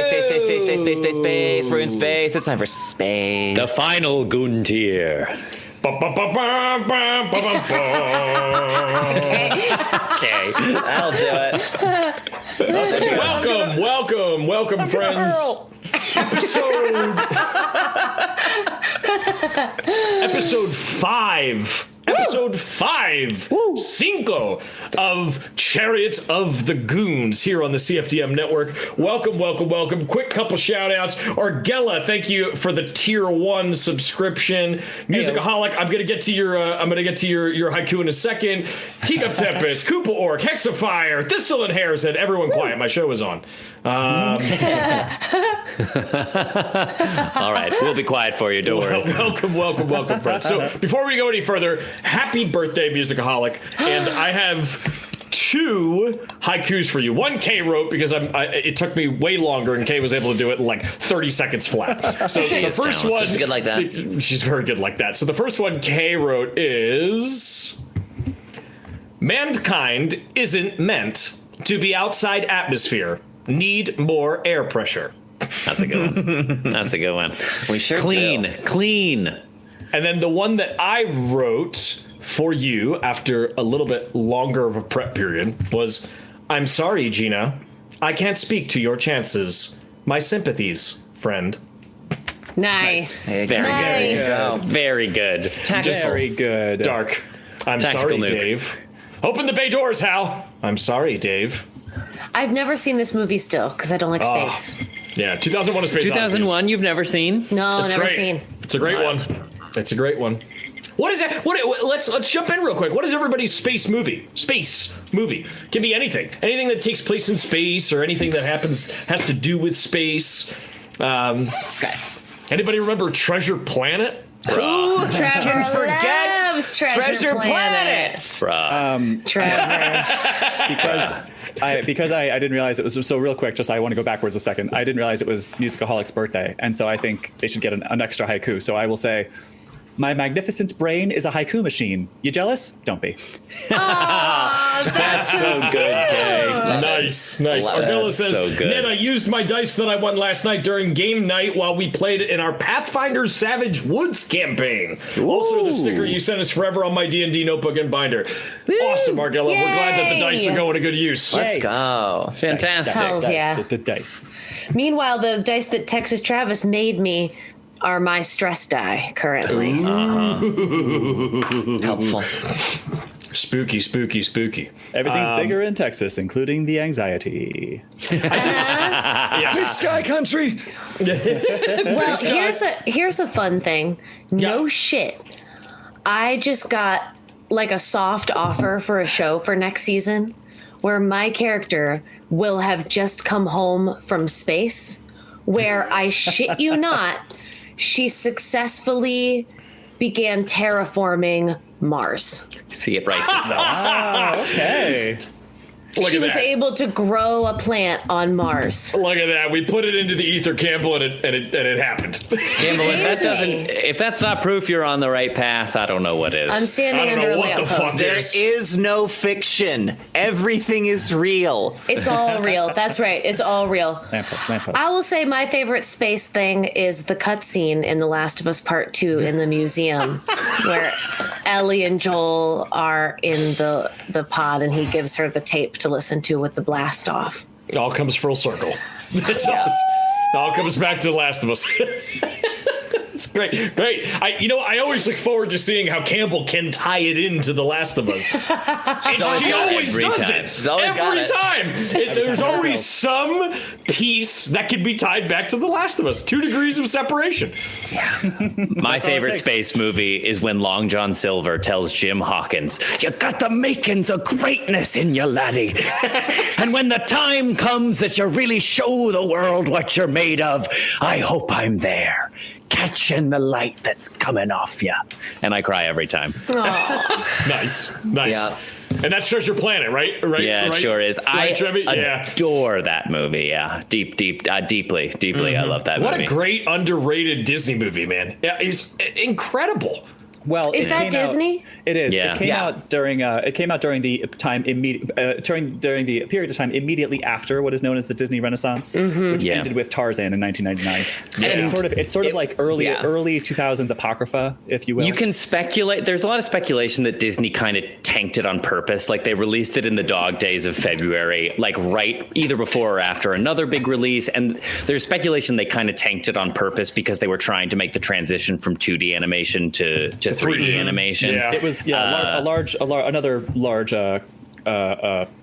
Space. We're in space. It's time for space. The final Goon tier. Okay, I'll do it. Welcome, friends. Episode 5. Episode 5, Cinco of Chariot of the Goons here on the CFDM network. Welcome. Quick couple shout outs. Argella, thank you for the tier 1 subscription. Musicaholic, I'm gonna get to your haiku in a second. Teacup Tempest, Koopa Orc, Hexafire, Thistle and Hair said, everyone quiet, my show is on. All right, we'll be quiet for you, don't worry. Welcome, friends. So before we go any further, happy birthday, Musicaholic. And I have 2 haikus for you. One Kay wrote because it took me way longer, and Kay was able to do it in like 30 seconds flat. So the first one, she's good like that. She's very good like that. So the first one Kay wrote is: mankind isn't meant to be outside atmosphere. Need more air pressure. That's a good one. We sure clean. And then the one that I wrote for you after a little bit longer of a prep period was, I'm sorry, Gina. I can't speak to your chances. My sympathies, friend. Nice. Very Nice. good. Very good. Very good. Dark. I'm Tactical sorry, nuke. Dave. Open the bay doors, Hal. I'm sorry, Dave. I've never seen this movie still because I don't like space. Yeah, 2001: A Space Odyssey. 2001, you've never seen? No, It's never great. seen. It's a great one. It's a great one. What is it? Let's jump in real quick. What is everybody's space movie? Space movie can be anything. Anything that takes place in space or anything that has to do with space. Okay. Anybody remember Treasure Planet? Ooh, Trevor forget loves Treasure Planet. Bruh. Trevor. Because I didn't realize it was so real quick. Just I want to go backwards a second. I didn't realize it was Musicaholic's birthday, and so I think they should get an extra haiku. So I will say, my magnificent brain is a haiku machine. You jealous? Don't be. That's so good, Kay. Nice. Love Argella it. says, So good. Ned, I used my dice that I won last night during game night while we played in our Pathfinder Savage Woods campaign. Also, the sticker you sent is forever on my D&D notebook and binder. Awesome, Argella. We're glad that the dice are going to good use. Let's go. Fantastic. Hells yeah. The dice. Meanwhile, the dice that Texas Travis made me are my stress die currently. Helpful. Spooky. Everything's bigger in Texas, including the anxiety. Yes. Sky country. Well, here's a fun thing. No shit. I just got like a soft offer for a show for next season where my character will have just come home from space, where I shit you not, she successfully began terraforming Mars. See, it writes itself. Ah, okay. Look She at was that. able to grow a plant on Mars. Look at that. We put it into the ether, Campbell, and it happened. Campbell, Crazy. if that's not proof you're on the right path, I don't know what is. I'm I standing don't under know a what the fuck lamppost. There is. is no fiction. Everything is real. It's all real. That's right. It's all real. Lamppost. I will say my favorite space thing is the cutscene in The Last of Us Part 2 in the museum where Ellie and Joel are in the pod and he gives her the tape to listen to with the blast off. It all comes full circle. It all comes back to The Last of Us. It's great. I always look forward to seeing how Campbell can tie it into The Last of Us. And she always every does time. it. She's always got Every it. time. There's always some piece that can be tied back to The Last of Us. 2 degrees of separation. My favorite takes. space movie is when Long John Silver tells Jim Hawkins, "You got the makings of greatness in you, laddie. And when the time comes that you really show the world what you're made of, I hope I'm there, catching the light that's coming off you." And I cry every time. Nice. Yeah. And that's Treasure Planet, right? Yeah, it sure is. Right, Trevi? Yeah. adore that movie. Yeah, deeply. I love that What movie. a great underrated Disney movie, man. Yeah, it's incredible. Well, Is it that came Disney? Out, it is. Yeah. It came out during. It came out during the time during the period of time immediately after what is known as the Disney Renaissance, which ended with Tarzan in 1999. Yeah. It's sort of like early 2000s apocrypha, if you will. You can speculate. There's a lot of speculation that Disney kind of tanked it on purpose. Like they released it in the dog days of February, like right either before or after another big release. And there's speculation they kind of tanked it on purpose because they were trying to make the transition from 2D animation to 3D animation. Yeah. It was another large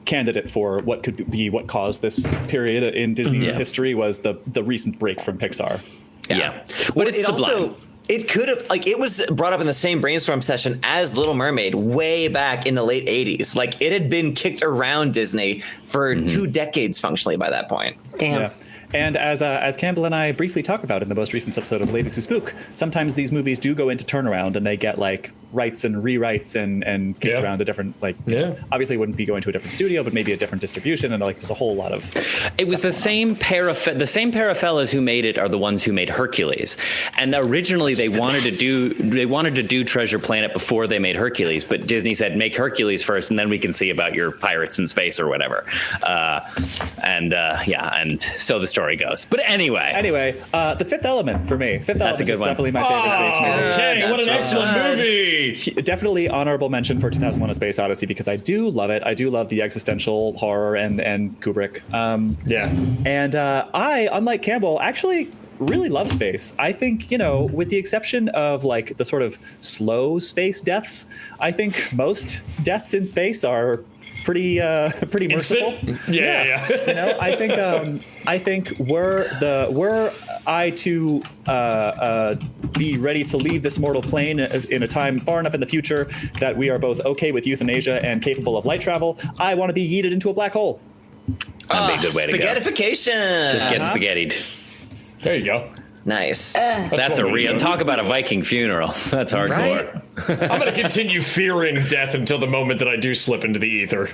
candidate for what could be what caused this period in Disney's history was the recent break from Pixar. Yeah. But it's sublime. It could have, like, it was brought up in the same brainstorm session as Little Mermaid way back in the late 80s. Like, it had been kicked around Disney for 2 decades functionally by that point. Damn. Yeah. And as Campbell and I briefly talk about in the most recent episode of Ladies Who Spook, sometimes these movies do go into turnaround and they get like rights and rewrites and kicked around to different, like, obviously it wouldn't be going to a different studio, but maybe a different distribution, and like there's a whole lot of. It was the same pair of fellas who made it are the ones who made Hercules, and originally they wanted to do Treasure Planet before they made Hercules, but Disney said make Hercules first, and then we can see about your pirates in space or whatever, and so the story goes. But anyway, The Fifth Element for me. Fifth Element a good is one. definitely my favorite space movie. Okay, what an excellent movie! Definitely honorable mention for 2001: A Space Odyssey because I do love it. I do love the existential horror and Kubrick. And I, unlike Campbell, actually really love space. I think, with the exception of like the sort of slow space deaths, I think most deaths in space are pretty merciful. Yeah. I think were I to be ready to leave this mortal plane in a time far enough in the future that we are both okay with euthanasia and capable of light travel, I want to be yeeted into a black hole. That'd be a good way to go. Spaghettification. Just get spaghettied. There you go. Nice. That's a real talk about a Viking funeral. That's hardcore. Right? I'm going to continue fearing death until the moment that I do slip into the ether.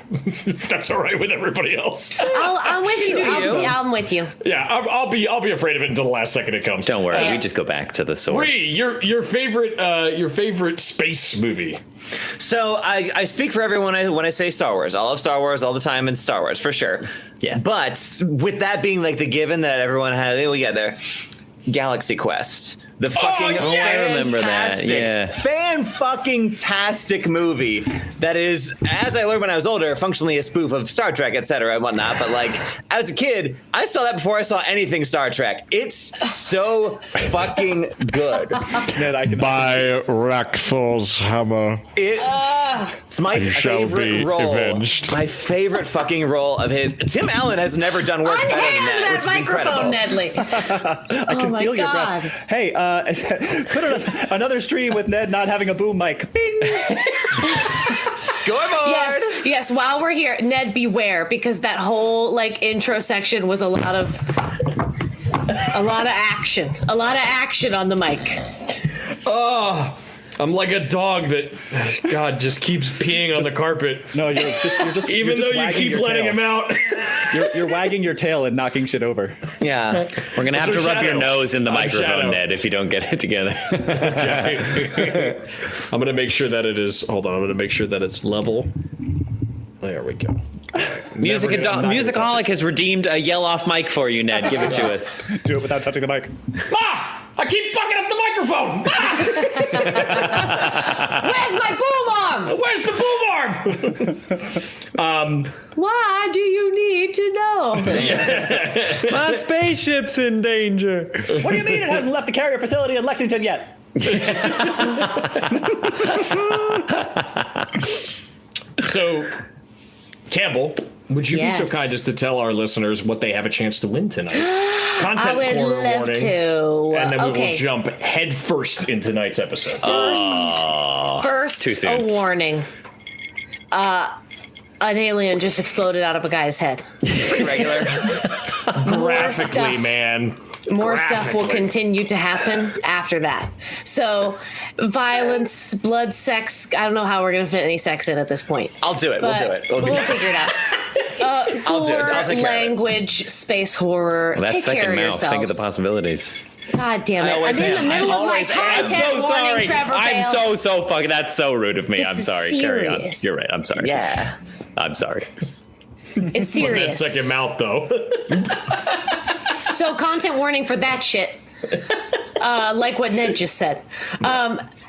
That's all right with everybody else. I'm with you. I'm with you. Yeah, I'll be afraid of it until the last second it comes. Don't worry, we just go back to the source. Ree, your favorite space movie. So I speak for everyone when I say Star Wars. I love Star Wars all the time and Star Wars for sure. Yeah. But with that being like the given that everyone has, we get there. Galaxy Quest. The fucking I remember that. Yeah. Fan-fucking-tastic movie that is, as I learned when I was older, functionally a spoof of Star Trek, etc. and whatnot. But like, as a kid, I saw that before I saw anything Star Trek. It's so fucking good. By Rakthor's hammer. It's my You shall favorite be role. avenged. My favorite fucking role of his. Tim Allen has never done work better than Unhand that, which that is microphone, incredible. Nedley. I can my feel your God. breath. Hey, put another stream with Ned not having a boom mic. Bing! Scoreboard. Yes. While we're here, Ned, beware, because that whole like intro section was a lot of action on the mic. I'm like a dog that, God, just keeps peeing on the carpet. No, you're just Even though you keep letting him out. You're wagging your tail and knocking shit over. Yeah. We're going to have to rub your nose in the microphone, Shadow. Ned, if you don't get it together. I'm going to make sure that it is, hold on, I'm going to make sure that it's level. There we go. Musicaholic has redeemed a yell-off mic for you, Ned. Give it to us. Do it without touching the mic. Ah! I keep fucking up the microphone! Ah! Where's my boom arm? Where's the boom arm? Why do you need to know? My spaceship's in danger. What do you mean it hasn't left the carrier facility in Lexington yet? So, Campbell, would you be so Yes. kind as to tell our listeners what they have a chance to win tonight? Content I would corner love warning. to. And then we Okay. will jump head first into tonight's episode. First, too soon. a warning. An alien just exploded out of a guy's head. Regular. Graphically, stuff. man. More stuff will Graphically. continue to happen after that. So, violence, blood, sex. I don't know how we're going to fit any sex in at this point. I'll do it. But We'll do it. We'll figure it out. I'll do it. Gore, I'll take care of it. language, space horror. Well, that's Take care second of mouth. yourselves. Think of the possibilities. God damn it! I'm in the middle of my content warning, Trevor. I'm so fucking. That's so rude of me. This I'm is sorry. Carry on. serious. You're right. I'm sorry. Yeah. I'm sorry. It's serious. That second mouth, though. So content warning for that shit. Like what Ned just said.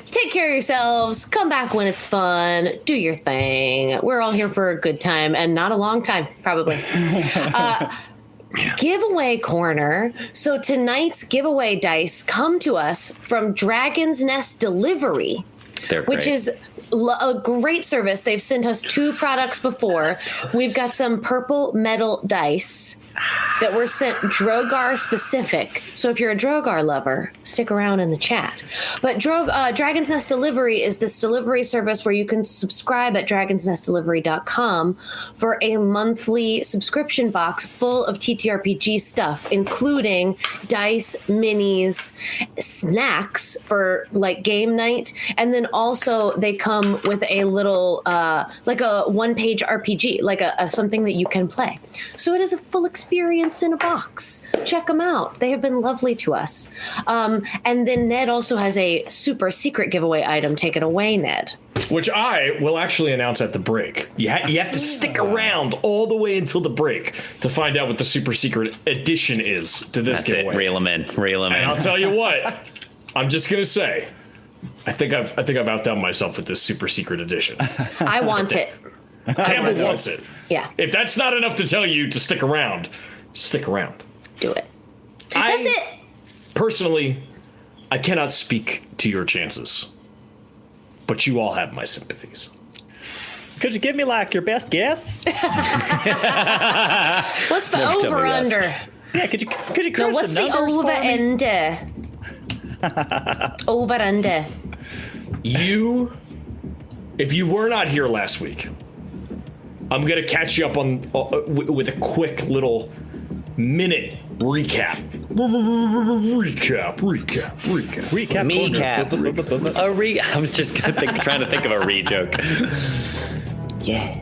Take care of yourselves. Come back when it's fun. Do your thing. We're all here for a good time and not a long time, probably. Giveaway corner. So tonight's giveaway dice come to us from Dragon's Nest Delivery, which is a great service. They've sent us 2 products before. We've got some purple metal dice that were sent Drogar specific. So if you're a Drogar lover, stick around in the chat. But Dragon's Nest Delivery is this delivery service where you can subscribe at dragonsnestdelivery.com for a monthly subscription box full of TTRPG stuff, including dice, minis, snacks for like game night, and then also they come with a little like a 1-page RPG, like a something that you can play. So it is a full experience in a box. Check them out. They have been lovely to us. And then Ned also has a super secret giveaway item. Take it away, Ned. Which I will actually announce at the break. You have to stick around all the way until the break to find out what the super secret addition is to this giveaway. Reel them in. And I'll tell you what. I'm just gonna say, I think I've outdone myself with this super secret edition. I want it. Campbell wants it. Yeah. If that's not enough to tell you to stick around, stick around. Do it. That's it. Personally, I cannot speak to your chances, but you all have my sympathies. Could you give me like your best guess? What's the over under? Yeah, could you crunch No, what's the over under? Over under. If you were not here last week, I'm gonna catch you up on with a quick little minute recap. I was just trying to think of a joke. Yeah.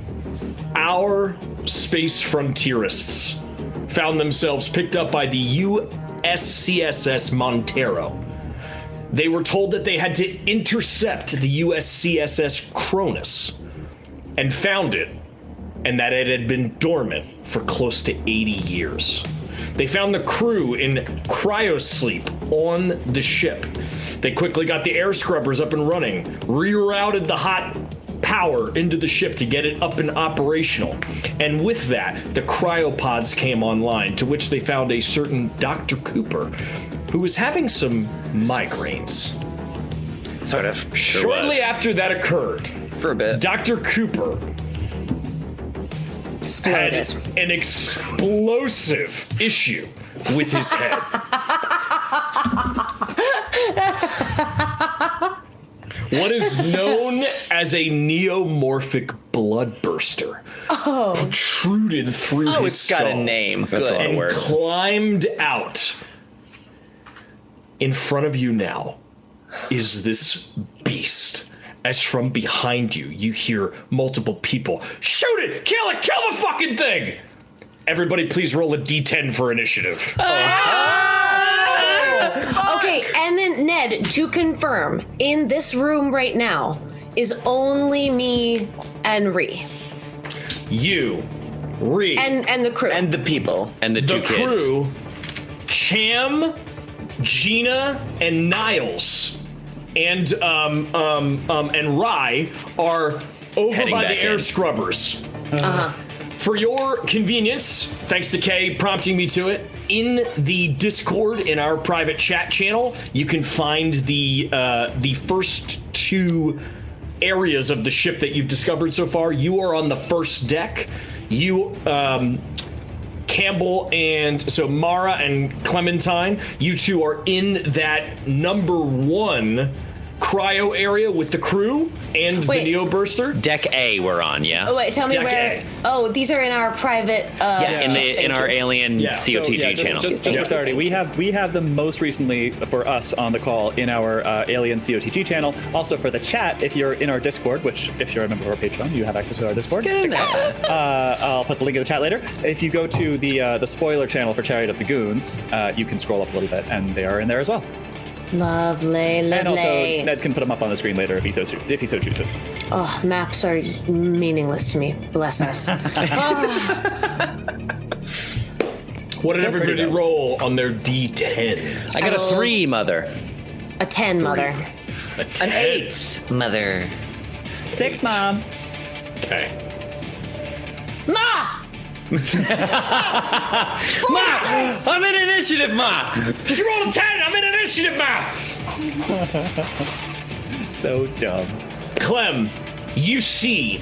Our space frontierists found themselves picked up by the USCSS Montero. They were told that they had to intercept the USCSS Cronus and found it, and that it had been dormant for close to 80 years. They found the crew in cryosleep on the ship. They quickly got the air scrubbers up and running, rerouted the hot power into the ship to get it up and operational. And with that, the cryopods came online, to which they found a certain Dr. Cooper, who was having some migraines. Sort of. Shortly after that occurred, For a bit. Dr. Cooper had an explosive issue with his head. What is known as a neomorphic bloodburster protruded through his it's got a skull name. That's Good. a lot of and words. climbed out. In front of you now is this beast. As from behind you, you hear multiple people, shoot it, kill the fucking thing! Everybody please roll a D10 for initiative. Okay, and then Ned, to confirm, in this room right now is only me and Ree. You, Ree, And the crew. And the people. And the two the kids. crew, Cham, Gina, and Niles, and Rye are over Heading by the back air in. scrubbers. For your convenience, thanks to Kay prompting me to it, in the Discord in our private chat channel, you can find the first 2 areas of the ship that you've discovered so far. You are on the first deck. You, Campbell, and so Mara and Clementine, you two are in that number 1 cryo area with the crew and Wait. the Neo Burster. Deck A we're on, yeah? Oh, wait, tell me Deck where. A. Oh, these are in our private. in our alien Yeah. COTG channel. Just for clarity, we have them most recently for us on the call in our alien COTG channel. Also for the chat, if you're in our Discord, which if you're a member of our Patreon, you have access to our Discord. Get in there. I'll put the link in the chat later. If you go to the spoiler channel for Chariot of the Goons, you can scroll up a little bit, and they are in there as well. Lovely. And also, Ned can put them up on the screen later if he so chooses. Oh, maps are meaningless to me. Bless us. What did So everybody pretty, though. roll on their D10s? I got a 3, Mother. A 10, mother. An 8, mother. 6, Mom. Okay. Ma! Ma! I'm in initiative, Ma! She rolled a 10. I'm in initiative, Ma. So dumb. Clem, you see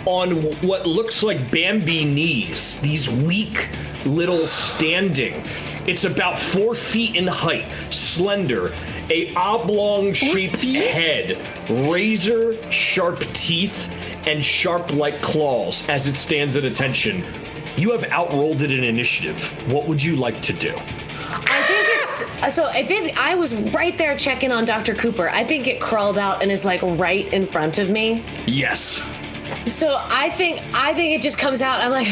on what looks like Bambi knees, these weak little standing. It's about 4 feet in height, slender, a oblong-shaped head, razor-sharp teeth, and sharp-like claws as it stands at attention. You have outrolled it in initiative. What would you like to do? I think it's so. I was right there checking on Dr. Cooper. I think it crawled out and is like right in front of me. Yes. So I think it just comes out. I'm like,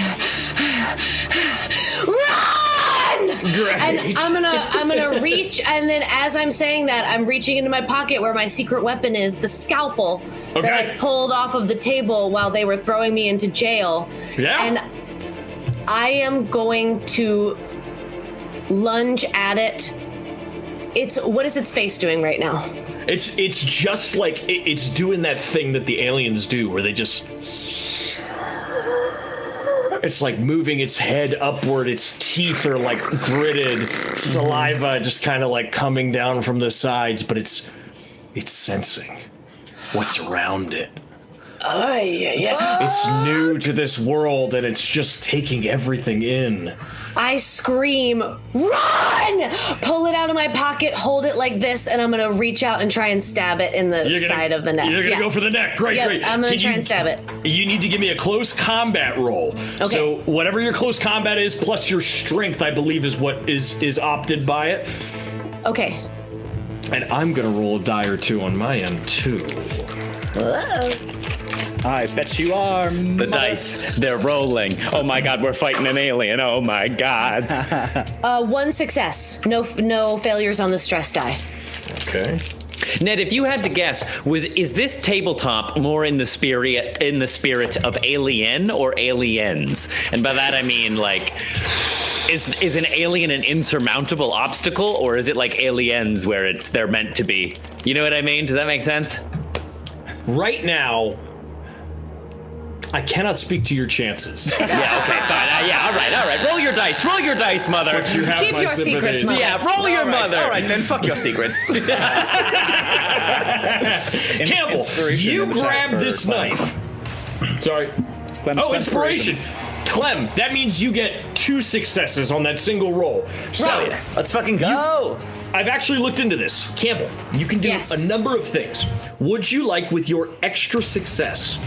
run! Great. And I'm gonna reach. And then as I'm saying that, I'm reaching into my pocket where my secret weapon is, the scalpel that Okay. I pulled off of the table while they were throwing me into jail. Yeah. And I am going to lunge at it. What is its face doing right now? It's just like it's doing that thing that the aliens do where they just, it's like moving its head upward, its teeth are like gritted, saliva just kind of like coming down from the sides, but it's sensing what's around it. It's new to this world and it's just taking everything in. I scream, run! Pull it out of my pocket, hold it like this, and I'm gonna reach out and try and stab it in the side of the neck. You're gonna Yeah. go for the neck. Great, Yep, great. I'm gonna Can try you- and stab it. You need to give me a close combat roll. Okay. So whatever your close combat is, plus your strength, I believe is what is opted by it. Okay. And I'm gonna roll a die or two on my end too. I bet you are. The dice, they're rolling. Oh my god, we're fighting an alien. Oh my god. 1 success. No failures on the stress die. Okay. Ned, if you had to guess, is this tabletop more in the spirit of Alien or Aliens? And by that I mean like, is an alien an insurmountable obstacle, or is it like Aliens where they're meant to be? You know what I mean? Does that make sense? Right now, I cannot speak to your chances. Yeah, okay, fine. Yeah, all right. Roll your dice, mother. But you have Keep my your secrets, sympathies. mother. Yeah, roll your mother. All right, then fuck your secrets. Campbell, Inspiration you in the chat grab for this Clem. knife. Sorry. Clem, Oh, inspiration. Clem, that means you get 2 successes on that single roll. So, Let's fucking go. I've actually looked into this. Campbell, you can do Yes. a number of things. Would you like, with your extra success,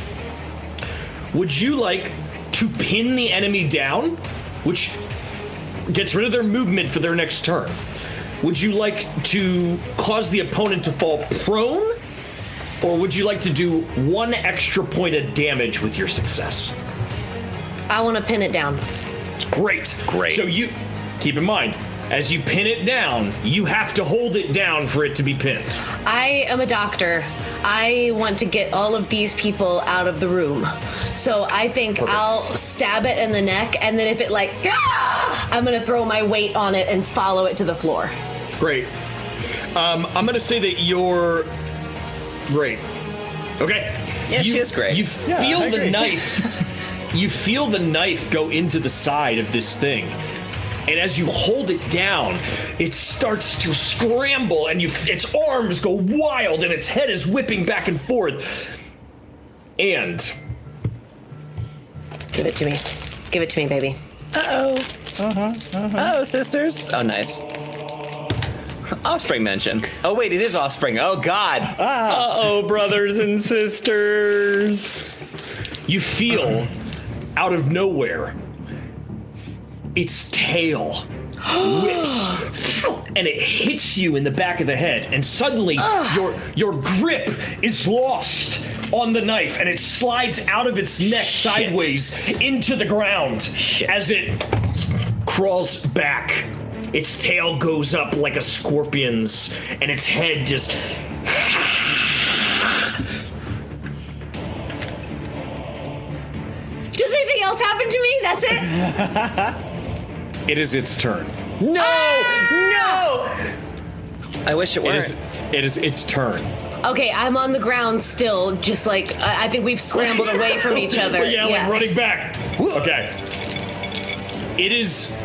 would you like to pin the enemy down, which gets rid of their movement for their next turn? Would you like to cause the opponent to fall prone? Or would you like to do 1 extra point of damage with your success? I want to pin it down. Great. So you keep in mind, as you pin it down, you have to hold it down for it to be pinned. I am a doctor. I want to get all of these people out of the room. So I think I'll stab it in the neck, and then if it like, I'm gonna throw my weight on it and follow it to the floor. Great. I'm gonna say that you're great. Okay. Yeah, she is great. You feel I the agree. knife. You feel the knife go into the side of this thing. And as you hold it down, it starts to scramble, and its arms go wild, and its head is whipping back and forth. And Give it to me. Give it to me, baby. Oh, sisters. Oh, nice. offspring mention? Oh wait, it is offspring. Oh God. Uh-oh, brothers and sisters. You feel out of nowhere its tail whips and it hits you in the back of the head, and suddenly your grip is lost on the knife and it slides out of its neck sideways into the ground as it crawls back. Its tail goes up like a scorpion's and its head just Does anything else happen to me? That's it? it is its turn. No! I wish it weren't. It is its turn. Okay, I'm on the ground still, just like, I think we've scrambled away from each other. Like running back. Okay. It is,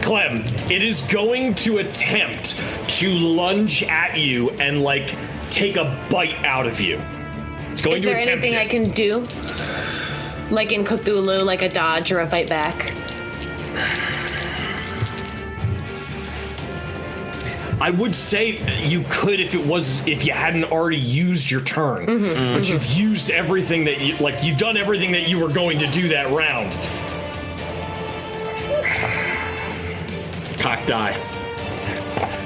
Clem, it is going to attempt to lunge at you and, like, take a bite out of you. It's going Is to there attempt anything I can do? Like in Cthulhu, like a dodge or a fight back? I would say you could if you hadn't already used your turn. But you've used everything that you've done everything that you were going to do that round. Cock die.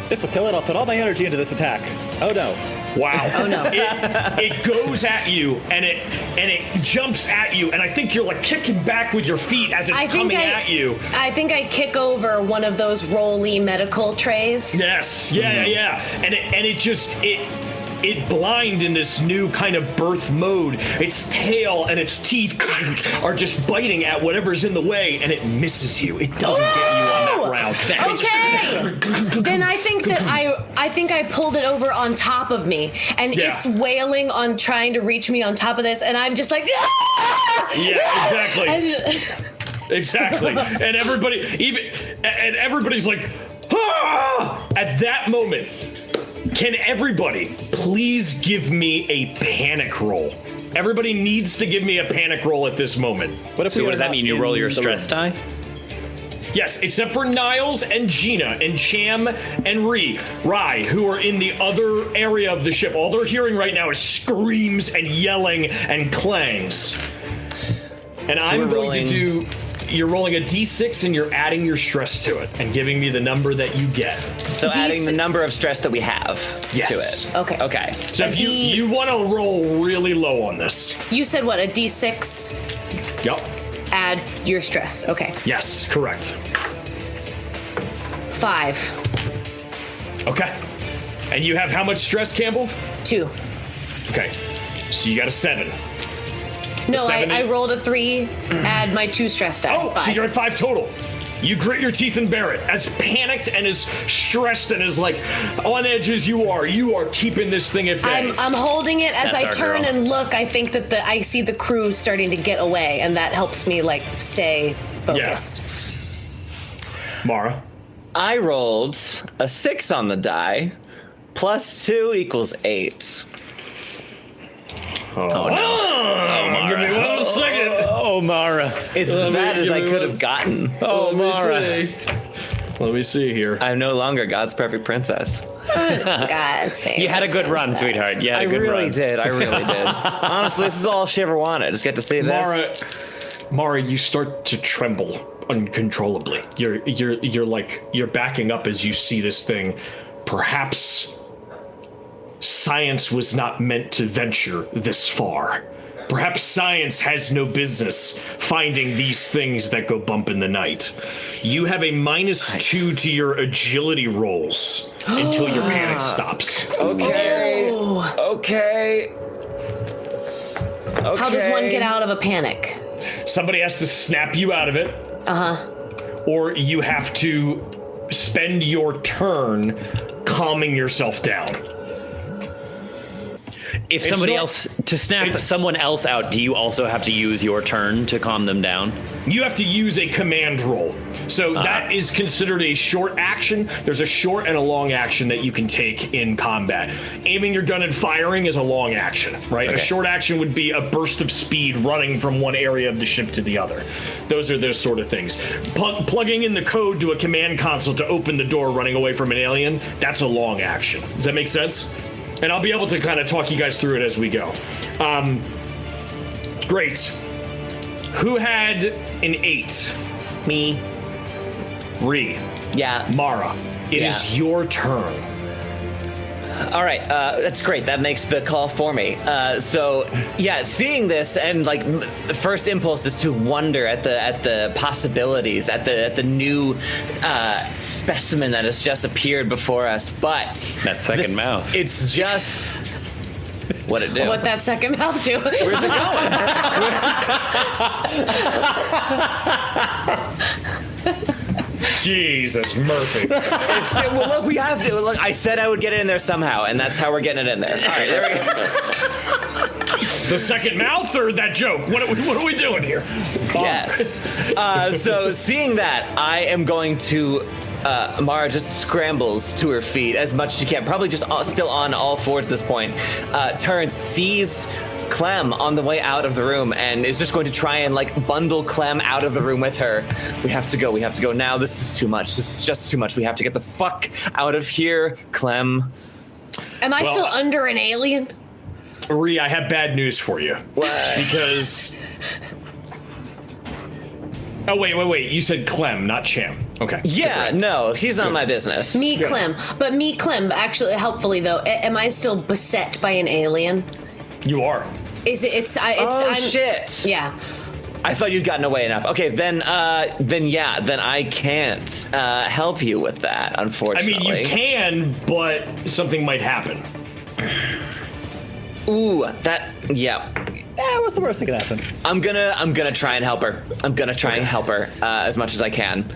This will kill it. I'll put all my energy into this attack. Oh no. Wow. Oh no. It goes at you and it jumps at you, and I think you're like kicking back with your feet as it's coming at you. I think I kick over one of those rolly medical trays. Yes. Yeah. And it blind in this new kind of birth mode. Its tail and its teeth are just biting at whatever's in the way, and it misses you. It doesn't get you on that round. Okay. Then I think that I pulled it over on top of me, and it's wailing on trying to reach me on top of this, and I'm just like, ah! Yeah, exactly. Exactly. And everybody's like, ah! At that moment. Can everybody please give me a panic roll? Everybody needs to give me a panic roll at this moment. What does that mean? You roll your stress die? Yes, except for Niles and Gina and Cham and Rai, who are in the other area of the ship. All they're hearing right now is screams and yelling and clangs. And I'm going to do... You're rolling a d6 and you're adding your stress to it and giving me the number that you get. So adding the number of stress that we have to it. Okay. Okay. So if you want to roll really low on this. You said what, a d6? Yep. Add your stress. Okay. Yes, correct. 5. Okay. And you have how much stress, Campbell? 2. Okay. So you got a 7. No, I rolled a 3, add my 2 stress die. Oh, 5. so you're at 5 total. You grit your teeth and bear it. As panicked and as stressed and as like on edge as you are keeping this thing at bay. I'm holding it as That's I our turn girl. and look. I think that I see the crew starting to get away, and that helps me like stay focused. Mara. I rolled a 6 on the die, plus 2 equals 8. Oh no. Mara. Give me 1 second. Oh, Mara. It's as bad as I could have gotten. Oh, Mara. Let me see here. I'm no longer God's perfect princess. God's favorite. You had a good run, sweetheart. You had I a good really run. did. I really did. Honestly, this is all she ever wanted. Just get to see this. Mara, you start to tremble uncontrollably. You're backing up as you see this thing. Perhaps science was not meant to venture this far. Perhaps science has no business finding these things that go bump in the night. You have a -2 to your agility rolls until your panic stops. Okay. Okay. How does one get out of a panic? Somebody has to snap you out of it. Or you have to spend your turn calming yourself down. If It's somebody not- else, to snap it's- someone else out, do you also have to use your turn to calm them down? You have to use a command roll. So that is considered a short action. There's a short and a long action that you can take in combat. Aiming your gun and firing is a long action, right? A Okay. short action would be a burst of speed running from one area of the ship to the other. Those are those sort of things. Plugging in the code to a command console to open the door running away from an alien, that's a long action. Does that make sense? And I'll be able to kind of talk you guys through it as we go. Great. Who had an 8? Me. Ree. Yeah. Mara. It Yeah. is your turn. All right, that's great. That makes the call for me. So, yeah, seeing this and like the first impulse is to wonder at the possibilities, at the new specimen that has just appeared before us. But That second mouth. it's just what it do. What that second mouth do? Where's it going? Jesus, Murphy. Well, look, we have to. Look, I said I would get it in there somehow, and that's how we're getting it in there. All right, there we go. The second mouth or that joke? What are we doing here? Yes. So seeing that, I am going to. Mara just scrambles to her feet as much as she can, probably just still on all fours at this point. Turns, sees Clem on the way out of the room, and is just going to try and like bundle Clem out of the room with her. We have to go now. This is too much. This is just too much. We have to get the fuck out of here, Clem. Am I Well, still under an alien? Ree, I have bad news for you. What? Because. Oh, wait. You said Clem, not Cham. Okay. Yeah, correct. no, he's not my business. Me, Clem. But me, Clem, actually, helpfully though, am I still beset by an alien? You are. Is it? It's Oh, I'm, shit. Yeah. I thought you'd gotten away enough. Okay, then I can't help you with that, I unfortunately. mean, you can, but something might happen. Ooh, yeah. What's the worst that can happen? I'm gonna try and help her. I'm gonna try and help her as much as I can.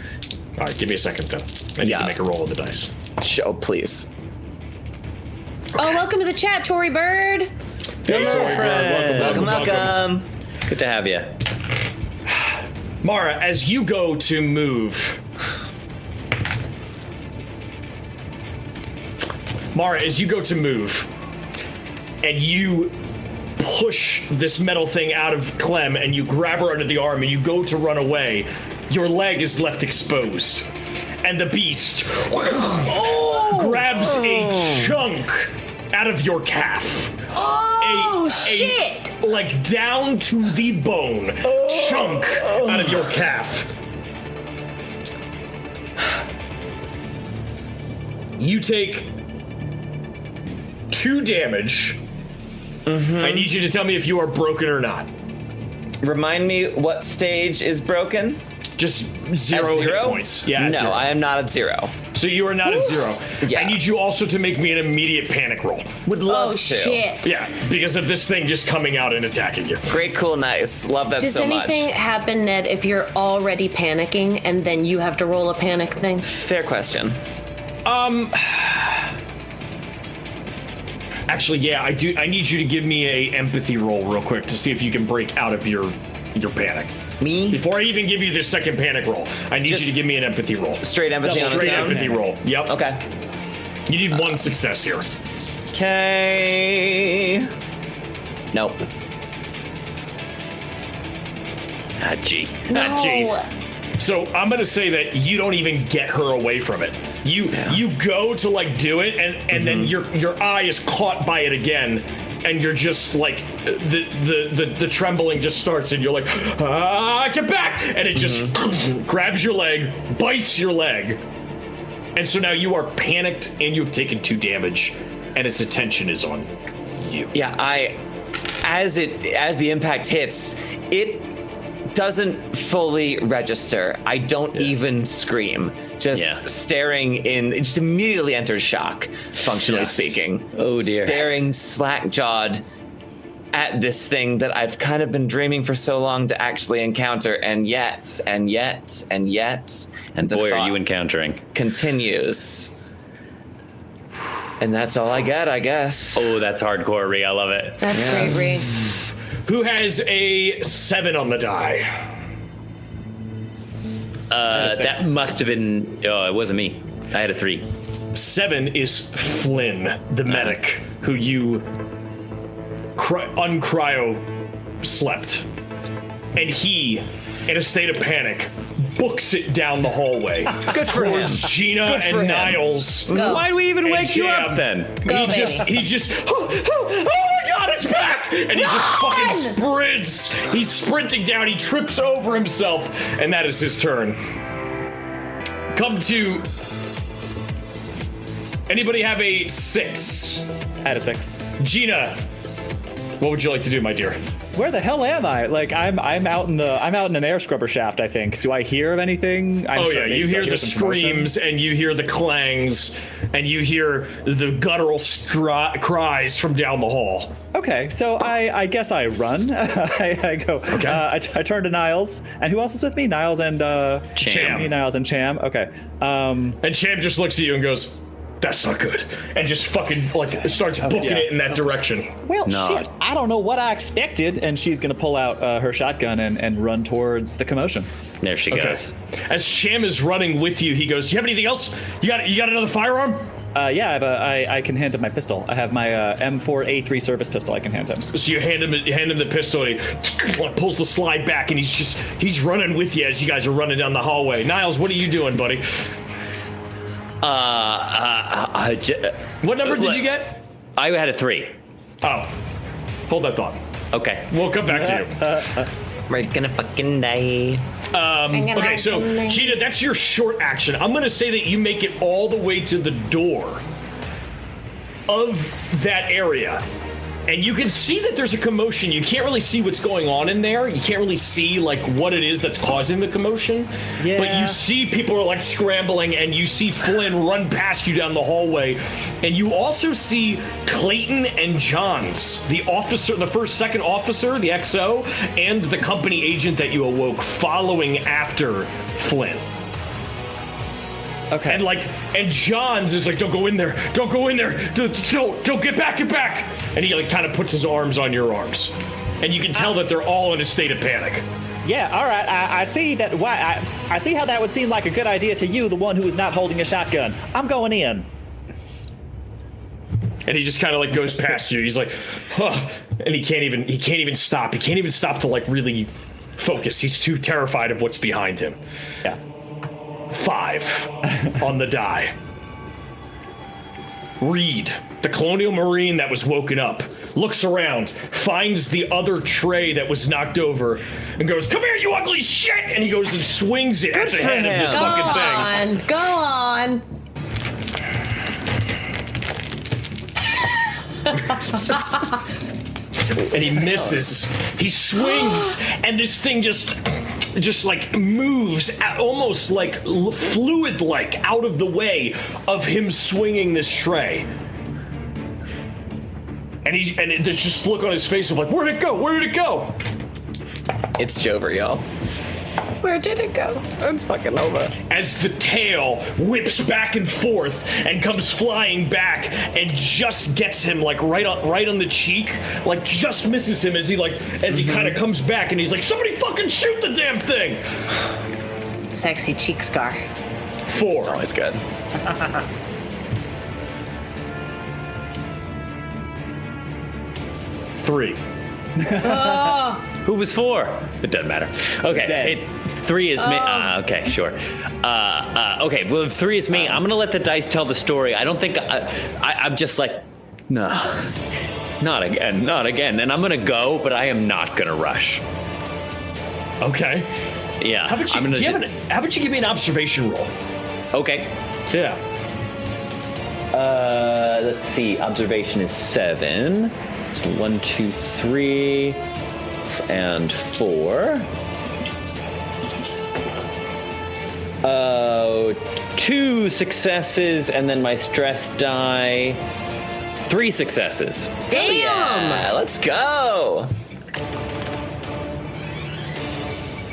All right, give me a second, then. I need Yeah. to make a roll of the dice. Show, please. Oh, welcome to the chat, Tory Bird. Welcome. Good to have you. Mara, as you go to move. And you push this metal thing out of Clem and you grab her under the arm and you go to run away, your leg is left exposed. And the beast grabs a chunk out of your calf. Oh, shit! Like down to the bone chunk out of your calf. You take 2 damage. I need you to tell me if you are broken or not. Remind me what stage is broken? Just At zero hit points. Yeah, at no, zero. I am not at 0. So you are not at 0. Yeah. I need you also to make me an immediate panic roll. Would love Oh, to. shit. Yeah, because of this thing just coming out and attacking you. Great, cool, nice. Love that Does so much. anything happen, Ned, if you're already panicking and then you have to roll a panic thing? Fair question. Actually, yeah, I do. I need you to give me a empathy roll real quick to see if you can break out of your panic. Me? Before I even give you the second panic roll, I need Just you to give me an empathy roll. Straight empathy on its Straight own? empathy roll. Yep. Okay. You need 1 success here. Okay. Nope. Ah, gee. No. Ah, jeez. So I'm gonna say that you don't even get her away from it. You go to like do it, and then your eye is caught by it again, and you're just like the trembling just starts, and you're like, get back! And it just grabs your leg, bites your leg, and so now you are panicked, and you've taken 2 damage, and its attention is on you. Yeah, as the impact hits, it doesn't fully register. I don't even scream. Just staring it just immediately enters shock, functionally speaking. Oh, dear. Staring slack-jawed at this thing that I've kind of been dreaming for so long to actually encounter, and yet, the Boy, are thought you encountering. continues. And that's all I got, I guess. Oh, that's hardcore, Ree. I love it. That's great, Ree. Who has a 7 on the die? That must have been. Oh, it wasn't me. I had a 3. 7 is Flynn, the medic, who you uncryo slept. And he, in a state of panic, books it down the hallway. Good for him. Towards Gina Good for and him. Niles. Go. Why'd we even And wake you up Jam. then? Go, He just, oh my God, it's back! And he just fucking sprints. He's sprinting down. He trips over himself, and that is his turn. Come to. Anybody have a 6? I had a 6. Gina, what would you like to do, my dear? Where the hell am I? Like I'm out in an air scrubber shaft. I think. Do I hear of anything? I'm Oh sure yeah, maybe you hear the some commotion. screams, and you hear the clangs, and you hear the guttural cries from down the hall. Okay, so I guess I run. I go. Okay. I turn to Niles, and who else is with me? Niles and Cham. Me, Niles and Cham. Okay. And Cham just looks at you and goes, "That's not good," and just fucking like starts booking yeah. it in that direction. Well, No. shit. I don't know what I expected, and she's gonna pull out her shotgun and run towards the commotion. There she Okay. goes. As Cham is running with you, he goes, "Do you have anything else? You got another firearm?" Yeah, I can hand him my pistol. I have my M4A3 service pistol. I can hand him. So you hand him the pistol, and he pulls the slide back, and he's running with you as you guys are running down the hallway. Niles, what are you doing, buddy? What number did you get? I had a 3. Oh, hold that thought. Okay. We'll come back to you. We're gonna fucking die. Okay, so Gina, that's your short action. I'm gonna say that you make it all the way to the door of that area. And you can see that there's a commotion. You can't really see what's going on in there. You can't really see like what it is that's causing the commotion. Yeah. But you see people are like scrambling, and you see Flynn run past you down the hallway. And you also see Clayton and Johns, the officer, the second officer, the XO, and the company agent that you awoke, following after Flynn. Okay. And Johns is like, "Don't go in there, don't go in there, don't get back, get back." And he like kind of puts his arms on your arms, and you can tell that they're all in a state of panic. Yeah, all right. I see that. I see how that would seem like a good idea to you, the one who is not holding a shotgun. I'm going in. And he just kind of like goes past you. He's like, "Huh," and he can't even stop. He can't even stop to like really focus. He's too terrified of what's behind him. Yeah. 5 on the die. Reed, the Colonial Marine that was woken up, looks around, finds the other tray that was knocked over, and goes, "Come here, you ugly shit!" And he goes and swings it at the head of this Go fucking thing. on. Go on. And he misses. He swings, and this thing just like moves almost like fluid like out of the way of him swinging this tray. And there's just look on his face of like, "Where'd it go? Where did it go?" It's Jover, y'all. Where did it go? It's fucking over. As the tail whips back and forth and comes flying back and just gets him like right on the cheek, like just misses him as he kind of comes back, and he's like, "Somebody fucking shoot the damn thing!" Sexy cheek scar. 4. It's always good. 3. Who was 4? It doesn't matter. Okay. Dead. 3 is me. Okay, sure. Okay, well, if 3 is me, I'm gonna let the dice tell the story. I don't think I'm just like, no, not again, not again. And I'm gonna go, but I am not gonna rush. Okay. Yeah. How about you give me an observation roll? Okay. Yeah. Let's see. Observation is 7. So 1, 2, 3, and 4. 2 successes, and then my stress die. 3 successes. Damn! Yeah, let's go.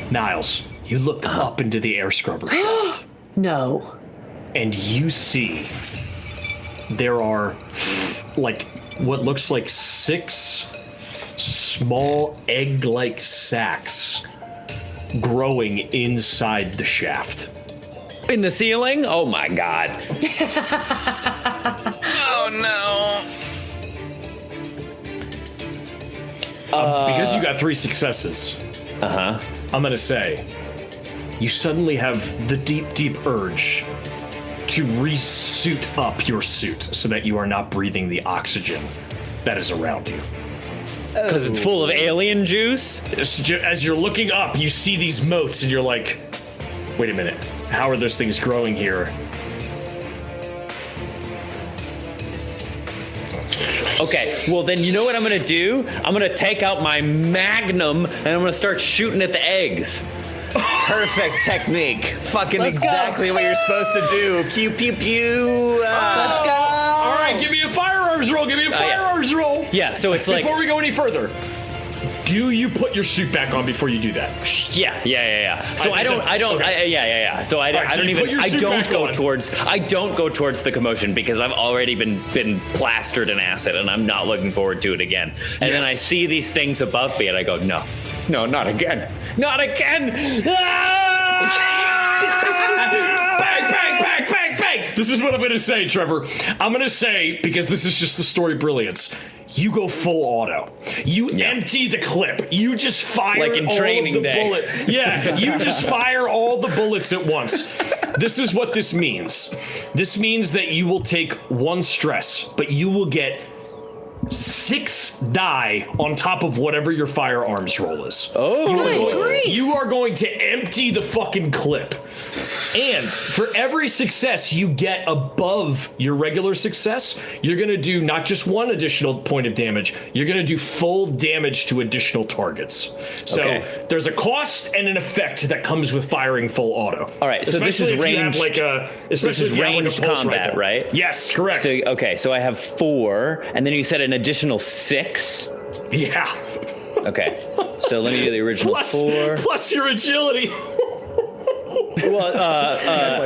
Niles, you look up into the air scrubber shaft, No. and you see there are like what looks like 6 small egg-like sacs growing inside the shaft. In the ceiling? Oh my god. Oh no. Because you got 3 successes, I'm gonna say you suddenly have the deep urge to re-suit up your suit so that you are not breathing the oxygen that is around you. Because it's full of alien juice? As you're looking up, you see these motes and you're like, wait a minute, how are those things growing here? Okay, well then you know what I'm gonna do? I'm gonna take out my magnum and I'm gonna start shooting at the eggs. Perfect technique. Fucking Let's go. exactly what you're supposed to do. Pew, pew, pew. Let's go. All right, give me a firearms roll. Give me a firearms roll. Yeah, so it's like... Before we go any further, do you put your suit back on before you do that? Yeah. So I don't. So I so don't you put your suit back on. I don't go towards the commotion because I've already been plastered in acid and I'm not looking forward to it again. And then I see these things above me and I go, no, not again. Not again. Bang! This is what I'm gonna say, Trevor. I'm gonna say, because this is just the story brilliance, you go full auto. You empty the clip. You just fire Like in all Training of the Day. bullet. Yeah, you just fire all the bullets at once. This is what this means. This means that you will take 1 stress, but you will get 6 die on top of whatever your firearms roll is. Oh. Good grief. You are going to empty the fucking clip. And for every success you get above your regular success, you're going to do not just 1 additional point of damage, you're going to do full damage to additional targets. So there's a cost and an effect that comes with firing full auto. All right, so this is ranged. This is ranged combat, right? Yes, correct. So I have 4, and then you said an additional 6. Yeah. Okay, so let me do the original 4. Plus your agility. Well,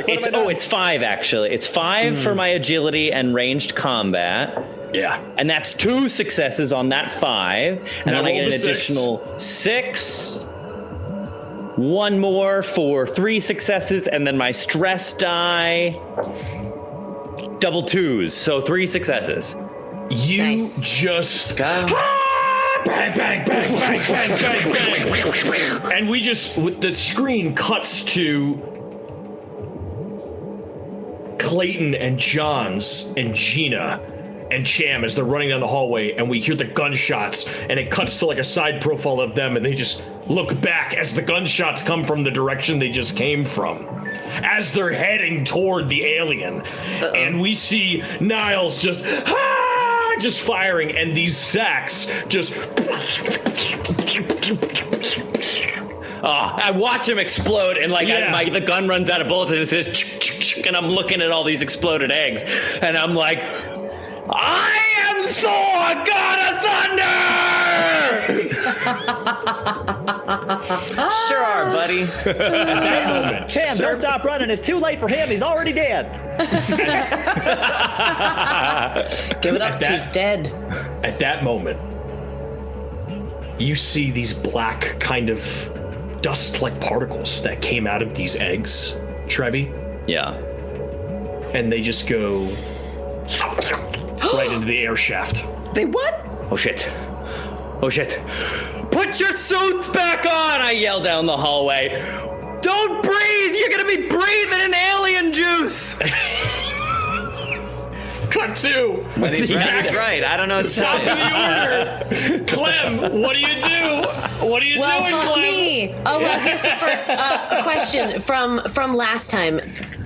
it's 5 actually. It's 5 for my agility and ranged combat. Yeah. And that's 2 successes on that 5. And Now then I roll get an the 6. additional 6. 1 more for 3 successes, and then my stress die. Double 2s, so 3 successes. You Nice. just Go. bang, and we just, with the screen cuts to Clayton and Johns and Gina and Cham as they're running down the hallway, and we hear the gunshots, and it cuts to like a side profile of them, and they just look back as the gunshots come from the direction they just came from, as they're heading toward the alien. And we see Niles just firing, and these sacks just... I watch him explode, and like the gun runs out of bullets, and it says, and I'm looking at all these exploded eggs, and I'm like, I am Thor, God of Thunder! Sure are, buddy. Cham, don't stop running. It's too late for him. He's already dead. Give it up. He's dead. At that moment, you see these black kind of dust-like particles that came out of these eggs, Trevi, Yeah. and they just go right into the air shaft. They what? Oh shit. Put your suits back on, I yell down the hallway. Don't breathe! You're gonna be breathing in alien juice! Cut to When he's right, he's right. I don't know what to tell top you. of the order. Clem, what do you do? What are you Well, doing, fuck Clem? me. Oh, well, here's a question from last time.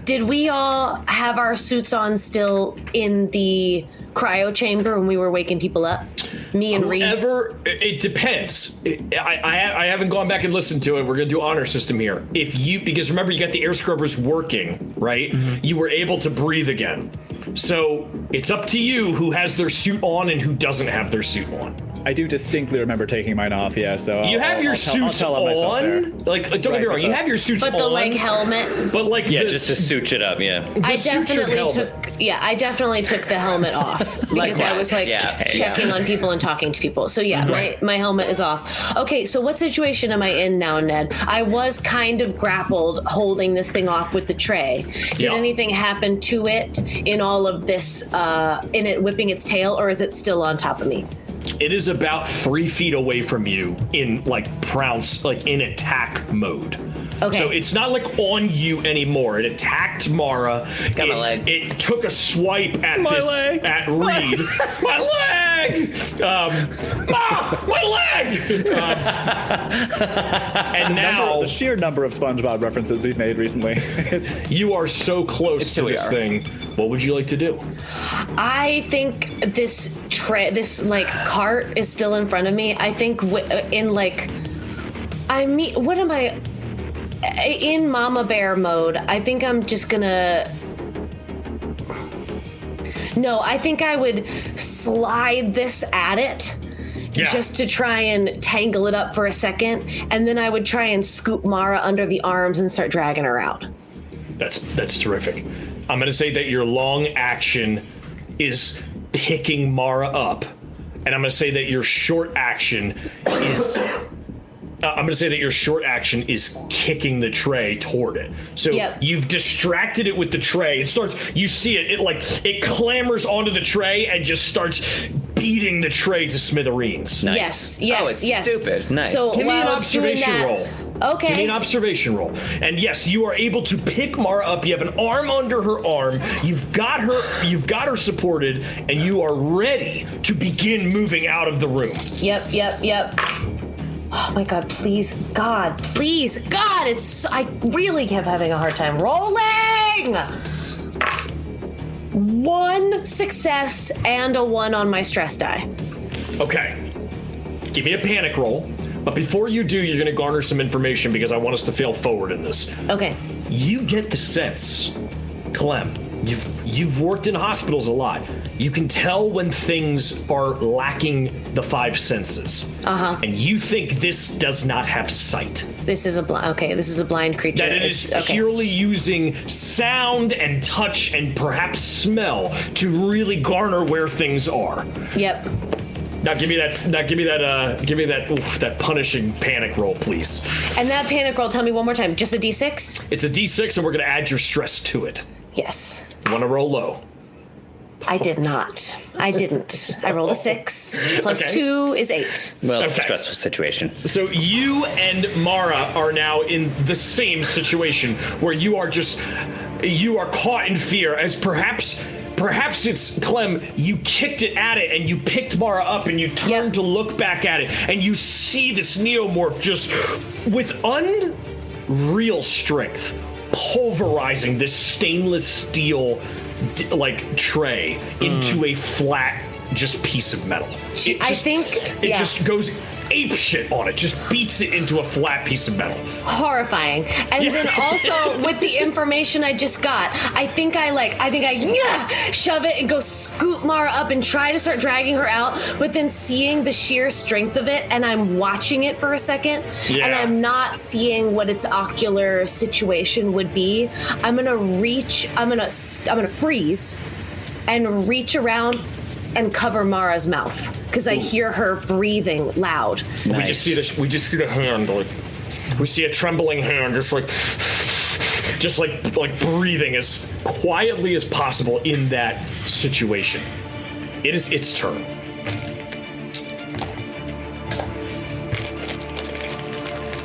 Did we all have our suits on still in the cryo chamber when we were waking people up? Me and Reed? It depends. I haven't gone back and listened to it. We're going to do honor system here. Because remember, you got the air scrubbers working, right? Mm-hmm. You were able to breathe again. So it's up to you who has their suit on and who doesn't have their suit on. I do distinctly remember taking mine off. Yeah, so You have your suits on. Like, don't get me wrong. You have your suits on. But the like helmet. But like, just to suit it up. Yeah. I definitely took the helmet off because I was like checking on people and talking to people. So yeah, my helmet is off. Okay, so what situation am I in now, Ned? I was kind of grappled holding this thing off with the tray. Did anything happen to it in all of this, in it whipping its tail, or is it still on top of me? It is about 3 feet away from you in like pounce, like in attack mode. Okay. So it's not like on you anymore. It attacked Mara. Got my leg. It took a swipe at at Reed. My leg! My leg! And now the sheer number of SpongeBob references we've made recently. You are so close to this thing. What would you like to do? I think this like cart is still in front of me. I think what am I? In Mama Bear mode, I think I'm just gonna... No, I think I would slide this at it just to try and tangle it up for a second, and then I would try and scoop Mara under the arms and start dragging her out. That's terrific. I'm gonna say that your long action is picking Mara up, and I'm gonna say that your short action is... kicking the tray toward it. So you've distracted it with the tray. It starts, you see it, it clambers onto the tray and just starts beating the tray to smithereens. Nice. Yes. Stupid. Nice. So Give me an while it's doing observation that, roll. Okay. Give me an observation roll. And yes, you are able to pick Mara up. You have an arm under her arm. You've got her supported, and you are ready to begin moving out of the room. Yep. Oh my God, please, God, I really kept having a hard time rolling! 1 success and a 1 on my stress die. Okay. Give me a panic roll. But before you do, you're going to garner some information because I want us to fail forward in this. Okay. You get the sense, Clem, you've worked in hospitals a lot. You can tell when things are lacking the 5 senses. And you think this does not have sight. This is a blind creature. That it is purely using sound and touch and perhaps smell to really garner where things are. Yep. Now give me that punishing panic roll, please. And that panic roll, tell me one more time, just a D6? It's a D6 and we're gonna add your stress to it. Yes. You wanna roll low? I did not. I didn't. I rolled a 6. Plus 2 is 8. Well, it's a stressful situation. So you and Mara are now in the same situation where you are caught in fear as perhaps it's Clem, you kicked it at it and you picked Mara up and you turned to look back at it and you see this neomorph just with unreal strength pulverizing this stainless steel tray into a flat just piece of metal. It just goes ape shit on it, just beats it into a flat piece of metal. Horrifying. And then also with the information I just got, I think I shove it and go scoop Mara up and try to start dragging her out, but then seeing the sheer strength of it and I'm watching it for a second and I'm not seeing what its ocular situation would be, I'm gonna freeze and reach around and cover Mara's mouth because I hear her breathing loud. Nice. We just see the hand, we see a trembling hand, just like breathing as quietly as possible in that situation. It is its turn.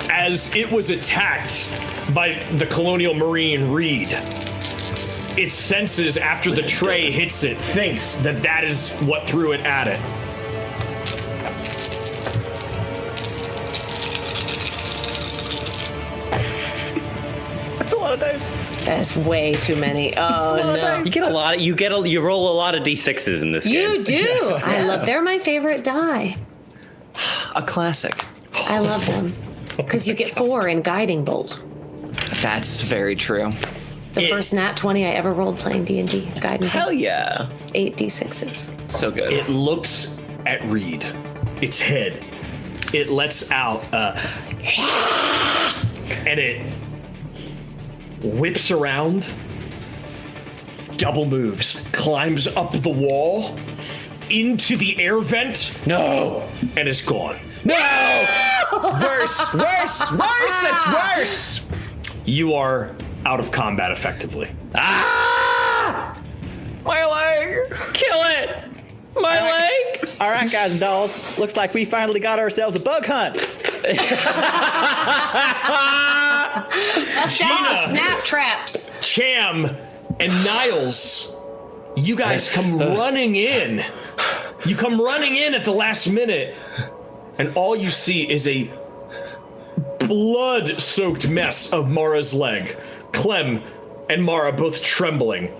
As it was attacked by the Colonial Marine Reed, its senses after the tray hits it thinks that is what threw it at it. That's a lot of dice. That's way too many. Oh no! You roll a lot of D6s in this game. You do. They're my favorite die. A classic. I love them because you get 4 in Guiding Bolt. That's very true. The first nat 20 I ever rolled playing D&D. Guiding Bolt. Hell yeah. 8 D6s. So good. It looks at Reed its head. It lets out and it whips around, double moves, climbs up the wall, into the air vent. No. And is gone. No! Worse. That's worse. You are out of combat effectively. Ah! My leg. Kill it! My leg! All right, guys and dolls. Looks like we finally got ourselves a bug hunt. Gina, Snap traps. Cham, and Niles, you guys come running in. You come running in at the last minute, and all you see is a blood-soaked mess of Mara's leg. Clem and Mara both trembling.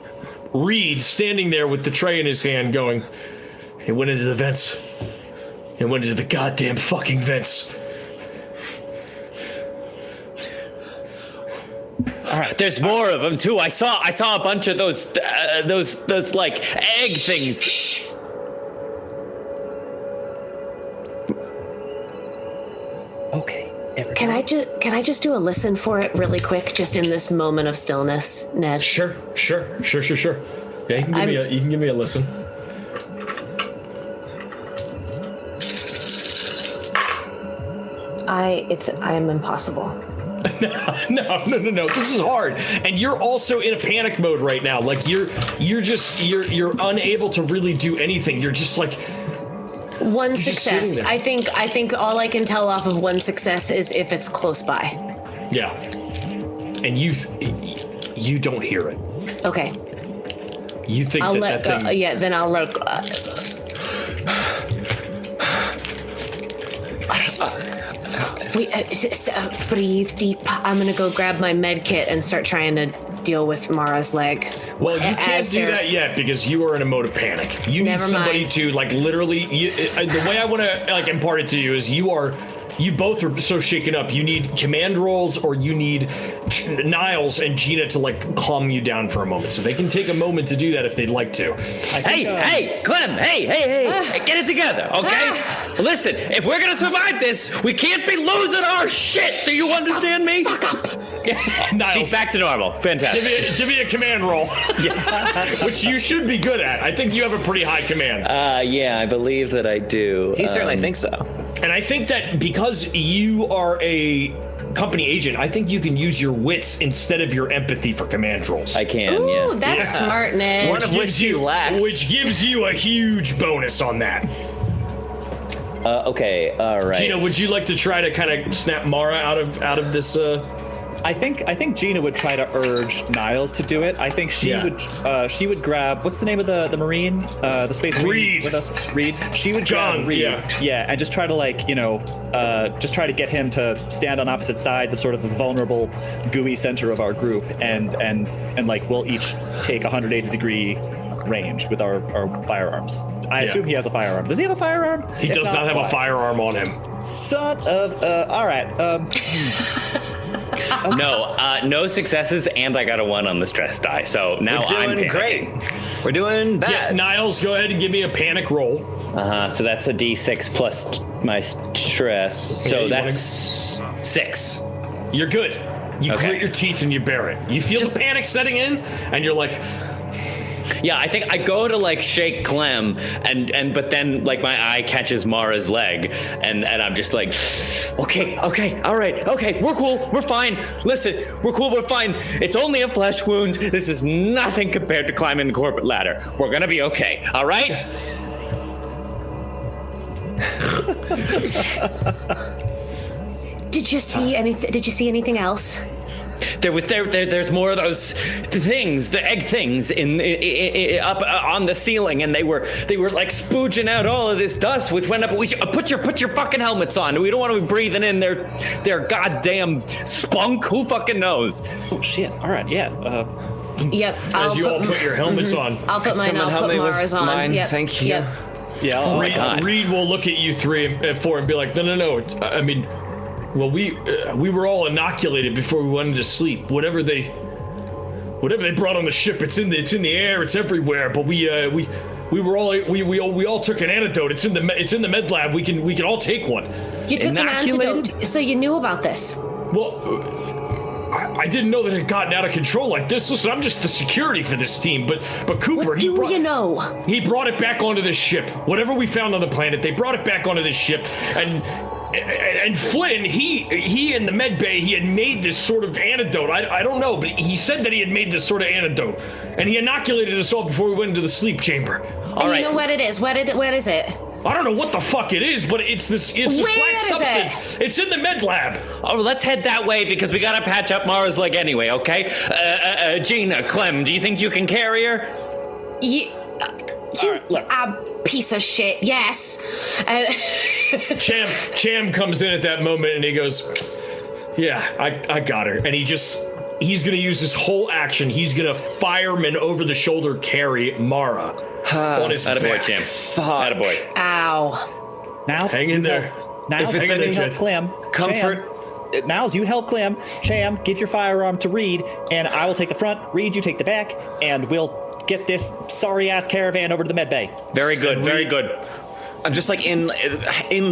Reed standing there with the tray in his hand going, it went into the vents. It went into the goddamn fucking vents. All right. There's more of them too. I saw a bunch of those like egg things. Okay. Can I just do a listen for it really quick, just in this moment of stillness, Ned? Sure. Yeah, you can give me a listen. I'm impossible. No. This is hard, and you're also in a panic mode right now. Like you're unable to really do anything. You're just like One just success. sitting I think all I can tell off of one success is if it's close by. yeah, and you don't hear it. Okay. You think I'll that let that go. thing? Yeah, then I'll let go. Breathe deep. I'm gonna go grab my med kit and start trying to deal with Mara's leg. Well, you can't do that yet because you are in a mode of panic. You need Never somebody mind. to like literally. The way I want to like impart it to you is you both are so shaken up. You need command rolls, or you need Niles and Gina to like calm you down for a moment, so they can take a moment to do that if they'd like to. Hey, Clem! Hey! Get it together, okay? Listen, if we're gonna survive this, we can't be losing our shit. Do you understand me? Fuck up. Niles, She's back to normal. Fantastic. give me a command roll, which you should be good at. I think you have a pretty high command. Yeah, I believe that I do. He certainly thinks so. And I think that because you are a company agent, I think you can use your wits instead of your empathy for command rolls. I can, Ooh, yeah. that's Yeah. smart, Ned. One of which he lacks. Which gives you a huge bonus on that. Okay, all right. Gina, would you like to try to kind of snap Mara out of this? I think Gina would try to urge Niles to do it. I think she would grab, what's the name of the Marine, the Space Marine Reed. with us? Reed. She would John, grab Reed, yeah. and just try to just try to get him to stand on opposite sides of sort of the vulnerable, gooey center of our group, and like we'll each take 180-degree range with our firearms. I assume he has a firearm. Does he have a firearm? He does not have a firearm on him. Son of all right. No successes, and I got a 1 on the stress die. So now We're I'm doing panicking. great. We're doing Yeah, bad. Niles, go ahead and give me a panic roll. So that's a D6 plus my stress. Yeah, So you that's 6. You're good. You Okay. grit your teeth and you bear it. You feel the panic setting in, and you're like, Yeah, I think I go to like shake Clem, but then like my eye catches Mara's leg, and I'm just like, okay, all right, okay, we're cool, we're fine. Listen, we're cool, we're fine. It's only a flesh wound. This is nothing compared to climbing the corporate ladder. We're gonna be okay, all right? Did you see anything else? There's more of those things, the egg things up on the ceiling, and they were like spooging out all of this dust, which went up. We should put your fucking helmets on. We don't want to be breathing in their goddamn spunk. Who fucking knows? Oh shit! All right, yeah. Yep. as you all put your helmets on. I'll put mine. Someone I'll help put me with Mara's on. mine. Yep. Thank you. Yep. Yeah. Oh my God. Reed will look at you 3 and 4 and be like, no. I mean, well, we were all inoculated before we went into sleep. Whatever they brought on the ship, it's in the air, it's everywhere. But we We all took an antidote. It's in the med lab. We can all take one. You took an Inoculated? antidote, so you knew about this. Well, I didn't know that it had gotten out of control like this. Listen, I'm just the security for this team, but Cooper, What do you know? He brought it back onto this ship. Whatever we found on the planet, they brought it back onto this ship, and Flynn, he in the med bay, he had made this sort of antidote. I don't know, but he said that he had made this sort of antidote, and he inoculated us all before we went into the sleep chamber. And you know what it is? What is it? I don't know what the fuck it is, but it's this black substance. It's in the med lab. Oh, let's head that way because we gotta patch up Mara's leg anyway, okay? Gina, Clem, do you think you can carry her? You piece of shit, yes. Cham comes in at that moment and he goes, yeah, I got her. And he's gonna use this whole action. He's gonna fireman over the shoulder carry Mara on his Attaboy, back. Cham. Attaboy. Ow. Niles, Hang in there. Niles, If it's you any help good. Clem. Comfort. Niles, you help Clem. Cham, give your firearm to Reed, and I will take the front. Reed, you take the back, and we'll get this sorry-ass caravan over to the med bay. Very good, very good. I'm just like in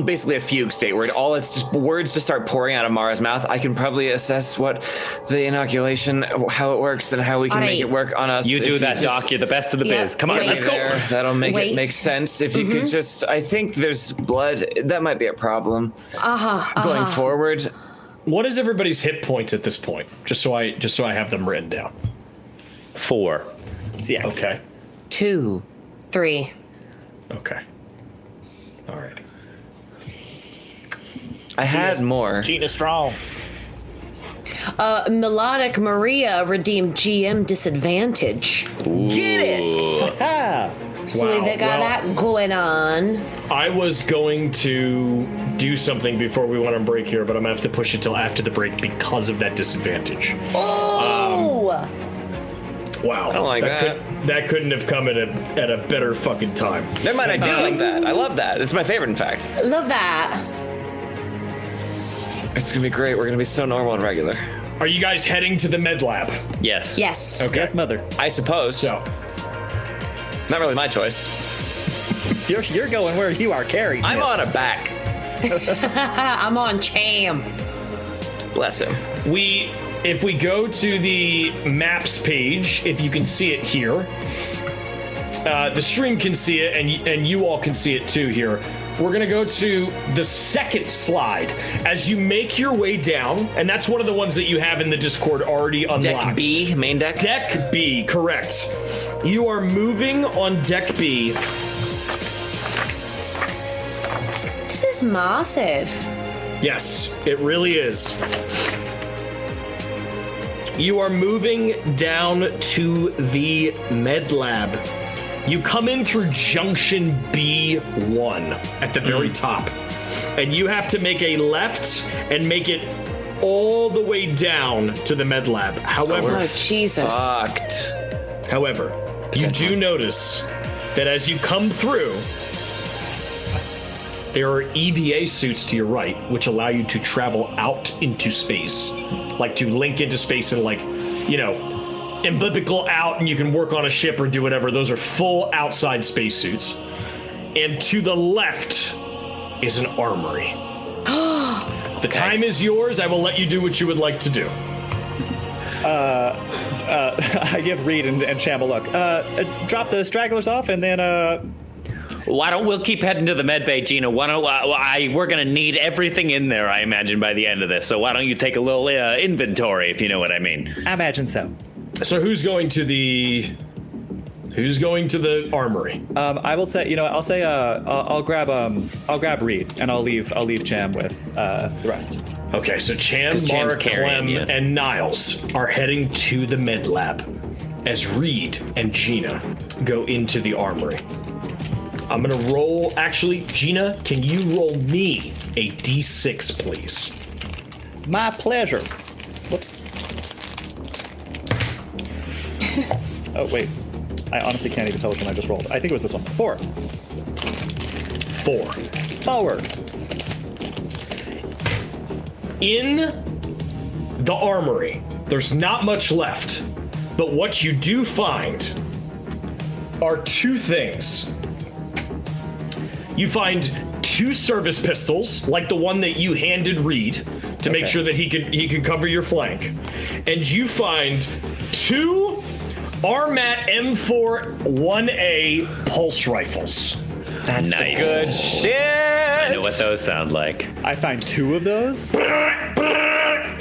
basically a fugue state where all it's just words just start pouring out of Mara's mouth. I can probably assess what the inoculation, how it works, and how we can make it work on us. You do if that, just Doc. You're the best of the Yeah, biz. Come on, wait. let's go. there, that'll make Wait. it make sense. If you could just, I think there's blood. That might be a problem going forward. What is everybody's hit points at this point? Just so I have them written down. 4. CX. Okay. 2. 3. Okay. All right. I had more. Gina Strong. Melodic Maria redeemed GM disadvantage. Get it. Ah. So Wow, they got well- that going on. I was going to do something before we went on break here, but I'm gonna have to push it till after the break because of that disadvantage. Oh! Wow. I don't like that. That couldn't have come at a better fucking time. Never mind, I do like that. I love that. It's my favorite, in fact. Love that. It's gonna be great. We're gonna be so normal and regular. Are you guys heading to the med lab? Yes. Yes. Okay. Yes, mother. I suppose. So, Not really my choice. You're going where you are carried. I'm miss. on a back. I'm on Cham. Bless him. if we go to the maps page, if you can see it here, the stream can see it, and you all can see it too here. We're gonna go to the second slide as you make your way down, and that's one of the ones that you have in the Discord already unlocked. Deck B, main deck. Deck B, correct. You are moving on deck B. This is massive. Yes, it really is. You are moving down to the med lab. You come in through junction B1 at the very top, and you have to make a left and make it all the way down to the med lab. However, Oh, Jesus. Fucked. However, you do notice that as you come through, there are EVA suits to your right, which allow you to travel out into space, like to link into space and umbilical out, and you can work on a ship or do whatever. Those are full outside spacesuits. And to the left is an armory. The time is yours. I will let you do what you would like to do. I give Reed and Cham a look. Drop the stragglers off, and then Why don't we'll keep heading to the med bay, Gina? Why don't we're gonna need everything in there, I imagine, by the end of this. So why don't you take a little inventory, if you know what I mean? I imagine so. So who's going to the armory? I will say, I'll say, I'll grab Reed, and I'll leave Cham with the rest. Okay, so Cham, 'Cause Cham's Mark, carrying Clem, you. and Niles are heading to the med lab as Reed and Gina go into the armory. I'm gonna roll. Actually, Gina, can you roll me a d6, please? My pleasure. Whoops. Oh, wait. I honestly can't even tell which one I just rolled. I think it was this one. 4. 4. Forward. In the armory, there's not much left, but what you do find are two things. You find 2 service pistols, like the one that you handed Reed, to make sure that he could cover your flank. And you find 2 Armat M4 1A pulse rifles. That's Nice. the good shit. I know what those sound like. I find 2 of those.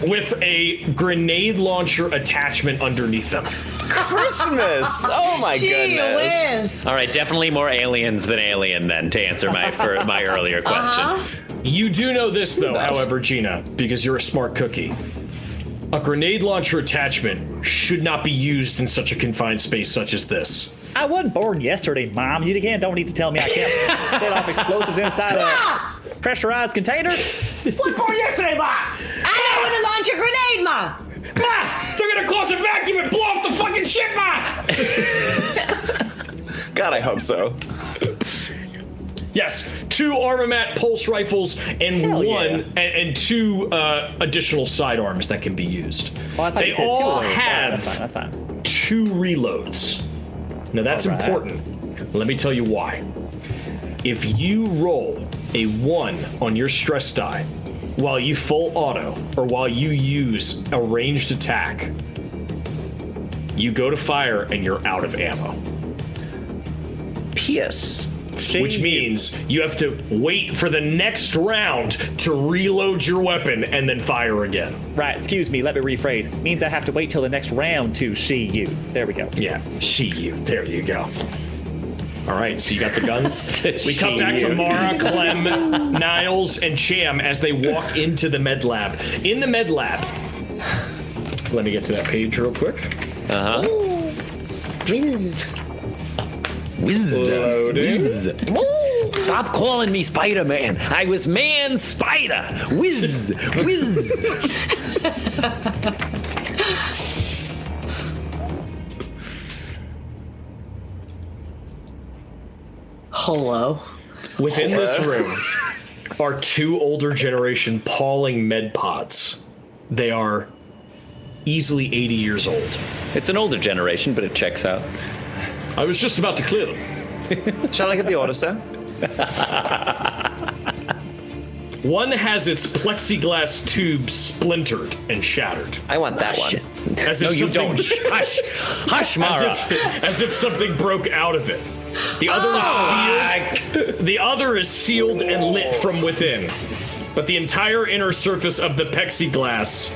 With a grenade launcher attachment underneath them. Christmas. Oh my Gee goodness. whiz. All right, definitely more aliens than alien then, to answer my earlier question. You do know this, though, however, Gina, because you're a smart cookie. A grenade launcher attachment should not be used in such a confined space such as this. I wasn't born yesterday, Mom. You again don't need to tell me I can't set off explosives inside a pressurized container. What born yesterday, Ma? I know when to launch a grenade, Ma. Ma! They're gonna cause a vacuum and blow up the fucking ship, Ma! God, I hope so. Yes, 2 Armamat pulse rifles and Hell and 2 additional sidearms that can be used. Well, I thought They you said 2 all of those. have That's fine. 2 reloads. Now that's All right. important. Let me tell you why. If you roll a 1 on your stress die while you full auto or while you use a ranged attack, you go to fire and you're out of ammo. P.S. Which means you have to wait for the next round to reload your weapon and then fire again. Right, excuse me, let me rephrase. Means I have to wait till the next round to see you. There we go. Yeah, you. There you go. All right, so you got the guns. We cut back to you. Mara, Clem, Niles, and Cham as they walk into the med lab. In the med lab, let me get to that page real quick. Whiz. Loading. Stop calling me Spider-Man. I was Man Spider. Whiz, whiz. Hello. Within this room are 2 older generation Pauling med pods. They are easily 80 years old. It's an older generation, but it checks out. I was just about to clear them. Shall I get the order, sir? One has its plexiglass tube splintered and shattered. I want that one. As No, if you something- don't. Hush, hush, Mara. as if something broke out of it. The other is sealed. The other is sealed and lit from within. But the entire inner surface of the plexiglass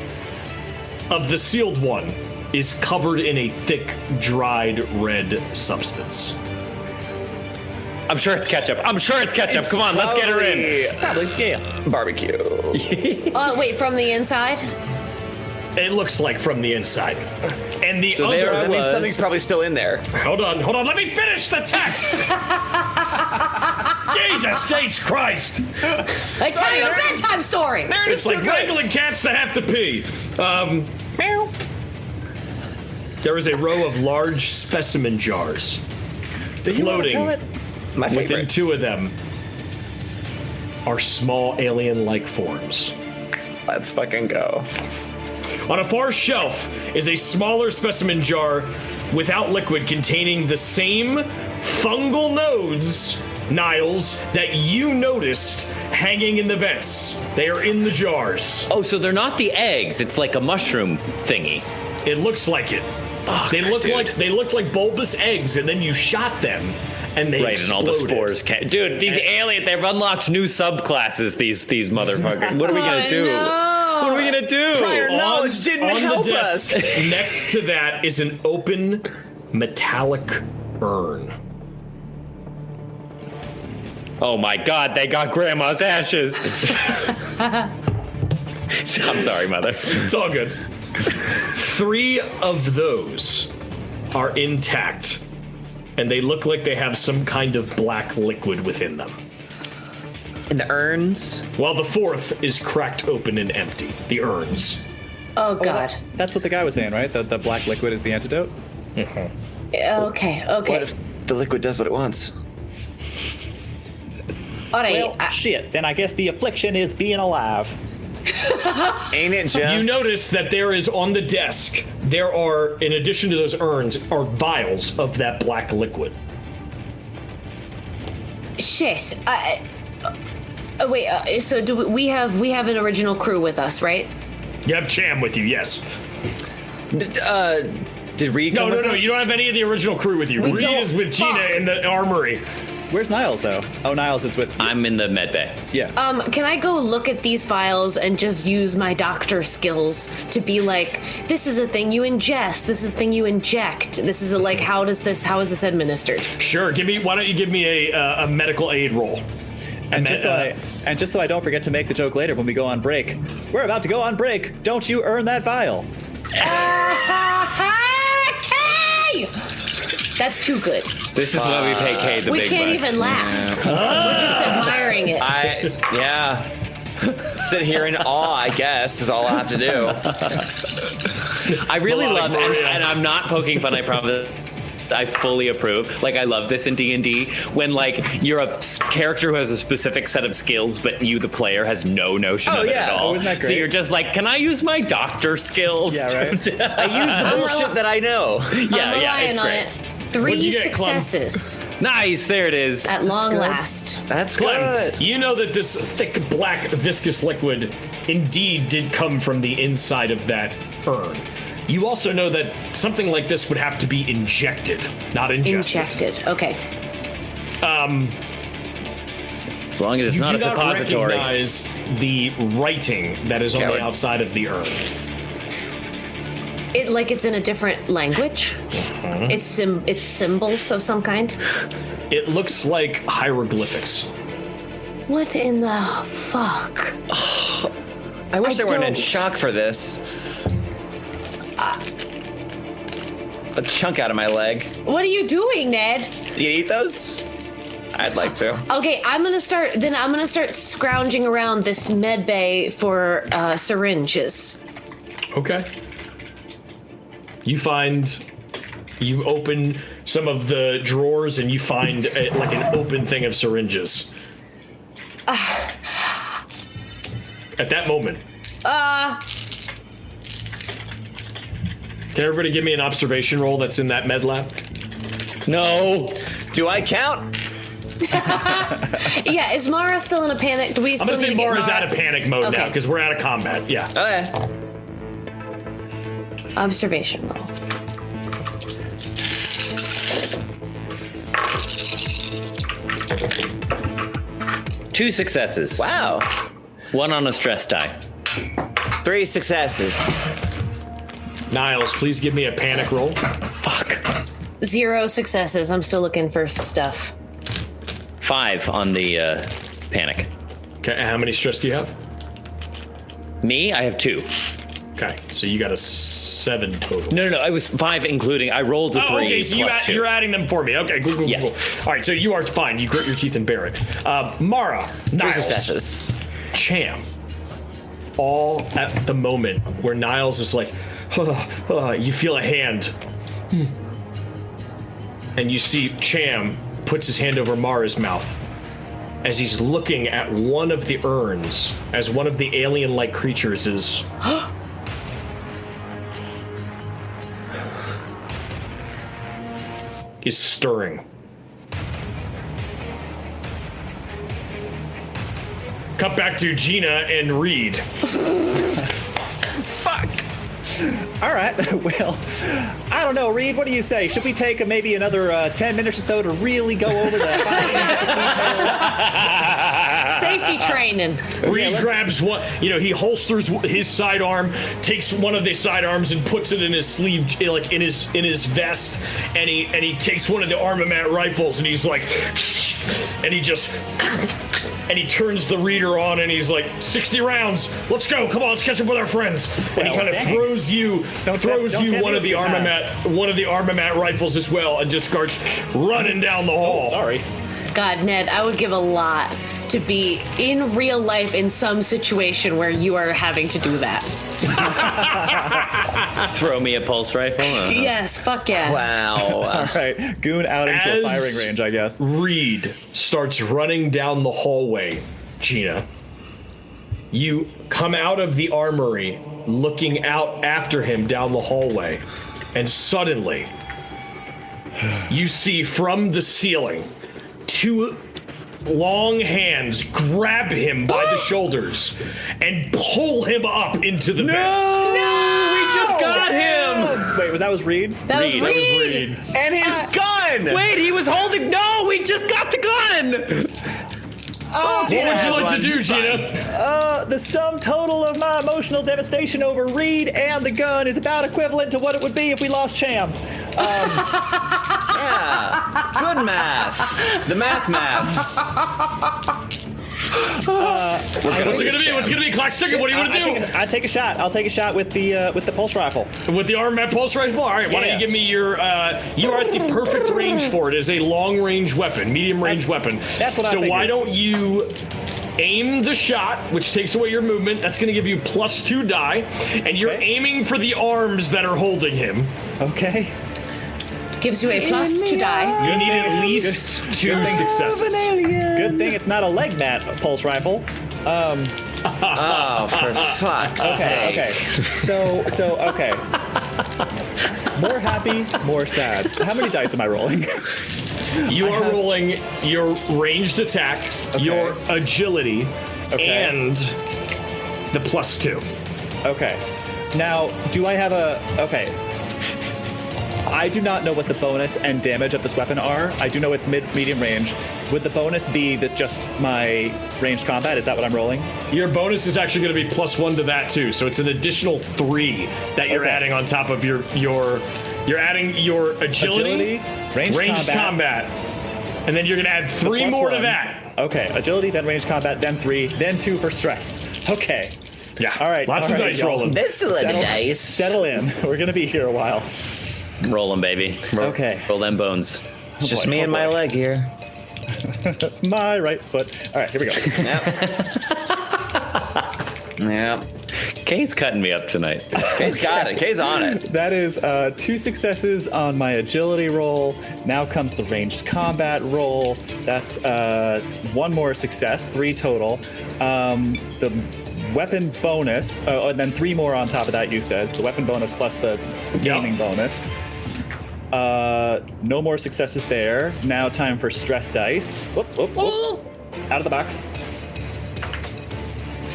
of the sealed one is covered in a thick, dried red substance. I'm sure it's ketchup. I'm sure it's ketchup. Come on, let's get her in. Probably, yeah. Barbecue. Wait, from the inside? It looks like from the inside. And the So there other I That means was. something's probably still in there. Hold on, let me finish the text! Jesus H. Christ! I tell you a bedtime story. It's like wrangling cats that have to pee. There is a row of large specimen jars floating. My Within favorite. 2 of them are small alien-like forms. Let's fucking go. On a far shelf is a smaller specimen jar without liquid containing the same fungal nodes, Niles, that you noticed hanging in the vents. They are in the jars. Oh, so they're not the eggs. It's like a mushroom thingy. It looks like it. Fuck, They look dude. like bulbous eggs, and then you shot them, and they Right, and all the exploded. spores came. Dude, these aliens, they've unlocked new subclasses, these motherfuckers. What are we gonna do? What are we gonna do? Prior knowledge didn't on help the desk us. next to that is an open metallic urn. Oh my god, they got Grandma's ashes. I'm sorry, Mother. It's all good. 3 of those are intact, and they look like they have some kind of black liquid within them. In the urns. While the 4th is cracked open and empty. The urns. Oh God. That's what the guy was saying, right? The black liquid is the antidote? Okay. What if the liquid does what it wants? All right. Well, shit. Then I guess the affliction is being alive. Ain't it just? You notice that there is on the desk, there are, in addition to those urns, are vials of that black liquid. Shit. Wait. So do we have an original crew with us, right? You have Cham with you, yes. Did Reed come with No, us? you don't have any of the original crew with you. We Reed don't. is with Gina Fuck. in the armory. Where's Niles though? Oh, Niles is with. I'm in the med bay. Yeah. Can I go look at these files and just use my doctor skills to be like, this is a thing you ingest, this is a thing you inject, this is how is this administered? Sure, why don't you give me a medical aid roll? And just so I don't forget to make the joke later when we go on break, we're about to go on break. Don't you earn that vial? Kay! That's too good. This is why we pay Kay the We big can't bucks. even laugh. We're just admiring it. Sit here in awe, I guess, is all I have to do. I really Melodic love, Maria. and I'm not poking fun, I promise. I fully approve. Like, I love this in D&D when, like, you're a character who has a specific set of skills, but you, the player, has no notion of it yeah. at all. Oh, isn't that So great? you're just like, can I use my doctor skills? Yeah, right. I use the bullshit that I know. yeah, I'm yeah, relying it's on great. it. What'd 3 you get, Clem? successes Nice, there it is. at long last. That's Clem, good. you know that this thick, black, viscous liquid indeed did come from the inside of that urn. You also know that something like this would have to be injected, not ingested. Injected. Okay. As long as it's You not do a not suppository. recognize the writing that is on Coward. the outside of the urn. It's in a different language. It's symbols of some kind. It looks like hieroglyphics. What in the fuck? I wish I weren't in don't. shock for this. A chunk out of my leg. What are you doing, Ned? Do you eat those? I'd like to. Okay, I'm gonna start scrounging around this med bay for syringes. Okay. You open some of the drawers and you find like an open thing of syringes. At that moment. Can everybody give me an observation roll that's in that med lab? No. Do I count? Yeah, is Mara still in a panic? Do we I'm still gonna need say to get Mara's Mara? out of panic mode now Okay. because we're out of combat. Yeah. Okay. Observation roll. Two successes. Wow. One on a stress die. 3 successes. Niles, please give me a panic roll. Fuck. 0 successes. I'm still looking for stuff. 5 on the panic. Okay, and how many stress do you have? Me, I have 2. Okay, so you got a 7 total. No, I was 5 including. I rolled a 3 Oh, okay, so plus 2. you're adding them for me. Okay, cool. Yes. All right, so you are fine. You grit your teeth and bear it. Mara, 3 Niles, successes. Cham, all at the moment where Niles is like, you feel a hand. And you see Cham puts his hand over Mara's mouth as he's looking at one of the urns as one of the alien-like creatures is stirring. Cut back to Gina and Reed. Fuck. All right. Well, I don't know, Reed. What do you say? Should we take maybe another 10 minutes or so to really go over the details? Safety training. Reed grabs one, he holsters his sidearm, takes one of the sidearms and puts it in his sleeve, like in his vest, and he takes one of the armament rifles and he's like, and he turns the reader on and he's like, 60 rounds, let's go, come on, let's catch up with our friends. And he kind of throws you one of the armament rifles as well, and just starts running down the hall. Sorry. God, Ned, I would give a lot to be in real life in some situation where you are having to do that. Throw me a pulse rifle. Yes, fuck yeah. Wow. All right. Goon out into a As- firing range, I guess. Reed starts running down the hallway, Gina. You come out of the armory looking out after him down the hallway, and suddenly you see from the ceiling two long hands grab him by the shoulders and pull him up into the vents. We just got him. Wait, was Reed? That was That was Reed. Reed. And his gun! Wait, he was holding. No, we just got the gun. What would you has like to one. do, Gina? The sum total of my emotional devastation over Reed and the gun is about equivalent to what it would be if we lost Cham. Yeah. Good math. The maths. What's it gonna be? What's it gonna be? Clock ticking. What do you want to do? I take a shot. I'll take a shot with the pulse rifle. With the armament pulse rifle? All right, why don't Yeah. you give me your, you are at the perfect range for it. It is a long-range weapon, medium-range weapon. That's what I So why figured. don't you aim the shot, which takes away your movement. That's going to give you +2 die. And you're Okay. aiming for the arms that are holding him. Okay. Gives you a +2 die. You need at least 2 successes. Good thing it's not a leg mat pulse rifle. Oh, for fuck's sake. Okay. So okay. More happy, more sad. How many dice am I rolling? You are rolling your ranged attack, your agility, Okay. and the +2. Okay. Now, do I have a... Okay. I do not know what the bonus and damage of this weapon are. I do know it's medium range. Would the bonus be that just my ranged combat? Is that what I'm rolling? Your bonus is actually going to be +1 to that too, so it's an additional 3 that you're Okay. adding on top of your. You're adding your agility, ranged combat, and then you're going to add 3 plus more to one. that. Okay, agility, then ranged combat, then 3, then 2 for stress. Okay. Yeah. All right. Lots all of right, dice y'all. rolling. This is a dice. Settle in. We're gonna be here a while. Roll them, baby. Okay. Roll them bones. It's just boy, me oh and my boy. leg here. My right foot. All right, here we go. Yep. Yep. Kay's cutting me up tonight. Kay's got it. Kay's on it. That is 2 successes on my agility roll. Now comes the ranged combat roll. That's 1 more success, 3 total. The weapon bonus, and then 3 more on top of that, you says. The weapon bonus plus the gaming bonus. No more successes there. Now time for stress dice. Whoop, whoop, whoop. Out of the box.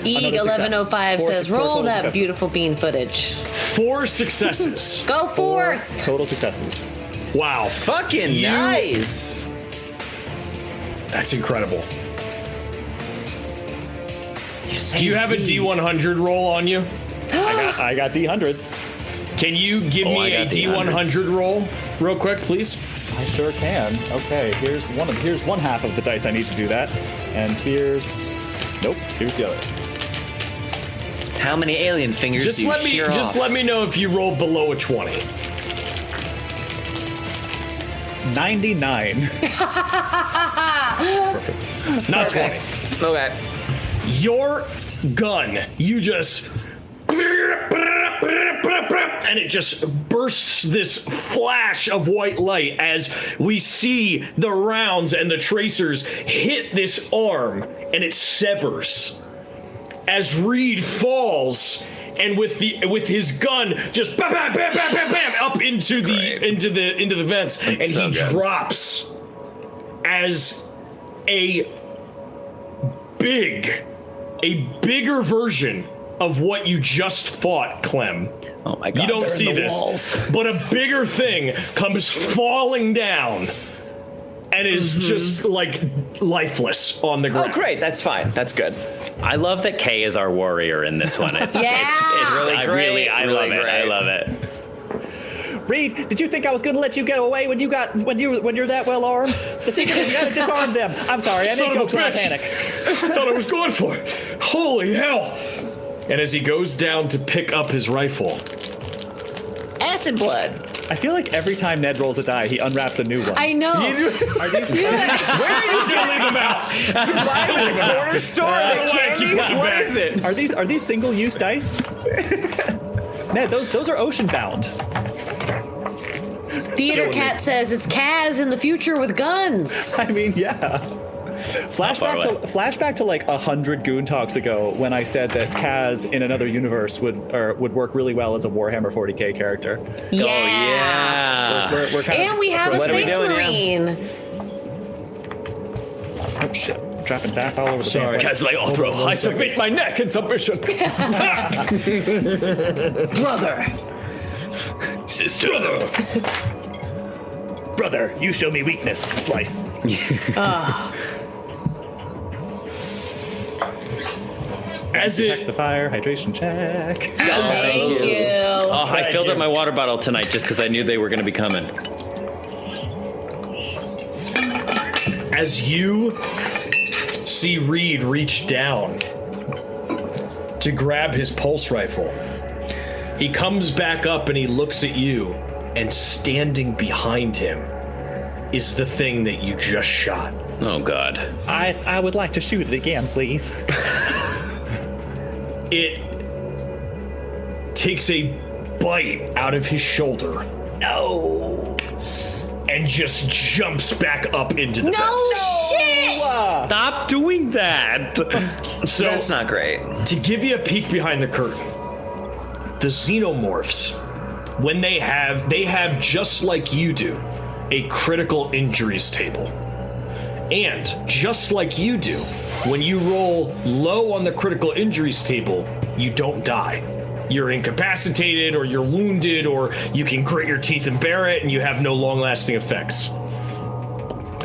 Another success. Eeg1105 Four says, total roll that successes. beautiful bean footage. 4 successes. Go 4 forth. total successes. Wow. Fucking nice. That's incredible. Do you have a D100 roll on you? I got D100s. Can you give I me a got D100 roll real quick, please? I sure can. Okay, here's one half of the dice I need to do that, and here's the other. How many alien fingers Just do you let me shear off? let me know if you roll below a 20. 99. Not Okay. 20. Okay. Your gun, you just and it just bursts this flash of white light as we see the rounds and the tracers hit this arm, and it severs as Reed falls, and with his gun just bam bam bam bam bam bam up into the vents, and so he good. drops as a bigger version of what you just fought, Clem. Oh my god. You don't they're see in the this, walls. but a bigger thing comes falling down and is just like lifeless on the Oh, ground. great. That's fine. That's good. I love that Kay is our warrior in this one. It's, Yeah. it's Really I great, really, I really love it. I great. love it. Reed, did you think I was gonna let you get away when you're that well armed? The secret is you gotta disarm them. I'm sorry, I Son didn't of go a to a bitch. panic. I thought I was going for it. Holy hell. And as he goes down to pick up his rifle, Acid blood. I feel like every time Ned rolls a die, he unwraps a new one. I know. Are these? where are you gonna leave him out? Corner store. I don't know why I keep Candies? putting What back. is it? Are these single-use dice? Ned, those are ocean bound. Theater Cat says it's Kaz in the future with guns. I mean, yeah. far Flashback to like 100 Goon Talks ago when I said that Kaz in another universe would work really well as a Warhammer 40k character. Yeah. Oh yeah. We're kind And we have a What are we Space doing here? Marine. Oh shit! Dropping fast all over the Sorry. damn place. Casley Othro, I submit my neck in submission. Brother, Sister. brother, you show me weakness. Slice. As Packs it the fire, hydration check. Thank you. Oh, I Thank filled up you. my water bottle tonight just because I knew they were going to be coming. As you see Reed reach down to grab his pulse rifle, he comes back up and he looks at you, and standing behind him is the thing that you just shot. Oh, God. I would like to shoot it again, please. It takes a bite out of his shoulder. No. And just jumps back up into the No vents. shit! Stop doing that. So That's not great. to give you a peek behind the curtain, the xenomorphs, when they have just like you do, a critical injuries table. And just like you do, when you roll low on the critical injuries table, you don't die. You're incapacitated, or you're wounded, or you can grit your teeth and bear it, and you have no long-lasting effects.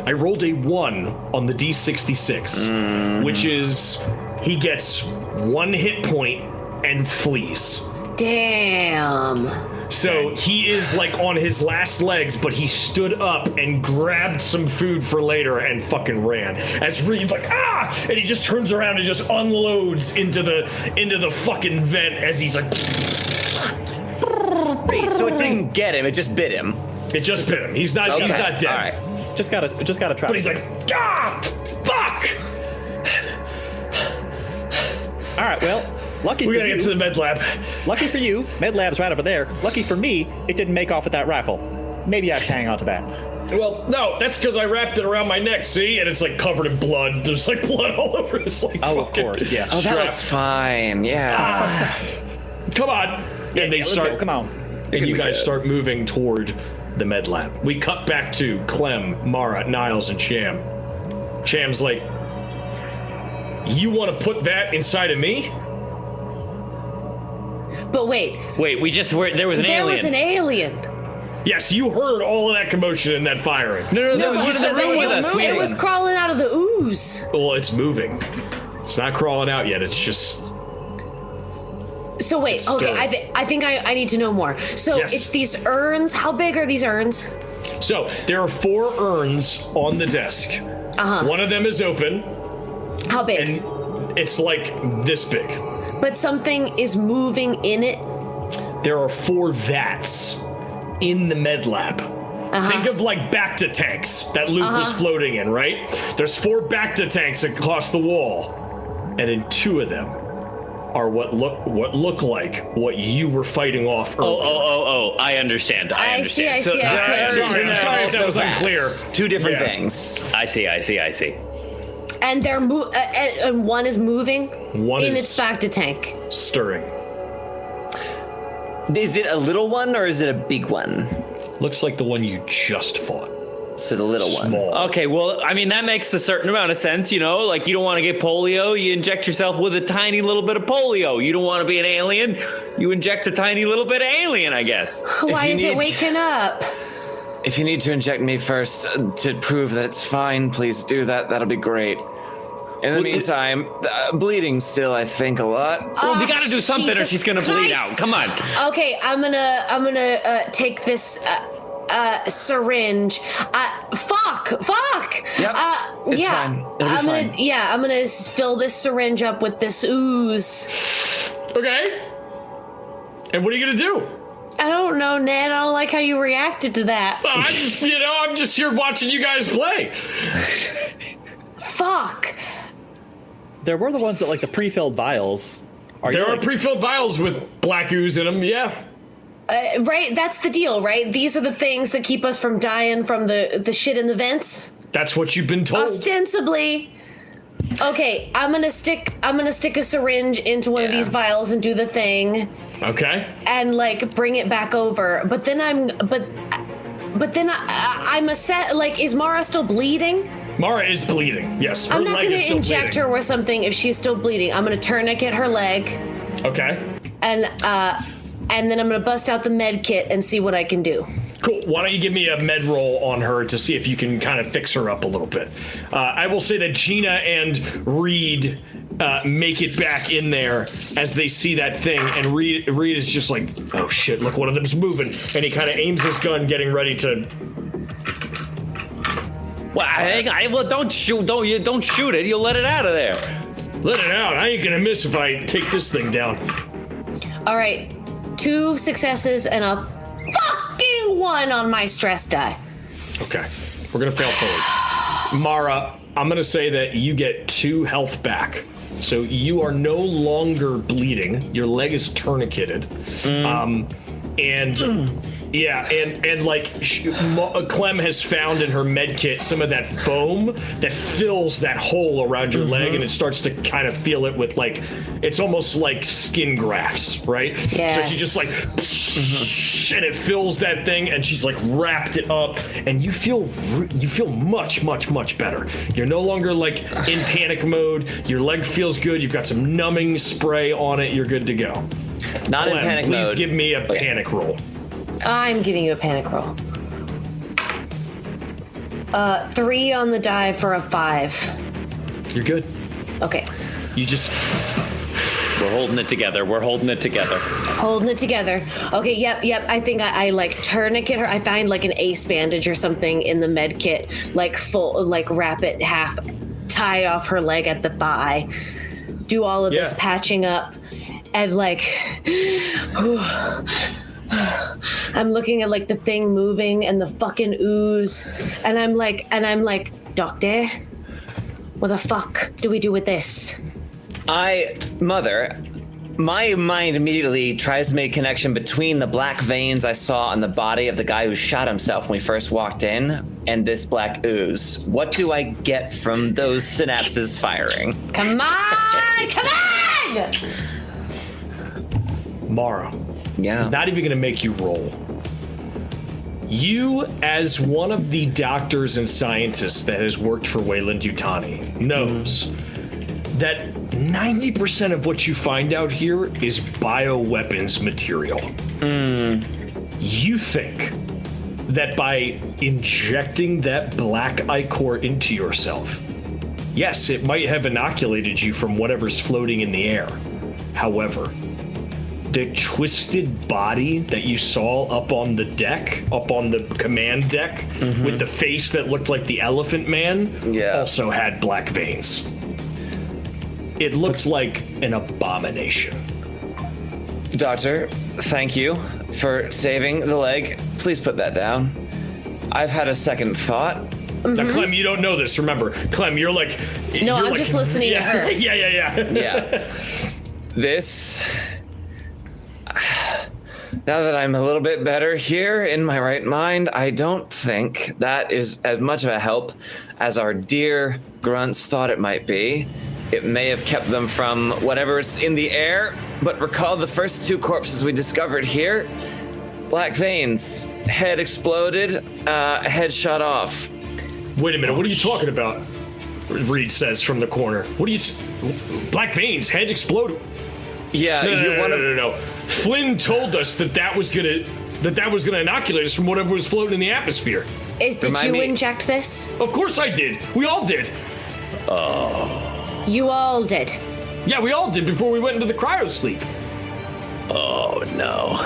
I rolled a 1 on the D66, which is he gets 1 hit point and flees. Damn. So he is like on his last legs, but he stood up and grabbed some food for later and fucking ran. As Reed's like, ah! And he just turns around and just unloads into the fucking vent as he's like, Wait, so it didn't get him, it just bit him. it just bit him. He's not dead. All right. Just gotta try. But he's like, ah! Fuck! all right, well, lucky We for gotta you. get to the med lab. Lucky for you, med lab's right over there. Lucky for me, it didn't make off with that rifle. Maybe I should hang on to that. Well, no, that's because I wrapped it around my neck, see? And it's like covered in blood. There's like blood all over his like Oh, of fucking course, yes. Oh, that strap. looks fine. Yeah. Come on. And they Let's start go, come on. and you be guys good. start moving toward the med lab. We cut back to Clem, Mara, Niles, and Cham. Cham's like, you want to put that inside of me? But wait, Wait, there was an there alien. was an alien. Yes, you heard all of that commotion and that firing. No, there was but one in the room with us. It was crawling out of the ooze. Well, it's moving. It's not crawling out yet. It's just So wait, okay, stirring. I think I need to know more. So Yes. it's these urns. How big are these urns? so. There are 4 urns on the desk. One of them is open, How big? and it's like this big. But something is moving in it. There are 4 vats in the med lab. Think of like Bacta tanks that Luke was floating in, right? There's 4 Bacta tanks across the wall, and in 2 of them are what look like what you were fighting off earlier. Oh, I understand. I see, I So- see, I see, I see. Sorry, I'm sorry if that was unclear. Two different Yeah. things. I see. And they're and one is moving One in is- its back to tank. Stirring. Is it a little one or is it a big one? Looks like the one you just fought. So the little one. Small. Okay, well, I mean, that makes a certain amount of sense, you know? Like, you don't want to get polio, you inject yourself with a tiny little bit of polio. You don't want to be an alien, you inject a tiny little bit of alien, I guess. Why you is it need- waking up? If you need to inject me first to prove that it's fine, please do that. That'll be great. In the meantime, bleeding still, I think, a lot. Well, we gotta do something or Jesus she's gonna bleed Christ. out. Come on. Okay, I'm gonna take this syringe. Fuck. Yep, it's yeah. fine. It'll be fine. I'm gonna fill this syringe up with this ooze. Okay. And what are you gonna do? I don't know, Ned. I don't like how you reacted to that. I'm just here watching you guys play. Fuck. There were the ones that like the pre-filled vials. There are pre-filled vials with black ooze in them. Yeah. Right? That's the deal, right? These are the things that keep us from dying from the shit in the vents. That's what you've been told. Ostensibly. Okay, I'm gonna stick a syringe into one of these vials and do the thing Okay. and like bring it back over. But then I'm a set. Like, is Mara still bleeding? Mara is bleeding. Yes, her I'm not leg going is to still inject bleeding. her with something if she's still bleeding. I'm going to tourniquet her leg, Okay. and then I'm going to bust out the med kit and see what I can do. Cool. Why don't you give me a med roll on her to see if you can kind of fix her up a little bit? I will say that Gina and Reed make it back in there as they see that thing, and Reed is just like, oh shit, look, one of them's moving, and he kind of aims his gun, getting ready to. Well, hang on. Well, don't shoot it. You'll let it out of there. Let it out. I ain't gonna miss if I take this thing down. All right, 2 successes and a fucking 1 on my stress die. Okay. We're gonna fail forward. Mara, I'm gonna say that you get 2 health back. So you are no longer bleeding. Your leg is tourniqueted. And like Clem has found in her med kit some of that foam that fills that hole around your leg, and it starts to kind of feel it with like, it's almost like skin grafts, right? Yes. So she just like, and it fills that thing, and she's like wrapped it up, and you feel much better. You're no longer like in panic mode. Your leg feels good. You've got some numbing spray on it. You're good to go. Not Clem, in panic please mode. give me a panic roll. I'm giving you a panic roll. 3 on the die for a 5. You're good. Okay. You just We're holding it together. Holding it together. Okay, yep. I think I like tourniquet her. I find like an ace bandage or something in the med kit, like full, like wrap it half, tie off her leg at the thigh, do all of this patching up, and like, I'm looking at like the thing moving and the fucking ooze, and I'm like, doctor, what the fuck do we do with this? Mother, my mind immediately tries to make a connection between the black veins I saw on the body of the guy who shot himself when we first walked in and this black ooze. What do I get from those synapses firing? Come on! Mara. Yeah. Not even gonna make you roll. You, as one of the doctors and scientists that has worked for Weyland-Yutani, knows that 90% of what you find out here is bioweapons material. You think that by injecting that black ichor into yourself, yes, it might have inoculated you from whatever's floating in the air. However, the twisted body that you saw up on the deck, up on the command deck, with the face that looked like the Elephant Man, also had black veins. It looked like an abomination. Doctor, thank you for saving the leg. Please put that down. I've had a second thought. Now, Clem, you don't know this, remember. Clem, you're like... No, you're I'm like, just listening to her. Yeah. This... Now that I'm a little bit better here in my right mind, I don't think that is as much of a help as our dear grunts thought it might be. It may have kept them from whatever's in the air, but recall the first 2 corpses we discovered here. Black veins, head exploded, head shot off. Wait a minute, what are you talking about? Reed says from the corner. What are you... Black veins, head exploded. Yeah, No. Flynn told us that was gonna inoculate us from whatever was floating in the atmosphere. Did you inject this? Of course I did. We all did. You all did. Yeah, we all did before we went into the cryo sleep. Oh no.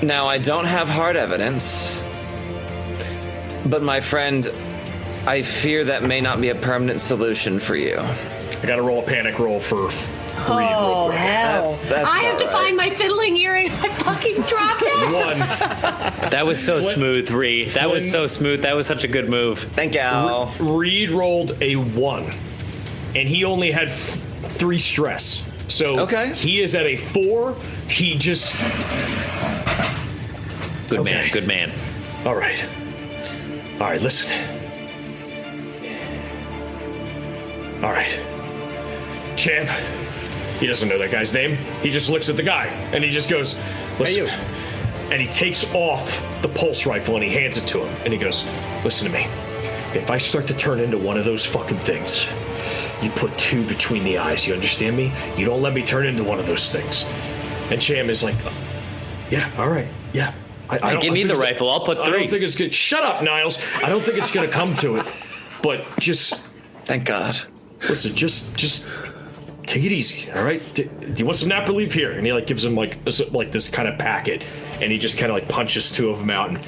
Now, I don't have hard evidence, but my friend, I fear that may not be a permanent solution for you. I gotta roll a panic roll for Reed Oh, real quick. hell. That's I have to all right. find my fiddling earring. I fucking dropped it. 1. That was so Flynn- smooth, Ree. That was so smooth. That was such a good move. Thank you. Reed rolled a 1, and he only had 3 stress. So he is at a 4. He just... Good man, good man. All right, listen. All right. Champ. He doesn't know that guy's name. He just looks at the guy, and he just goes, listen. Hey, you. And he takes off the pulse rifle, and he hands it to him. And he goes, listen to me. if I start to turn into one of those fucking things, you put 2 between the eyes. You understand me? You don't let me turn into one of those things. And Cham is like, yeah, all right, yeah. Give me the rifle. I'll put 3. I don't think it's good. Shut up, Niles. I don't think it's gonna come to it. But just Thank God. listen. Just take it easy, all right? Do you want some nap relief here? And he like gives him like this kind of packet, and he just kind of like punches 2 of them out. And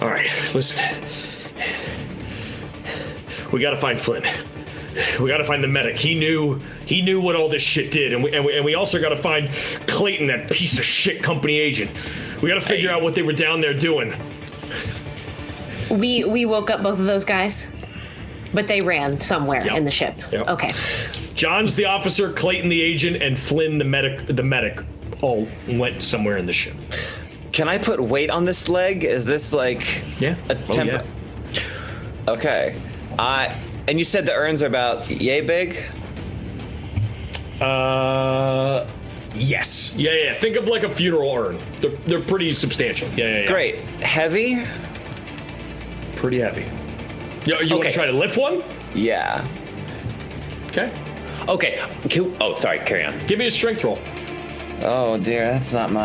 all right, listen. We gotta find Flynn. We gotta find the medic. He knew what all this shit did, and we also gotta find Clayton, that piece of shit company agent. We gotta figure out what they were down there doing. We woke up both of those guys, but they ran somewhere in the ship. Yep. Okay. John's the officer, Clayton the agent, and Flynn the medic all went somewhere in the ship. Can I put weight on this leg? Is this like a temp? yeah. Okay. And you said the urns are about yay big? Yes. Yeah. Think of like a funeral urn. They're pretty substantial. Yeah. Great. Heavy? Pretty heavy. You want to try to lift one? Yeah. Okay. Okay. Oh, sorry. Carry on. Give me a strength roll. Oh dear, that's not my.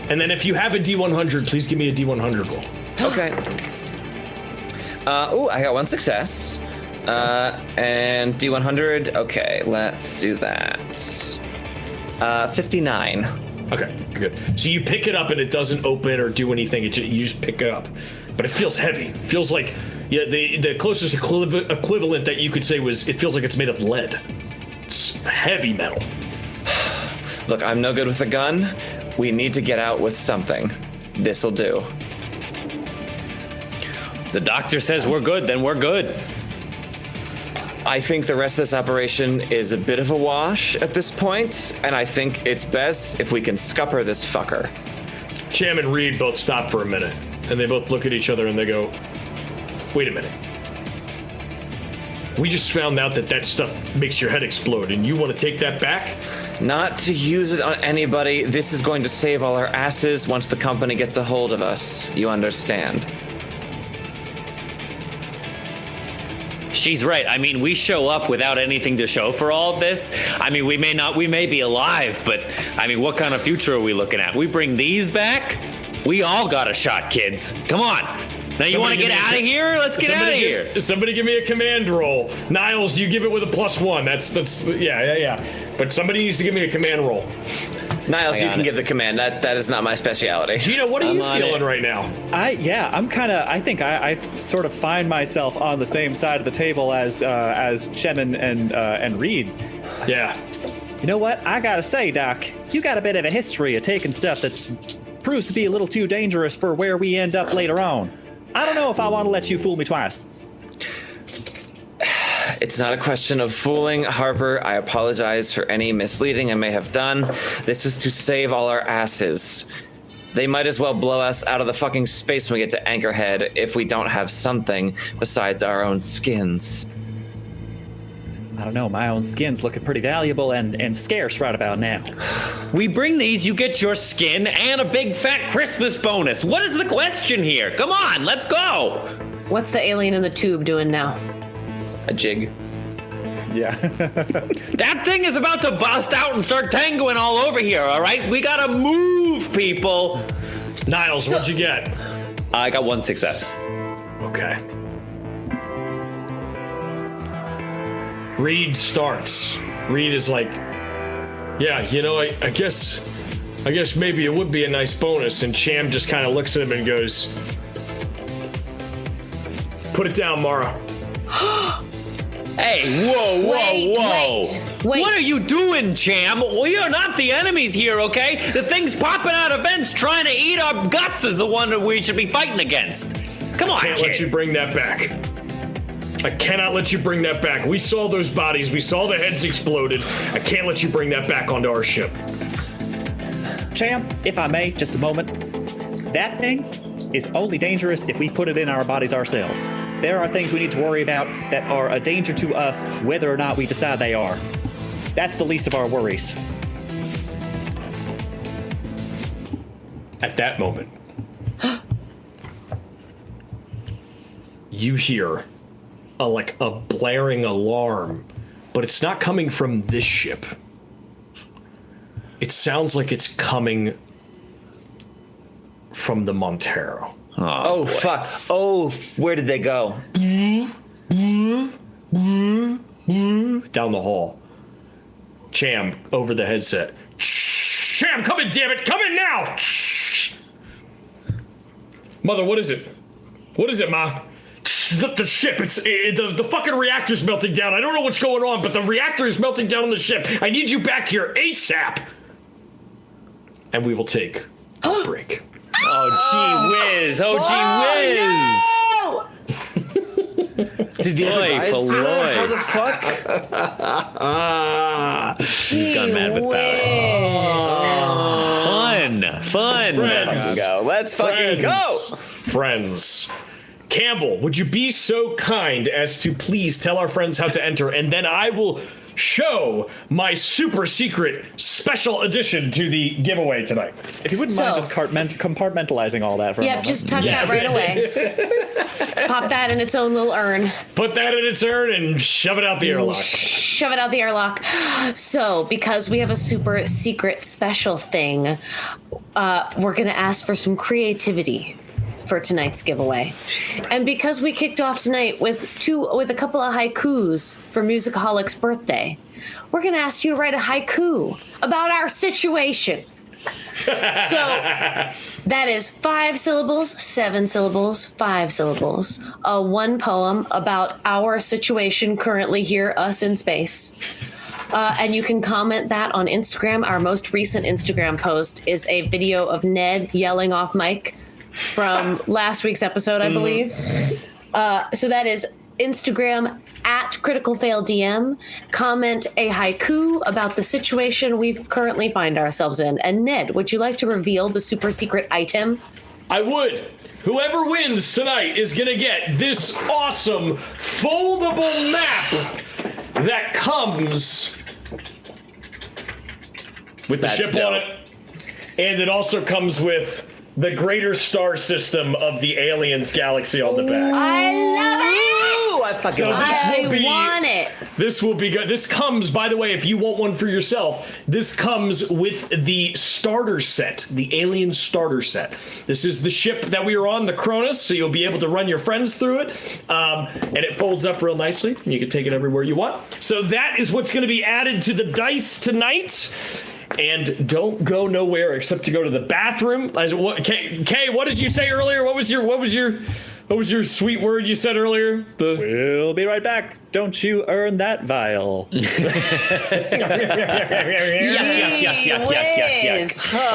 And then if you have a D100, please give me a D100 roll. Okay. I got 1 success. And D100. Okay, let's do that. 59. Okay, good. So you pick it up and it doesn't open or do anything. You just pick it up, but it feels heavy. It feels like the closest equivalent that you could say was it feels like it's made of lead. It's heavy metal. Look, I'm no good with a gun. We need to get out with something. This'll do. The doctor says we're good, then we're good. I think the rest of this operation is a bit of a wash at this point, and I think it's best if we can scupper this fucker. Cham and Reed both stop for a minute, and they both look at each other and they go, wait a minute. We just found out that stuff makes your head explode, and you want to take that back? Not to use it on anybody. This is going to save all our asses once the company gets a hold of us. You understand? She's right. I mean, we show up without anything to show for all of this. I mean, we may be alive, but I mean, what kind of future are we looking at? We bring these back? We all got a shot, kids. Come on. Now you want to get out of here? Let's get out of here. Somebody give me a command roll. Niles, you give it with a +1. That's yeah. But somebody needs to give me a command roll. Niles, you can give the command. That is not my specialty. Gina, what are you feeling right now? I think I sort of find myself on the same side of the table as Chen and Reed. Yeah. You know what? I gotta say, Doc, you got a bit of a history of taking stuff that's proves to be a little too dangerous for where we end up later on. I don't know if I want to let you fool me twice. It's not a question of fooling, Harper. I apologize for any misleading I may have done. This is to save all our asses. They might as well blow us out of the fucking space when we get to Anchorhead if we don't have something besides our own skins. I don't know, my own skin's looking pretty valuable and scarce right about now. We bring these, you get your skin and a big fat Christmas bonus. What is the question here? Come on, let's go. What's the alien in the tube doing now? A jig. Yeah. That thing is about to bust out and start tangoing all over here, all right? We gotta move, people. Niles, what'd you get? I got 1 success. Okay. Reed starts. Reed is like, yeah, you know, I guess maybe it would be a nice bonus. And Cham just kind of looks at him and goes, put it down, Mara. Hey, whoa. Wait. What are you doing, Cham? We are not the enemies here, okay? The thing's popping out of vents trying to eat our guts is the one that we should be fighting against. Come on, Can't kid. let you bring that back. I cannot let you bring that back. We saw those bodies. We saw the heads exploded. I can't let you bring that back onto our ship. Cham, if I may, just a moment. That thing is only dangerous if we put it in our bodies ourselves. There are things we need to worry about that are a danger to us whether or not we decide they are. That's the least of our worries. At that moment, you hear a blaring alarm, but it's not coming from this ship. It sounds like it's coming from the Montero. Oh, fuck. Oh, where did they go? Down the hall. Cham, over the headset. Cham, come in, damn it! Come in now! Mother, what is it? What is it, Ma? The ship, the fucking reactor's melting down. I don't know what's going on, but the reactor is melting down on the ship. I need you back here ASAP. And we will take a break. Oh, gee whiz. Oh, gee whiz. Did the Oy, other guys do that? How the fuck? He's gone mad with power. Fun. Let's fucking go. Friends. Campbell, would you be so kind as to please tell our friends how to enter, and then I will show my super secret special addition to the giveaway tonight. If you wouldn't mind just compartmentalizing all that for a moment. Just tuck that right away. Pop that in its own little urn. Put that in its urn and shove it out the airlock. Shove it out the airlock. So, because we have a super secret special thing, we're going to ask for some creativity for tonight's giveaway. And because we kicked off tonight with a couple of haikus for Musicaholic's birthday, we're going to ask you to write a haiku about our situation. So that is 5 syllables, 7 syllables, 5 syllables, one poem about our situation currently here, us in space. And you can comment that on Instagram. Our most recent Instagram post is a video of Ned yelling off mic from last week's episode, I believe. So that is Instagram @CriticalFailDM. Comment a haiku about the situation we currently find ourselves in. And Ned, would you like to reveal the super secret item? I would. Whoever wins tonight is going to get this awesome foldable map that comes with the ship on it. And it also comes with the greater star system of the aliens galaxy on the back. I love it! I fucking want it. This will be good. This comes, by the way, if you want one for yourself, this comes with the starter set, the alien starter set. This is the ship that we are on, the Cronus, so you'll be able to run your friends through it. And it folds up real nicely. You can take it everywhere you want. So that is what's going to be added to the dice tonight. And don't go nowhere except to go to the bathroom. Kay, what did you say earlier? What was your sweet word you said earlier? We'll be right back. Don't you earn that vial? Yuck. All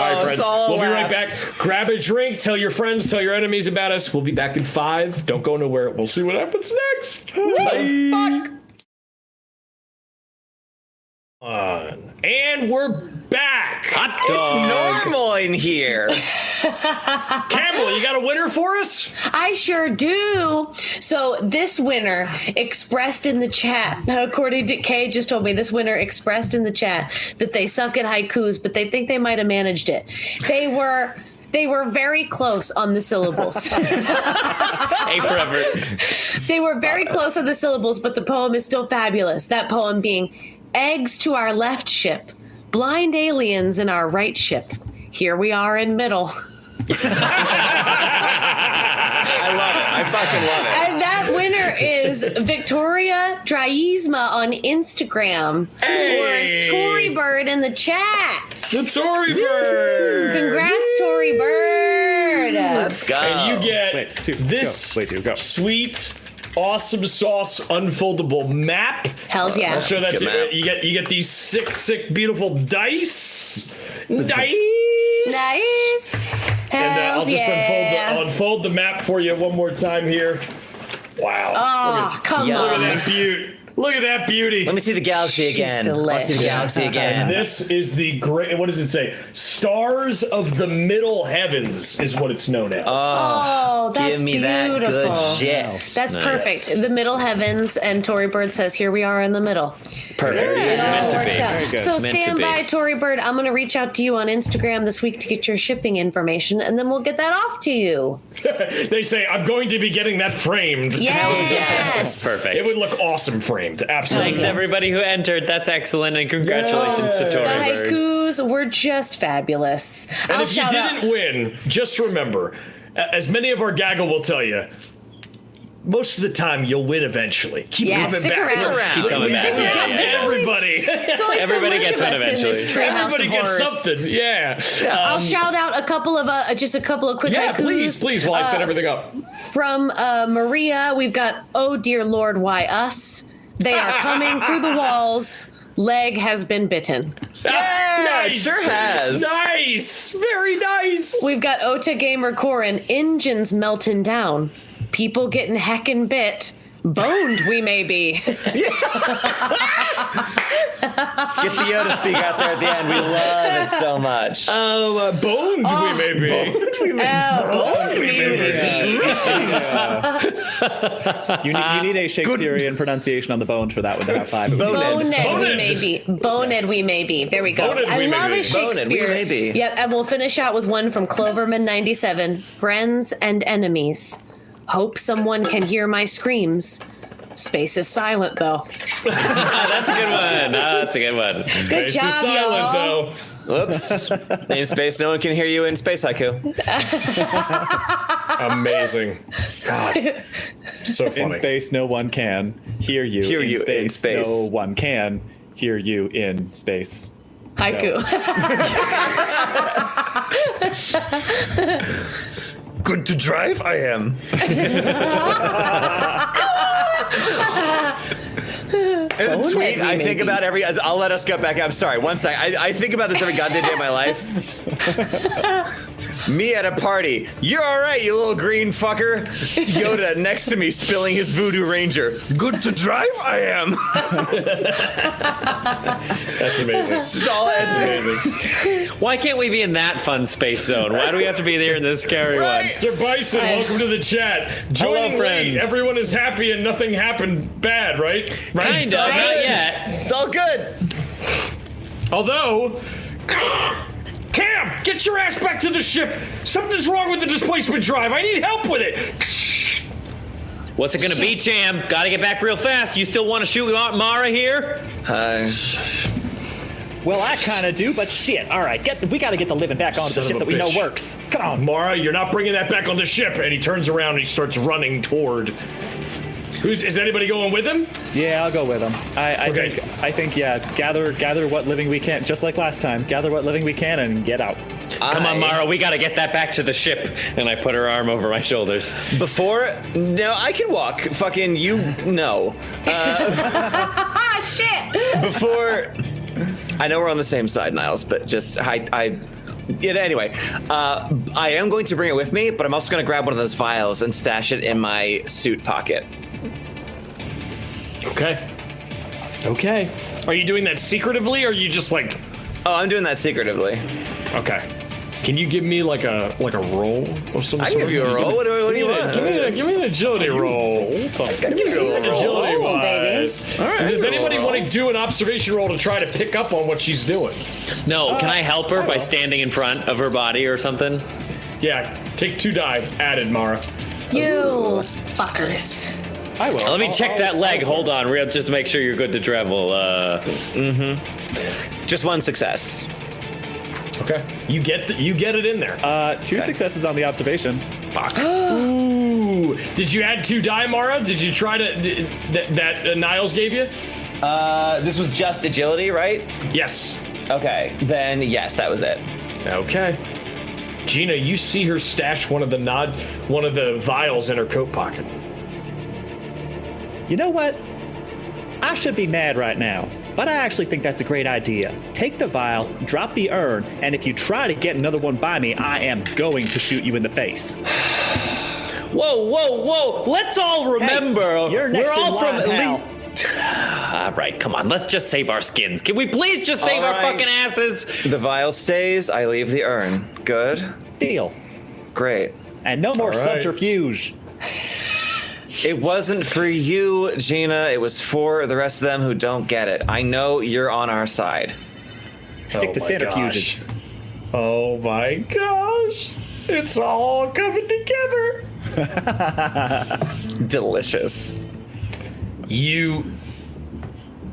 right, friends. We'll be right back. Grab a drink. Tell your friends. Tell your enemies about us. We'll be back in 5. Don't go nowhere. We'll see what happens next. Bye. Fuck. And we're back. Hot dog. It's normal in here. Campbell, you got a winner for us? I sure do. So this winner expressed in the chat, according to Kay just told me, this winner expressed in the chat that they suck at haikus, but they think they might have managed it. They were very close on the syllables. A for effort. They were very close on the syllables, but the poem is still fabulous. That poem being eggs to our left ship, blind aliens in our right ship. Here we are in middle. I love it. I fucking love it. And that winner is Victoria Dryisma on Instagram. Hey. Or Tory Bird in the chat. The Tory Bird. Congrats, Tory Bird. Let's go. And you get this Go. sweet, awesome sauce unfoldable map. Hells yeah. I'll show that It's a to good you. You get these sick, beautiful dice. Nice. And I'll Hells just yeah. unfold the map for you one more time here. Wow. Oh, come Look at on. that beaut. Look at that beauty. Let me see the galaxy again. I want to see the galaxy again. This is the great. What does it say? Stars of the Middle Heavens is what it's known as. Oh, that's Give me beautiful. that good shit. That's perfect. The middle heavens, and Tory Bird says, "Here we are in the middle." Perfect. It all Meant to works be. out. Very good. So Meant to stand be. by, Tory Bird. I'm going to reach out to you on Instagram this week to get your shipping information, and then we'll get that off to you. They say I'm going to be getting that framed. Yes. Perfect. It would look awesome framed. Absolutely. Thanks everybody who entered. That's excellent, and congratulations to The Tory Bird. haikus were just fabulous. And I'll if you shout didn't out. win, just remember, as many of our gaggle will tell you, most of the time you'll win eventually. Keep Yeah, coming stick back. around. Keep coming back. Stick around. Yeah, There's yeah. only- Everybody. There's only Everybody so much gets of one us in this eventually. treehouse Everybody of gets horrors. something. Yeah. I'll shout out a couple of just a couple of quick Yeah, haikus. please, while I set everything up. From Maria, we've got, "Oh dear Lord, why us? They are coming through the walls. Leg has been bitten." Yeah, Nice. it sure has. Nice. Very nice. We've got Ota Gamer Corin, "Engines melting down. People getting heckin' bit. Boned we may be." Get the Yoda speak out there at the end. We love it so much. Boned we may be. You need a Shakespearean pronunciation on the bones for that one to have 5. Boned we Boned. may be. Boned we may be. There we go. Boned I we may love be. a Shakespeare. Boned we may be. Yep, and we'll finish out with one from Cloverman97. "Friends and enemies. Hope someone can hear my screams. Space is silent though." That's a good one. That's a good one. Good Space job, is silent y'all. though. Whoops. In space, no one can hear you in space haiku. Amazing. God. So funny. In space, no one can hear you. Hear you in space. No one can hear you in space. Haiku. Good to drive? I am. Isn't it sweet? I think about every. I'll let us get back. I'm sorry. One sec. I think about this every goddamn day of my life. Me at a party. You're all right, you little green fucker. Yoda next to me spilling his Voodoo Ranger. Good to drive? I am. That's amazing. Solid. That's amazing. Why can't we be in that fun space zone? Why do we have to be there in this scary one? Sir Bison, welcome to the chat. Joining friend. late, everyone is happy and nothing happened bad, right? Right. Kinda, not yet. It's all good. Although, Cam, get your ass back to the ship. Something's wrong with the displacement drive. I need help with it. What's it gonna be, Cham? Gotta get back real fast. You still want to shoot Mara here? Well, I kind of do, but shit. All right, we got to get the living back onto Son the ship of a that we know bitch. works. Come on. Mara, you're not bringing that back on the ship. And he turns around and he starts running toward. Is anybody going with him? Yeah, I'll go with him. Okay. I think, yeah. Gather what living we can, just like last time. Gather what living we can and get out. Come on, Mara. We gotta get that back to the ship. And I put her arm over my shoulders. No, I can walk. Fucking you, no. Ah, shit. Before, I know we're on the same side, Niles, but just yeah, anyway, I am going to bring it with me, but I'm also going to grab one of those vials and stash it in my suit pocket. Okay. Are you doing that secretively, or are you just like? Oh, I'm doing that secretively. Okay. Can you give me like a roll of some I sort? can give you a roll. What do you want? Give me an agility roll. Give me a roll. Agility roll, wise. All right, Does roll, anybody roll. want to do an observation roll to try to pick up on what she's doing? No, can I help her by standing in front of her body or something? Yeah. Take 2 die. Added, Mara. You fuckers. I will. Let me check that leg. Hold on, real, just to make sure you're good to travel. Just one success. Okay. You get it in there. 2 successes on the observation. Ooh. Did you add 2 die, Mara? Did you try to that Niles gave you? This was just agility, right? Yes. Okay, then yes, that was it. Okay. Gina, you see her stash one of the vials in her coat pocket. You know what? I should be mad right now, but I actually think that's a great idea. Take the vial, drop the urn, and if you try to get another one by me, I am going to shoot you in the face. Whoa! Let's all remember, Hey, you're next we're all in line, from pal. All right, come on. Let's just save our skins. Can we please just save All our right. fucking asses? The vial stays. I leave the urn. Good. Deal. Great. And no more All right. subterfuge. It wasn't for you, Gina. It was for the rest of them who don't get it. I know you're on our side. Stick to my centrifuges. gosh. Oh my gosh. It's all coming together. Delicious. You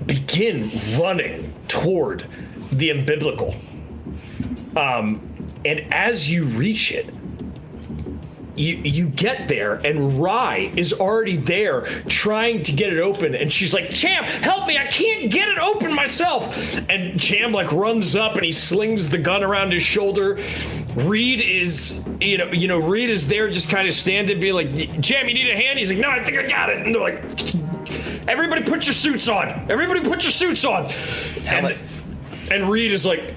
begin running toward the umbilical. And as you reach it, you get there, and Rye is already there trying to get it open, and she's like, Cham, help me, I can't get it open myself. And Cham like runs up and he slings the gun around his shoulder. Reed is, Reed is there just kind of standing, being like, Cham, you need a hand? He's like, no, I think I got it. And they're like, everybody put your suits on. Everybody put your suits on. And Reed is like,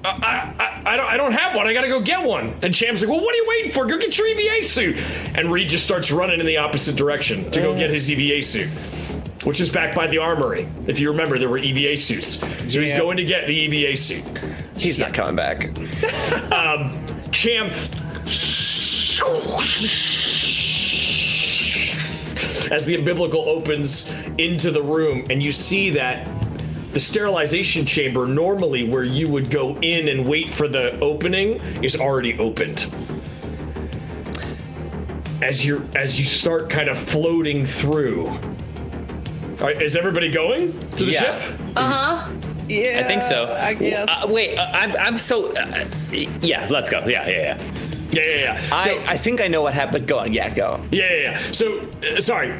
I don't have one. I gotta go get one. And Cham's like, well, what are you waiting for? Go get your EVA suit. And Reed just starts running in the opposite direction to go get his EVA suit, which is back by the armory. If you remember, there were EVA suits. So he's going to get the EVA suit. He's not coming back. Cham, as the umbilical opens into the room, and you see that the sterilization chamber, normally where you would go in and wait for the opening, is already opened. As you start kind of floating through. All right, is everybody going to the ship? Yeah, I think so. I guess. Wait, I'm so. Yeah, let's go. Yeah. Yeah. So, I think I know what happened. Go on. Yeah, go. Yeah. So, sorry.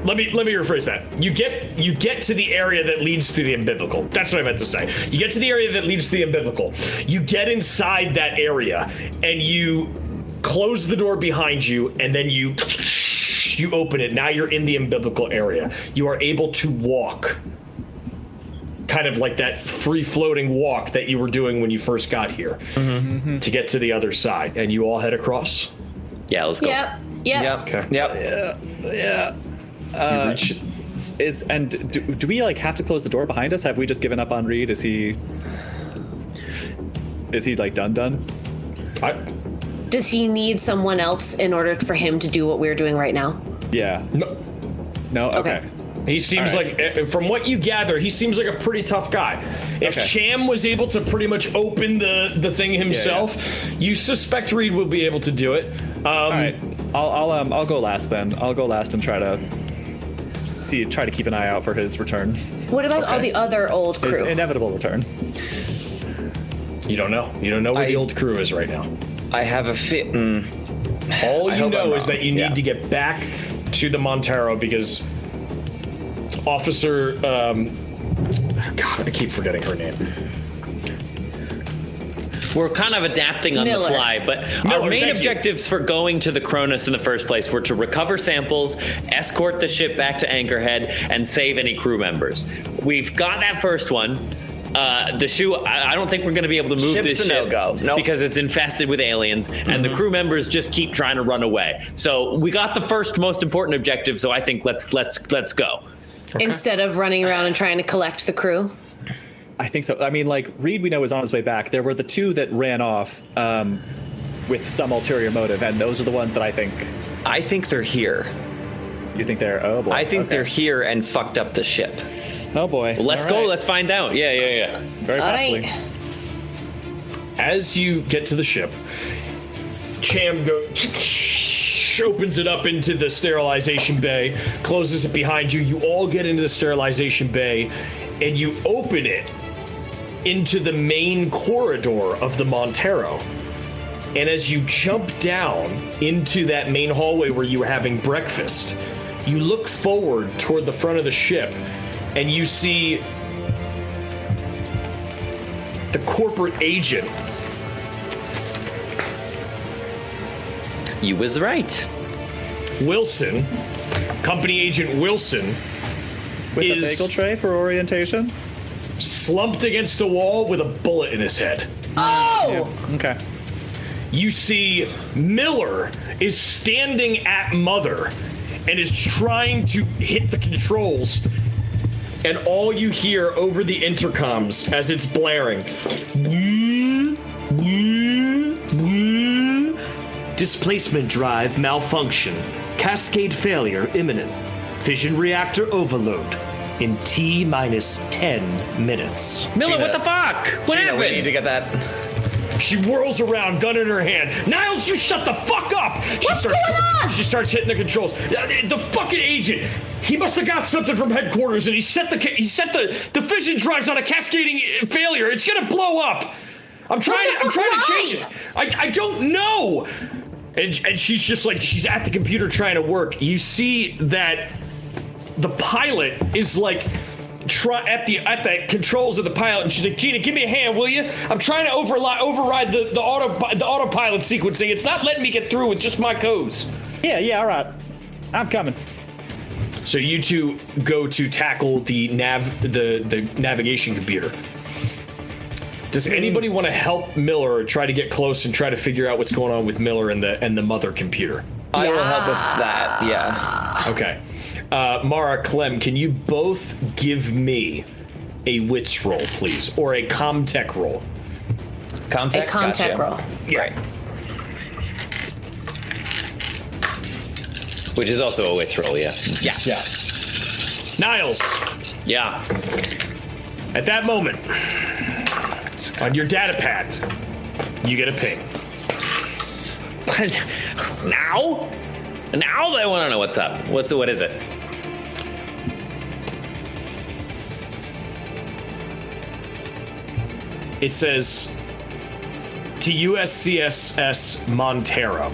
Let me rephrase that. You get to the area that leads to the umbilical. That's what I meant to say. You get to the area that leads to the umbilical. You get inside that area, and you close the door behind you, and then you open it. Now you're in the umbilical area. You are able to walk, kind of like that free-floating walk that you were doing when you first got here, to get to the other side. And you all head across. Yeah, let's go. Yep. Okay. Yep. Yeah. You reach. Do we like have to close the door behind us? Have we just given up on Reed? Is he like done? Does he need someone else in order for him to do what we're doing right now? Yeah. No. Okay. He seems All right. like, from what you gather, he seems like a pretty tough guy. If Okay. Cham was able to pretty much open the thing himself, you suspect Reed will be able to do it. All right. I'll go last then. I'll go last and try to keep an eye out for his return. What about all the other old His crew? inevitable return. You don't know. You don't know where the old crew is right now. I have a fit. All you hope know I'm is that you wrong. need Yeah. to get back to the Montero because Officer, God, I keep forgetting her name. We're kind of adapting on Miller. the fly, but Miller, our main thank you. objectives for going to the Cronus in the first place were to recover samples, escort the ship back to Anchorhead, and save any crew members. We've got that first one. The shoe, I don't think we're going to be able to move Ship's this a ship no-go. Nope. because it's infested with aliens, and the crew members just keep trying to run away. So we got the first most important objective. So I think let's go. Instead of running around and trying to collect the crew? I think so. I mean, like, Reed, we know, is on his way back. There were the two that ran off with some ulterior motive, and those are the ones that I think they're here. you think they're. Oh boy. I think Okay. they're here and fucked up the ship. Oh boy. Well, let's All go. right. Let's find out. Yeah. Very All possibly. right. As you get to the ship, Cham opens it up into the sterilization bay, closes it behind you. You all get into the sterilization bay, and you open it into the main corridor of the Montero. And as you jump down into that main hallway where you were having breakfast, you look forward toward the front of the ship, and you see the corporate agent. You was right. Wilson, company agent Wilson, With a is bagel tray for orientation. slumped against a wall with a bullet in his head. Oh! Okay. You see Miller is standing at Mother, and is trying to hit the controls. And all you hear over the intercoms as it's blaring, displacement drive malfunction, cascade failure imminent, fission reactor overload in T-10 minutes. Miller, Gina, what the fuck? What Gina, we need happened? to get that. She whirls around, gun in her hand. Niles, you shut the fuck up! What's going on? She starts hitting the controls. The fucking agent, he must have got something from headquarters, and he set the fission drives on a cascading failure. It's gonna blow up. I'm trying to change it. I don't know. And she's just like, she's at the computer trying to work. You see that the pilot is like at the controls of the pilot, and she's like, Gina, give me a hand, will you? I'm trying to override the autopilot sequencing. It's not letting me get through with just my codes. Yeah, all right. I'm coming. So you two go to tackle the navigation computer. Does anybody want to help Miller or try to get close and try to figure out what's going on with Miller and the mother computer? I will help with that, yeah. Okay. Mara, Clem, can you both give me a wits roll, please? Or a comtech roll? Comtech? A comtech roll. Yeah. Right. Which is also a wits roll, yeah. Yeah. Niles, Yeah. at that moment, on your data pad, you get a ping. What? Now? Now I want to know what's up. What is it? It says, to USCSS Montero.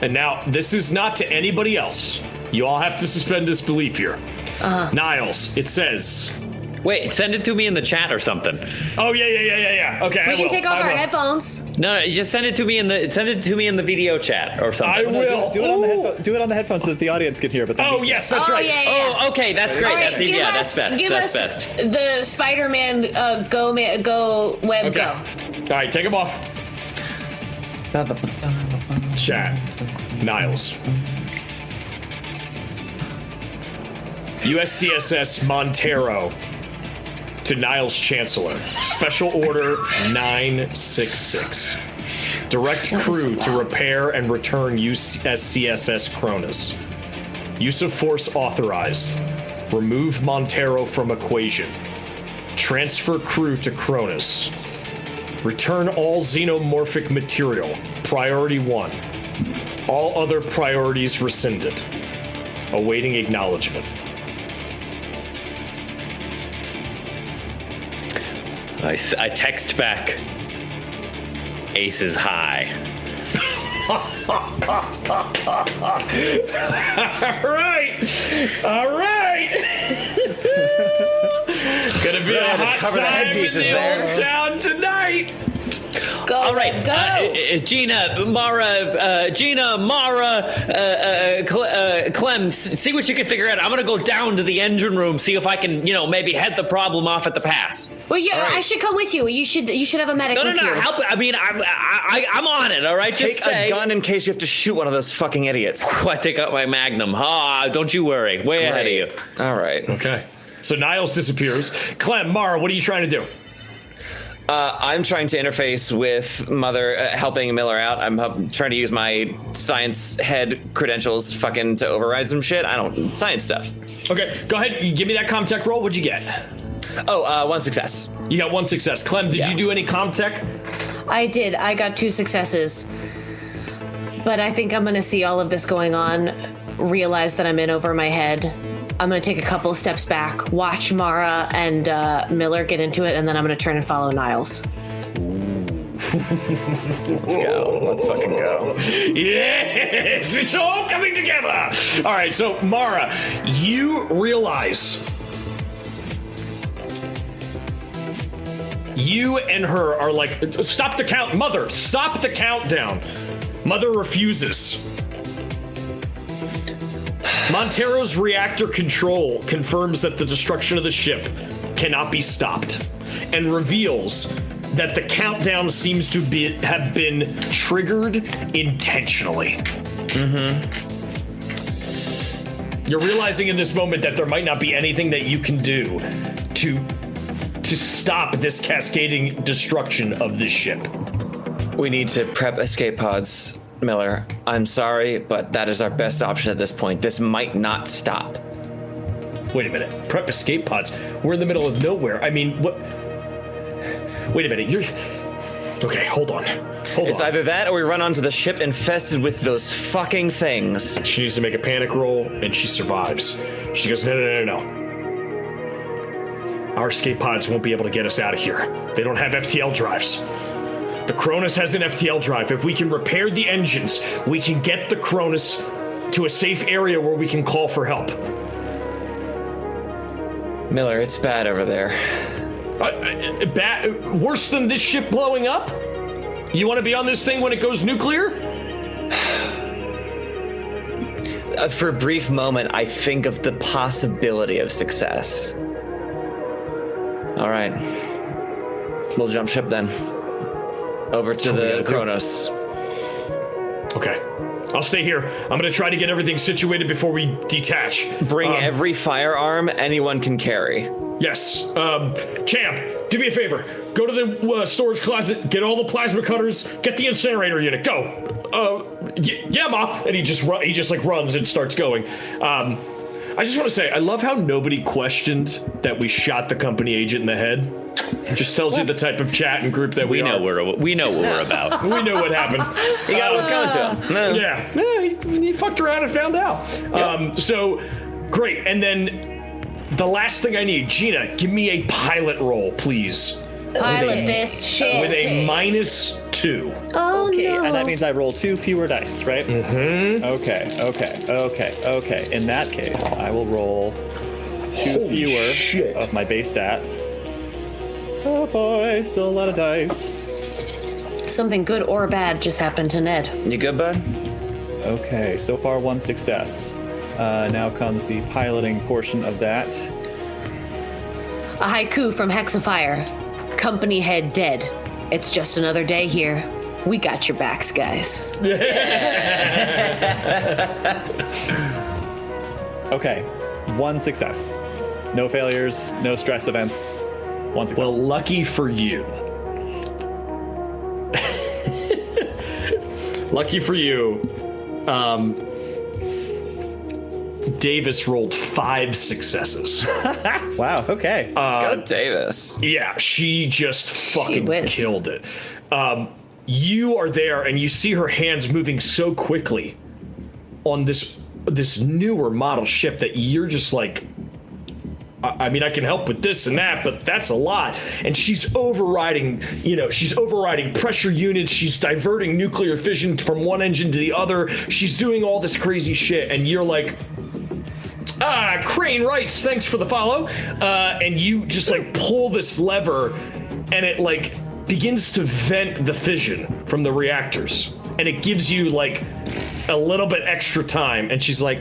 And now, this is not to anybody else. You all have to suspend disbelief here. Niles, it says... Wait, send it to me in the chat or something. Oh, yeah. Okay, We can take off our headphones. No, just send it to me in the video chat or something. I will. Do it on the headphones so that the audience can hear. But then Oh, yes, that's right. Yeah. Oh, okay, that's great. All right, That's best. Give That's us best. the Spider-Man go web Okay. go. All right, take them off. Chat. Niles. USCSS Montero to Niles Chancellor. Special Order 966. Direct crew to repair and return USCSS Cronus. Use of force authorized. Remove Montero from equation. Transfer crew to Cronus. Return all xenomorphic material. Priority 1. All other priorities rescinded. Awaiting acknowledgement. I text back. Ace is high. All right. Gonna be a hot cover the time in headpieces the there. old town tonight. Go. All right, Go. Gina, Mara, Clem, see what you can figure out. I'm gonna go down to the engine room, see if I can, maybe head the problem off at the pass. Well, I should come with you. You should have a medic No, with you. help! I mean, I'm on it. All right, Take just stay. a gun in case you have to shoot one of those fucking idiots. I take out my Magnum. Don't you worry. Way ahead of you. All right. Okay. So Niles disappears. Clem, Mara, what are you trying to do? I'm trying to interface with Mother, helping Miller out. I'm trying to use my science head credentials to override some shit. Science stuff. Okay, go ahead. You give me that comtech roll. What'd you get? Oh, 1 success. You got 1 success. Clem, did you do any comtech? I did. I got 2 successes. But I think I'm going to see all of this going on, realize that I'm in over my head. I'm going to take a couple of steps back, watch Mara and Miller get into it, and then I'm going to turn and follow Niles. Let's go. Let's fucking go. Yes! It's all coming together! All right, so Mara, you realize you and her are like, stop the count. Mother, stop the countdown. Mother refuses. Montero's reactor control confirms that the destruction of the ship cannot be stopped and reveals that the countdown seems to have been triggered intentionally. You're realizing in this moment that there might not be anything that you can do to stop this cascading destruction of this ship. We need to prep escape pods, Miller. I'm sorry, but that is our best option at this point. This might not stop. Wait a minute. Prep escape pods? We're in the middle of nowhere. I mean, what? Wait a minute. Okay, hold on. It's either that or we run onto the ship infested with those fucking things. She needs to make a panic roll, and she survives. She goes, no. Our escape pods won't be able to get us out of here. They don't have FTL drives. The Cronus has an FTL drive. If we can repair the engines, we can get the Cronus to a safe area where we can call for help. Miller, it's bad over there. Bad? Worse than this ship blowing up? You want to be on this thing when it goes nuclear? For a brief moment, I think of the possibility of success. All right. We'll jump ship then. Over to the Kronos. Okay. I'll stay here. I'm going to try to get everything situated before we detach. Bring every firearm anyone can carry. Yes. Champ, do me a favor. Go to the storage closet, get all the plasma cutters, get the incinerator unit. Go. Yeah, Ma. And he just runs and starts going. I just want to say, I love how nobody questioned that we shot the company agent in the head. Just tells you the type of chat and group that we know are. we know what we're about. We know what happened. He got what was coming to him. Yeah, he fucked around and found out. Yep. So, great. And then the last thing I need, Gina, give me a pilot roll, please. Pilot this shit. With a -2. Oh, Okay, no. and that means I roll 2 fewer dice, right? Mm-hmm. Okay. In that case, I will roll 2 fewer of my base stat. Oh boy, still a lot of dice. Something good or bad just happened to Ned. You good, bud? Okay, so far 1 success. Now comes the piloting portion of that. A haiku from Hexafire. Company head dead. It's just another day here. We got your backs, guys. Okay, 1 success. No failures, no stress events. 1 success. Well, lucky for you. Lucky for you. Davis rolled 5 successes. Wow, okay. Go Davis. Yeah, she just fucking whiz. killed it. You are there, and you see her hands moving so quickly on this newer model ship that you're just like, I mean, I can help with this and that, but that's a lot. And she's overriding pressure units. She's diverting nuclear fission from one engine to the other. She's doing all this crazy shit, and you're like, Crane writes, thanks for the follow. And you just like pull this lever, and it like begins to vent the fission from the reactors. And it gives you like a little bit extra time. And she's like,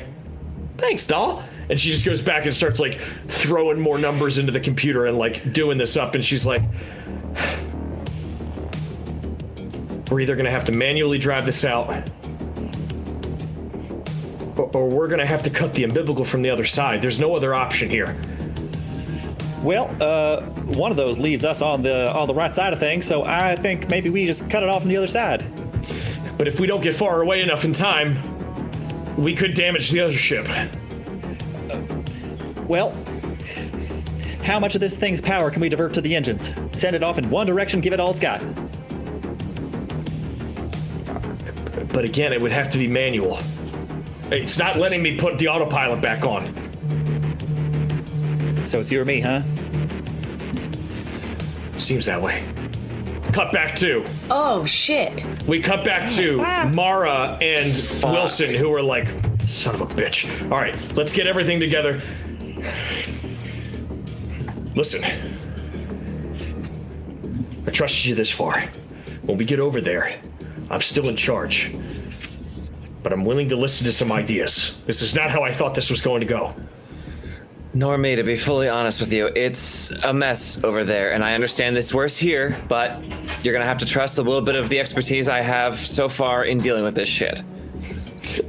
thanks, doll. And she just goes back and starts like throwing more numbers into the computer and like doing this up. And she's like, we're either gonna have to manually drive this out, or we're gonna have to cut the umbilical from the other side. There's no other option here. Well, one of those leaves us on the right side of things, so I think maybe we just cut it off on the other side. But if we don't get far away enough in time, we could damage the other ship. Well, how much of this thing's power can we divert to the engines? Send it off in one direction, give it all it's got. But again, it would have to be manual. It's not letting me put the autopilot back on. So it's you or me, huh? Seems that way. Cut back to. Oh, shit. We cut back to Mara and Wilson, who are like, son of a bitch. All right, let's get everything together. Listen. I trusted you this far. When we get over there, I'm still in charge. But I'm willing to listen to some ideas. This is not how I thought this was going to go. Nor me, to be fully honest with you. It's a mess over there, and I understand it's worse here, but you're gonna have to trust a little bit of the expertise I have so far in dealing with this shit.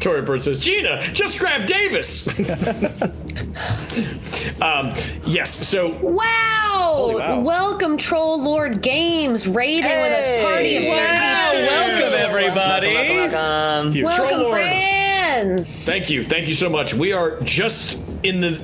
Tory Bird says, Gina, just grab Davis. Yes, so Wow! wow. Welcome, Troll Lord Games, raiding with a party of 32. Welcome, everybody. Welcome. Welcome, Troll Lord. friends. thank you so much. We are just in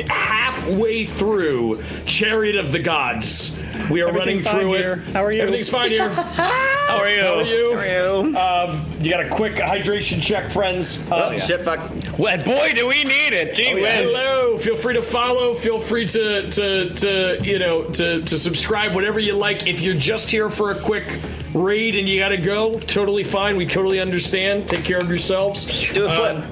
halfway through Chariot of the Gods. We are running Everything's fine through here. it. How are you? Everything's fine here. How are you? How are you? How are you? You got a quick hydration check, friends. Oh, shit, fuck. Well, boy, do we need it. Gee whiz. Hello. Feel free to follow. Feel free to subscribe, whatever you like. If you're just here for a quick raid and you gotta go, totally fine. We totally understand. Take care of yourselves. Do a flip.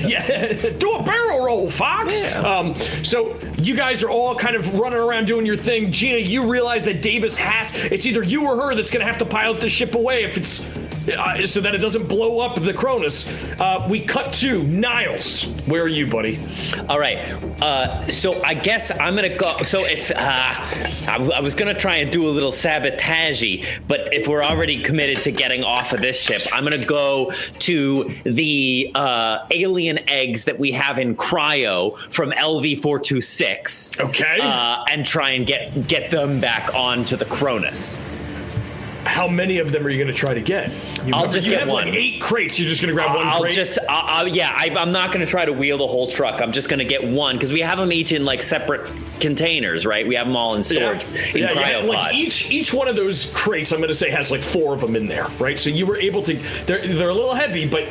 Yeah, do a barrel roll, Fox. Yeah. So you guys are all kind of running around doing your thing. Gina, you realize that Davis it's either you or her that's going to have to pilot the ship away if it's so that it doesn't blow up the Cronus. We cut to Niles. Where are you, buddy? All right. So I guess I'm gonna go. So if I was gonna try and do a little sabotage, but if we're already committed to getting off of this ship, I'm gonna go to the alien eggs that we have in cryo from LV-426. Okay. And try and get them back onto the Cronus. How many of them are you going to try to get? I'll just you get have one. like 8 crates. You're just going to grab one crate? I'm not going to try to wheel the whole truck. I'm just going to get one because we have them each in like separate containers, right? We have them all in storage in cryopods. Like each one of those crates, I'm going to say, has like 4 of them in there, right? So you were able to. They're a little heavy, but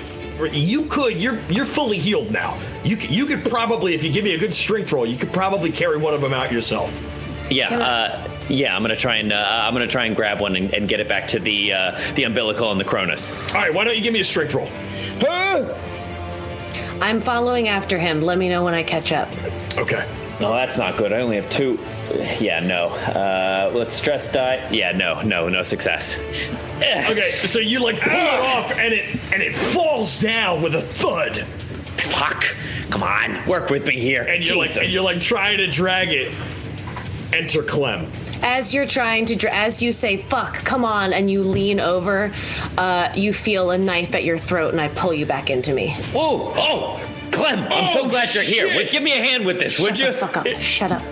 you're fully healed now. You could probably, if you give me a good strength roll, you could probably carry one of them out yourself. I'm gonna try and grab one and get it back to the umbilical and the Cronus. All right, why don't you give me a strength roll? I'm following after him. Let me know when I catch up. Okay. No, that's not good. I only have 2. Yeah, no. Let's stress die. Yeah, no success. Okay, so you like pull it off and it falls down with a thud. Fuck! Come on, work with me here. And you're like trying to drag it. Enter Clem. As you're trying to, as you say, fuck, come on, and you lean over, you feel a knife at your throat, and I pull you back into me. Whoa! Oh, Clem! I'm so glad you're here. Shit. Give me a hand with this, would you? Shut the fuck up. Shut up.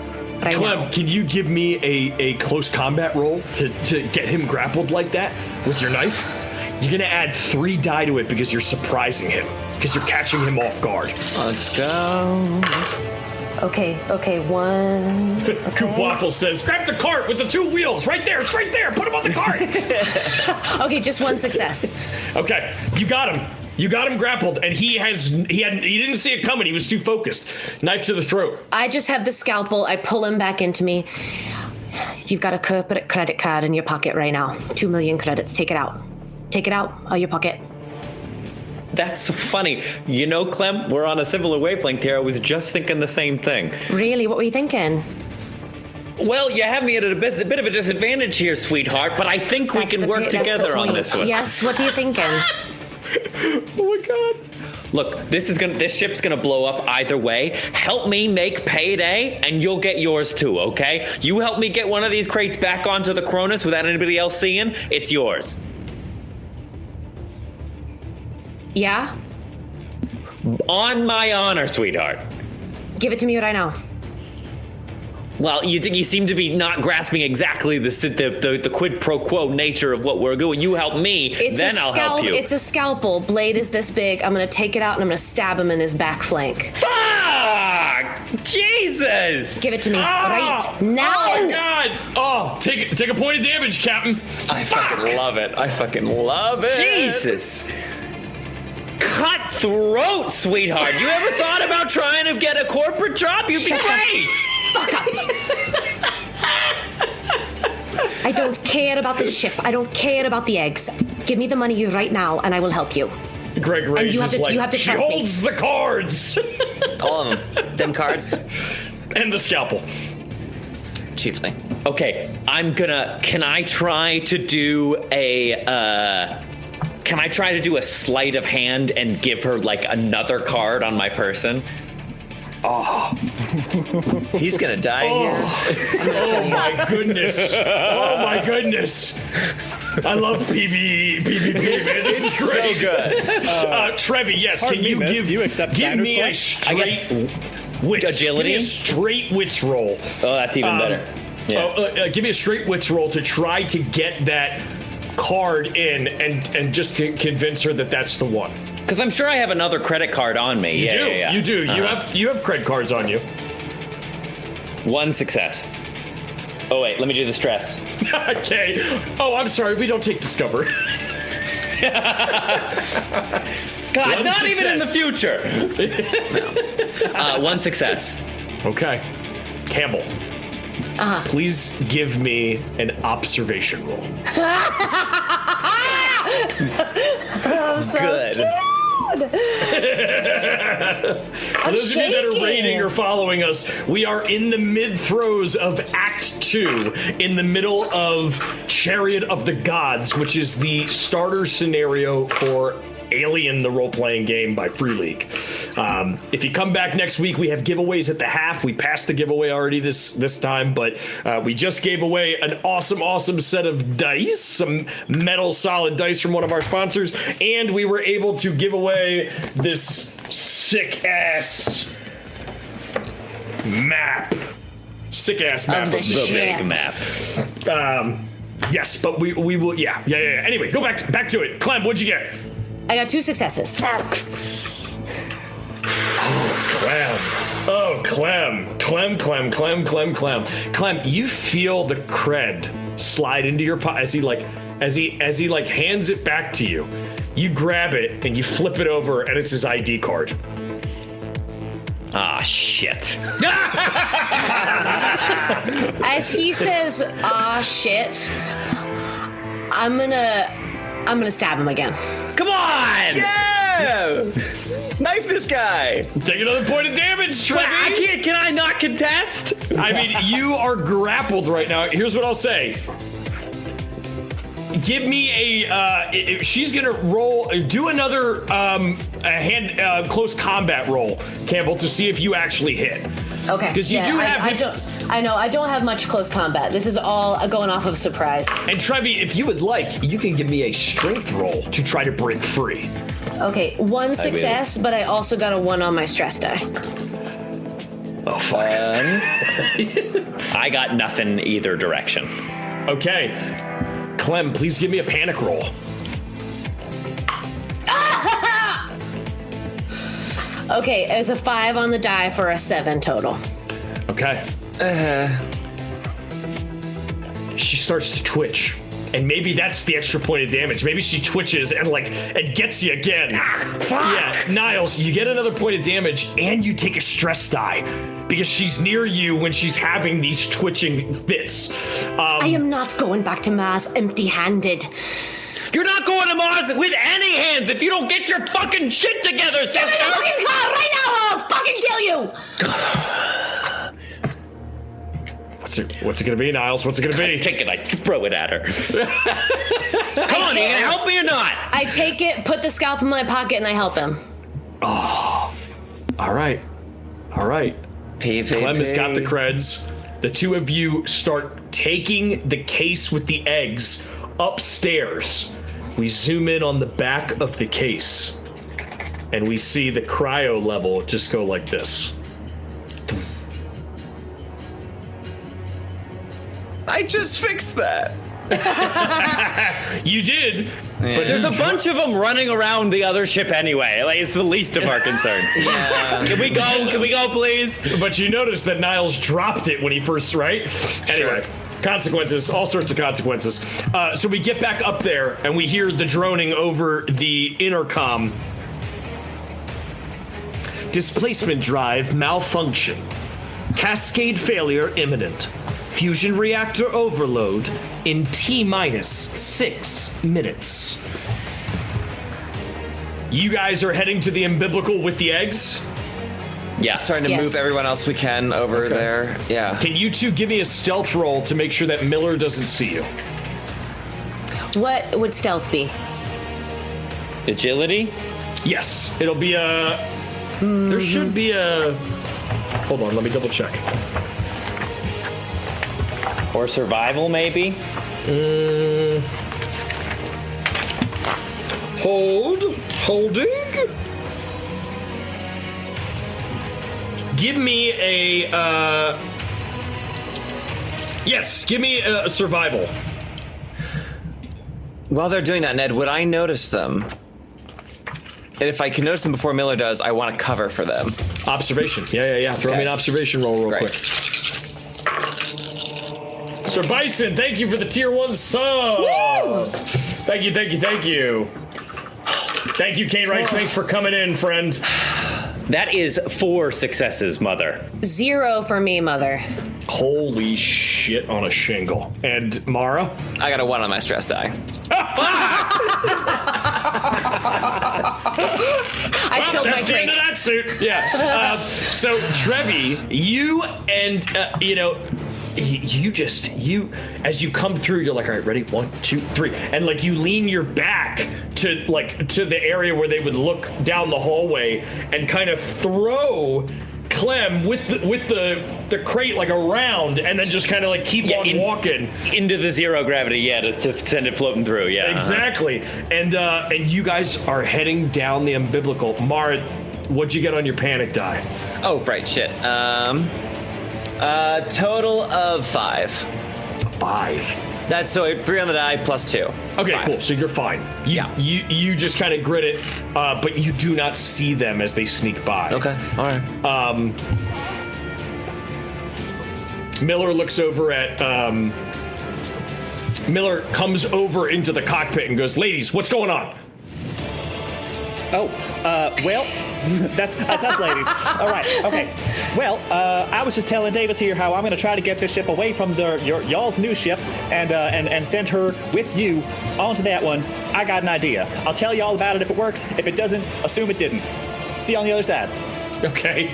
Right Clem, now. can you give me a close combat roll to get him grappled like that with your knife? You're gonna add 3 die to it because you're surprising him, because you're catching him off guard. Let's go. Okay, 1. Coop Waffle says, grab the cart with the 2 wheels right there. It's right there. Put him on the cart. Okay, just 1 success. Okay, you got him. You got him grappled, and he didn't see it coming. He was too focused. Knife to the throat. I just have the scalpel. I pull him back into me. You've got a corporate credit card in your pocket right now. 2 million credits. Take it out. Take it out of your pocket. That's so funny. You know, Clem, we're on a similar wavelength here. I was just thinking the same thing. Really? What were you thinking? Well, you have me at a bit of a disadvantage here, sweetheart, but I think we can work together on this one. Yes, what are you thinking? Oh my god. Look, this ship's gonna blow up either way. Help me make payday, and you'll get yours too, okay? You help me get one of these crates back onto the Cronus without anybody else seeing, it's yours. Yeah? On my honor, sweetheart. Give it to me right now. Well, you seem to be not grasping exactly the quid pro quo nature of what we're doing. You help me, then I'll help you. It's a scalpel. Blade is this big. I'm going to take it out and I'm going to stab him in his back flank. Fuck! Jesus! Give it to me right now. Oh my god! Oh, take a point of damage, Captain. I fucking love it. I fucking love it. Jesus! Cutthroat, sweetheart. You ever thought about trying to get a corporate job? You'd be great. Fuck up. I don't care about the ship. I don't care about the eggs. Give me the money right now, and I will help you. Greg Rage you have is to- like, you have to she trust me." holds the cards All of them. Them cards. and the scalpel. Chiefly. Okay, can I try to do a sleight of hand and give her like another card on my person? He's gonna die here. Oh my goodness. Oh my goodness. I love PvP, man. This is great. So good. Trevi, yes. Pardon Can you me, miss. give Do you accept give Diners me a Club? straight wits? agility? Give me a straight wits roll. Oh, that's even better. Yeah. Give me a straight wits roll to try to get that card in and just to convince her that that's the one. Because I'm sure I have another credit card on me. You do. Yeah. You do. You have credit cards on you. One success. Oh wait, let me do the stress. Okay. Oh, I'm sorry. We don't take Discover. God, One not even in the success. future. One success. Okay. Campbell. Please give me an observation roll. I'm so Good. scared. For those of you that are shaking. rating or following us, we are in the mid-throes of Act 2, in the middle of Chariot of the Gods, which is the starter scenario for Alien, the role-playing game by Free League. If you come back next week, we have giveaways at the half. We passed the giveaway already this time, but we just gave away an awesome set of dice, some metal solid dice from one of our sponsors, and we were able to give away this sick-ass map. Sick-ass map Of the of The ship. big map. Yes, but we will, yeah. Anyway, go back to it. Clem, what'd you get? I got 2 successes. Clem. Oh, Clem. Clem, you feel the cred slide into your pocket as he hands it back to you. You grab it and you flip it over and it's his ID card. Ah, shit. As he says, "Ah, shit," I'm gonna stab him again. Come on! Yeah! Knife this guy. Take another point of damage, Trevi. Wait, I can't. Can I not contest? I mean, you are grappled right now. Here's what I'll say. Give me a. She's gonna roll. Do another close combat roll, Campbell, to see if you actually hit. Okay. 'Cause you do have him- I don't have much close combat. This is all going off of surprise. And Trevi, if you would like, you can give me a strength roll to try to break free. Okay, 1 success, but I also got a 1 on my stress die. Oh fuck. I got nothing either direction. Okay, Clem, please give me a panic roll. Okay, there's a 5 on the die for a 7 total. Okay. She starts to twitch. And maybe that's the extra point of damage. Maybe she twitches and gets you again. Yeah, Niles, you get another point of damage and you take a stress die because she's near you when she's having these twitching fits. I am not going back to Mars empty-handed. You're not going to Mars with any hands if you don't get your fucking shit together, Give me the sister! fucking car right now or I'll fucking kill you! What's it gonna be, Niles? What's it gonna be? Take it, I throw it at her. Come on, are you gonna help me or not? I take it, put the scalp in my pocket, and I help him. All right. Clem has got the creds. The two of you start taking the case with the eggs upstairs. We zoom in on the back of the case, and we see the cryo level just go like this. I just fixed that. You did, but There's a bunch of them running around the other ship anyway. Like, it's the least of our concerns. Yeah. Can we go? Can we go, please? But you notice that Niles dropped it when he first, right? Anyway, consequences, all sorts of consequences. So we get back up there and we hear the droning over the intercom. Displacement drive malfunction. Cascade failure imminent. Fusion reactor overload in T-minus 6 minutes. You guys are heading to the umbilical with the eggs? Yeah. Trying to Yes. move everyone else we can over there. Yeah. Can you two give me a stealth roll to make sure that Miller doesn't see you? What would stealth be? Agility? Yes, it'll be a. There should be a. Hold on, let me double check. Or survival, maybe? Holding? Give me a, yes, give me a survival. While they're doing that, Ned, would I notice them? And if I can notice them before Miller does, I want to cover for them. Observation. Yeah. Throw me an observation roll real quick. Sir Bison, thank you for the tier 1 sub. Woo! Thank you. Thank you, Kate Rice. Thanks for coming in, friend. That is 4 successes, Mother. 0 for me, Mother. Holy shit on a shingle. And Mara? I got a 1 on my stress die. I spilled my That's the end drink. of that suit. Yeah. So Trevi, you and you as you come through, you're like, all right, ready, 1, 2, 3, and like you lean your back to the area where they would look down the hallway and kind of throw Clem with the crate like around, and then just kind of like keep on walking into the 0 gravity, to send it floating through. Yeah, exactly. And you guys are heading down the umbilical. Mara, what'd you get on your panic die? Oh, right, shit. Total of 5. 5. That's so 3 on the die plus 2. Okay, 5. cool. So you're fine. You just kind of grit it, but you do not see them as they sneak by. Okay, all right. Miller looks over at. Miller comes over into the cockpit and goes, "Ladies, what's going on?" Oh, well, that's us, ladies. All right, okay. Well, I was just telling Davis here how I'm going to try to get this ship away from y'all's new ship and send her with you onto that one. I got an idea. I'll tell you all about it if it works. If it doesn't, assume it didn't. See you on the other side. Okay.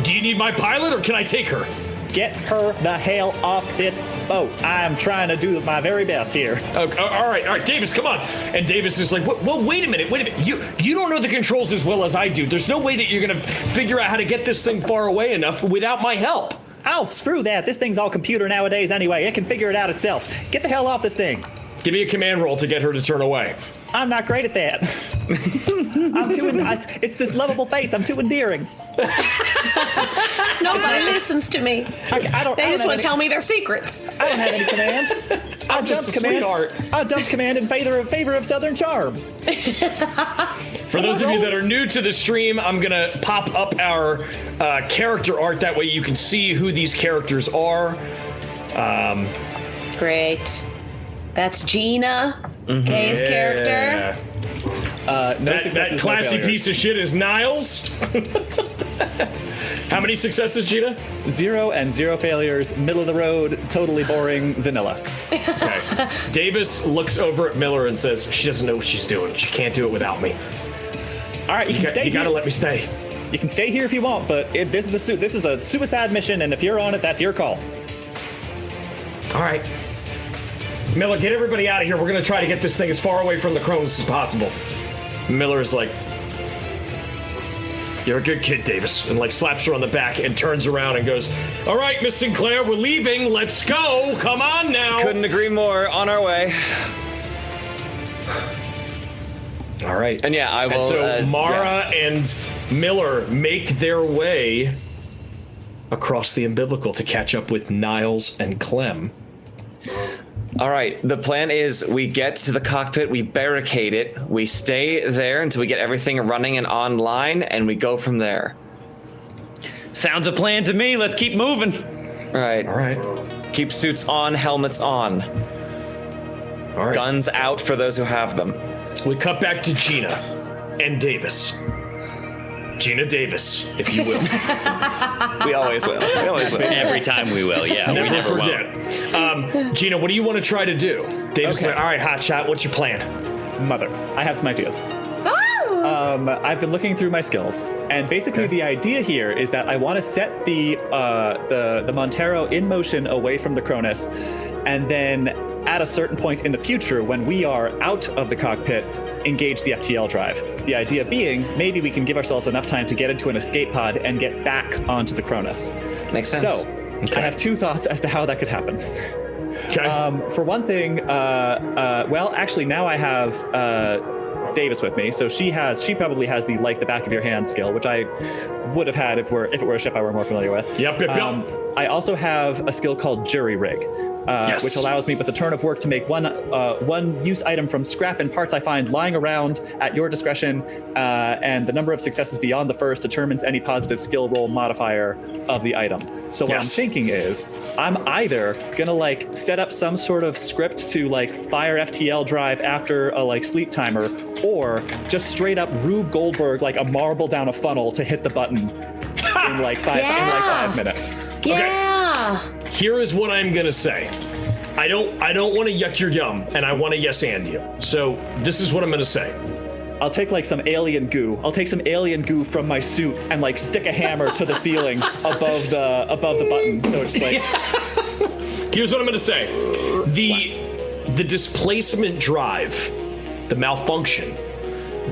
Do you need my pilot, or can I take her? Get her the hell off this boat. I'm trying to do my very best here. Okay, all right, Davis, come on. And Davis is like, well, wait a minute. You don't know the controls as well as I do. There's no way that you're gonna figure out how to get this thing far away enough without my help. Oh, screw that. This thing's all computer nowadays anyway. It can figure it out itself. Get the hell off this thing. Give me a command roll to get her to turn away. I'm not great at that. It's this lovable face. I'm too endearing. Nobody listens to me. I don't. They just want to tell me their secrets. I don't have any command. I just a sweetheart. I dumped command in favor of Southern Charm. For those of you that are new to the stream, I'm gonna pop up our character art. That way you can see who these characters are. Great. That's Gina, Kay's character. That classy piece of shit is Niles. How many successes, Gina? 0 and 0 failures. Middle of the road. Totally boring. Vanilla. Okay. Davis looks over at Miller and says, "She doesn't know what she's doing. She can't do it without me." All right, you gotta let me stay. You can stay here if you want, but this is a suicide mission, and if you're on it, that's your call. All right. Miller, get everybody out of here. We're going to try to get this thing as far away from the Cronus as possible. Miller's like, "You're a good kid, Davis," and like slaps her on the back and turns around and goes, "All right, Miss Sinclair, we're leaving. Let's go. Come on now." Couldn't agree more. On our way. All right. And yeah, I will. And so Mara and Miller make their way across the umbilical to catch up with Niles and Clem. All right, the plan is we get to the cockpit, we barricade it, we stay there until we get everything running and online, and we go from there. Sounds a plan to me. Let's keep moving. All right. All right. Keep suits on, helmets on. All right. Guns out for those who have them. We cut back to Gina and Davis. Gina Davis, if you will. We always will. We always will. Every time we will. Yeah, we never forget. won't. Gina, what do you want to try to do? Davis is Okay. like, "All right, hotshot, what's your plan?" Mother, I have some ideas. Oh! I've been looking through my skills, and basically the idea here is that I want to set the Montero in motion away from the Cronus, and then at a certain point in the future, when we are out of the cockpit, engage the FTL drive. The idea being, maybe we can give ourselves enough time to get into an escape pod and get back onto the Cronus. Makes sense. So, I have two thoughts as to how that could happen. Okay. For one thing, well, actually, now I have Davis with me, so she probably has the like the back of your hand skill, which I would have had if it were a ship I were more familiar with. Yep. I also have a skill called Jury Rig, which allows me with a turn of work to make one use item from scrap and parts I find lying around at your discretion, and the number of successes beyond the first determines any positive skill roll modifier of the item. So what I'm thinking is, I'm either gonna like set up some sort of script to like fire FTL drive after a like sleep timer, or just straight up Rube Goldberg like a marble down a funnel to hit the button in like 5 minutes. Yeah. Okay. Here is what I'm gonna say. I don't want to yuck your yum, and I want to yes and you. So this is what I'm gonna say. I'll take like some alien goo. I'll take some alien goo from my suit and like stick a hammer to the ceiling above the button. So it's like. Here's what I'm gonna say. The displacement drive, the malfunction,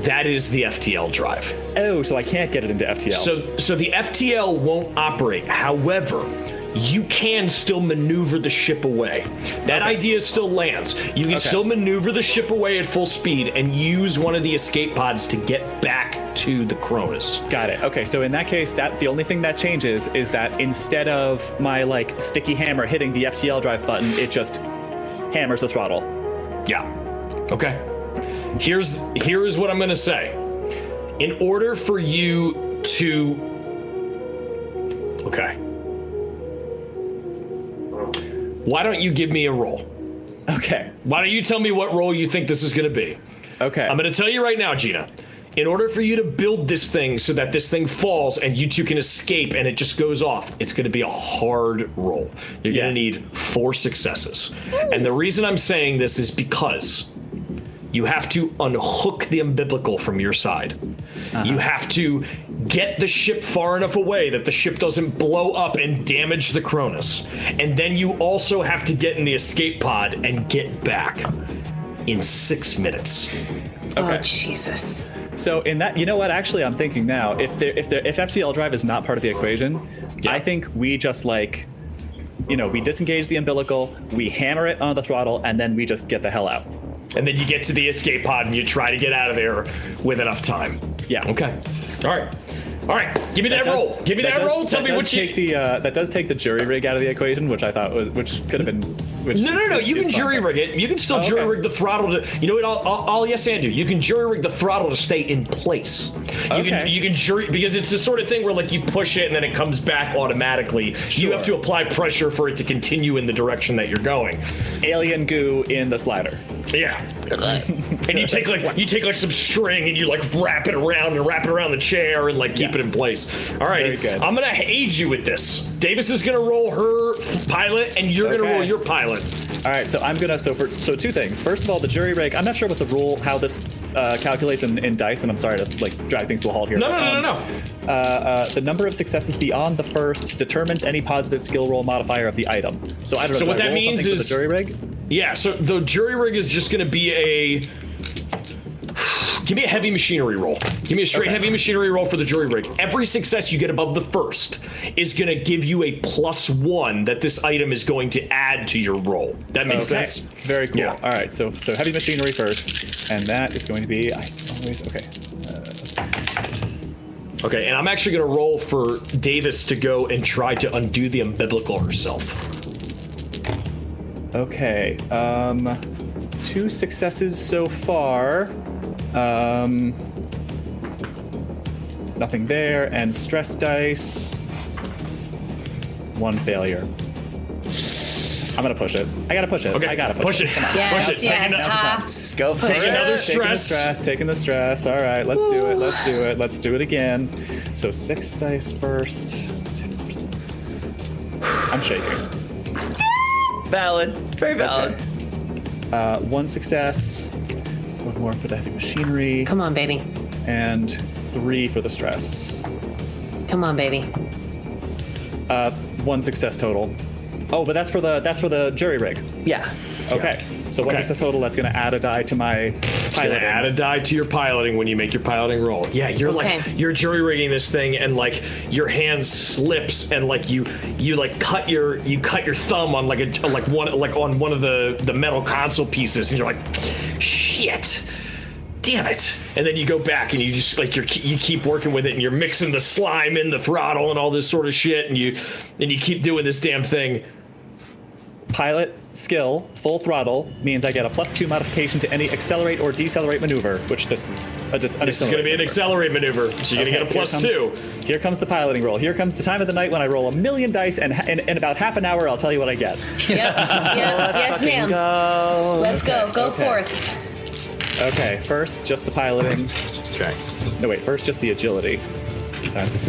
that is the FTL drive. Oh, so I can't get it into FTL. So the FTL won't operate. However, you can still maneuver the ship away. That idea still lands. You can still maneuver the ship away at full speed and use one of the escape pods to get back to the Cronus. Got it. Okay, so in that case, the only thing that changes is that instead of my like sticky hammer hitting the FTL drive button, it just hammers the throttle. Yeah. Okay. Here's what I'm gonna say. In order for you to... Okay. Why don't you give me a roll? Okay. Why don't you tell me what roll you think this is gonna be? Okay. I'm gonna tell you right now, Gina. In order for you to build this thing so that this thing falls and you two can escape and it just goes off, it's gonna be a hard roll. You're gonna need 4 successes. And the reason I'm saying this is because you have to unhook the umbilical from your side. You have to get the ship far enough away that the ship doesn't blow up and damage the Cronus. And then you also have to get in the escape pod and get back in 6 minutes. Okay. Oh, Jesus. So in that, you know what? Actually, I'm thinking now, if FTL drive is not part of the equation, I think we just like, we disengage the umbilical, we hammer it on the throttle, and then we just get the hell out. And then you get to the escape pod and you try to get out of there with enough time. Yeah. Okay. All right. Give me that roll. Give me that roll. Tell me what you. That does take the jury rig out of the equation, which I thought which could have been. No. You can jury rig it. You can still jury rig the throttle to. You know what? I'll yes and do. You can jury rig the throttle to stay in place. You can jury because it's the sort of thing where like you push it and then it comes back automatically. Sure. You have to apply pressure for it to continue in the direction that you're going. Alien goo in the slider. Yeah. And you take like some string and you like wrap it around the chair and like keep it in place. All right. Very good. I'm gonna aid you with this. Davis is gonna roll her pilot and you're gonna roll your pilot. All right. So I'm gonna so 2 things. First of all, the jury rig. I'm not sure what the rule how this calculates in dice, and I'm sorry to like drag things to a halt here. No. The number of successes beyond the first determines any positive skill roll modifier of the item. So I don't know. So what that means is the jury rig. Yeah. So the jury rig is just gonna be a. Give me a heavy machinery roll. Give me a straight heavy machinery roll for the jury rig. Every success you get above the first is going to give you a +1 that this item is going to add to your roll. That makes sense? Very cool. Yeah. All right, so heavy machinery first, and that is going to be Okay, and I'm actually going to roll for Davis to go and try to undo the umbilical herself. Okay, 2 successes so far. Nothing there, and stress dice. 1 failure. I'm gonna push it. I gotta push it. Okay, I gotta push it. Come on. Yes, push it. yes, Hops. Go for Take it. another stress. Taking the stress. All right, let's do it. Let's do it again. So 6 dice first. I'm shaking. Valid. Very valid. Okay. 1 success. 1 more for the heavy machinery. Come on, baby. And 3 for the stress. Come on, baby. 1 success total. Oh, but that's for the jury rig. Yeah. Okay. So one Okay. success total. That's going to add a die to my It's gonna piloting. add a die to your piloting when you make your piloting roll. Yeah, you're Okay. like you're jury rigging this thing, and like your hand slips, and like you like cut your thumb on on one of the metal console pieces, and you're like, shit, damn it. And then you go back and you just like you keep working with it, and you're mixing the slime in the throttle and all this sort of shit, and you keep doing this damn thing. Pilot skill full throttle means I get a +2 modification to any accelerate or decelerate maneuver, which this is just This is going to be an accelerate maneuver, so you're going to get a +2. Here comes the piloting roll. Here comes the time of the night when I roll 1,000,000 dice, and in about half an hour, I'll tell you what I get. Yep. Yes, ma'am. Let's go. Go Okay. forth. Okay, first just the piloting. Okay. No, wait, first just the agility. That's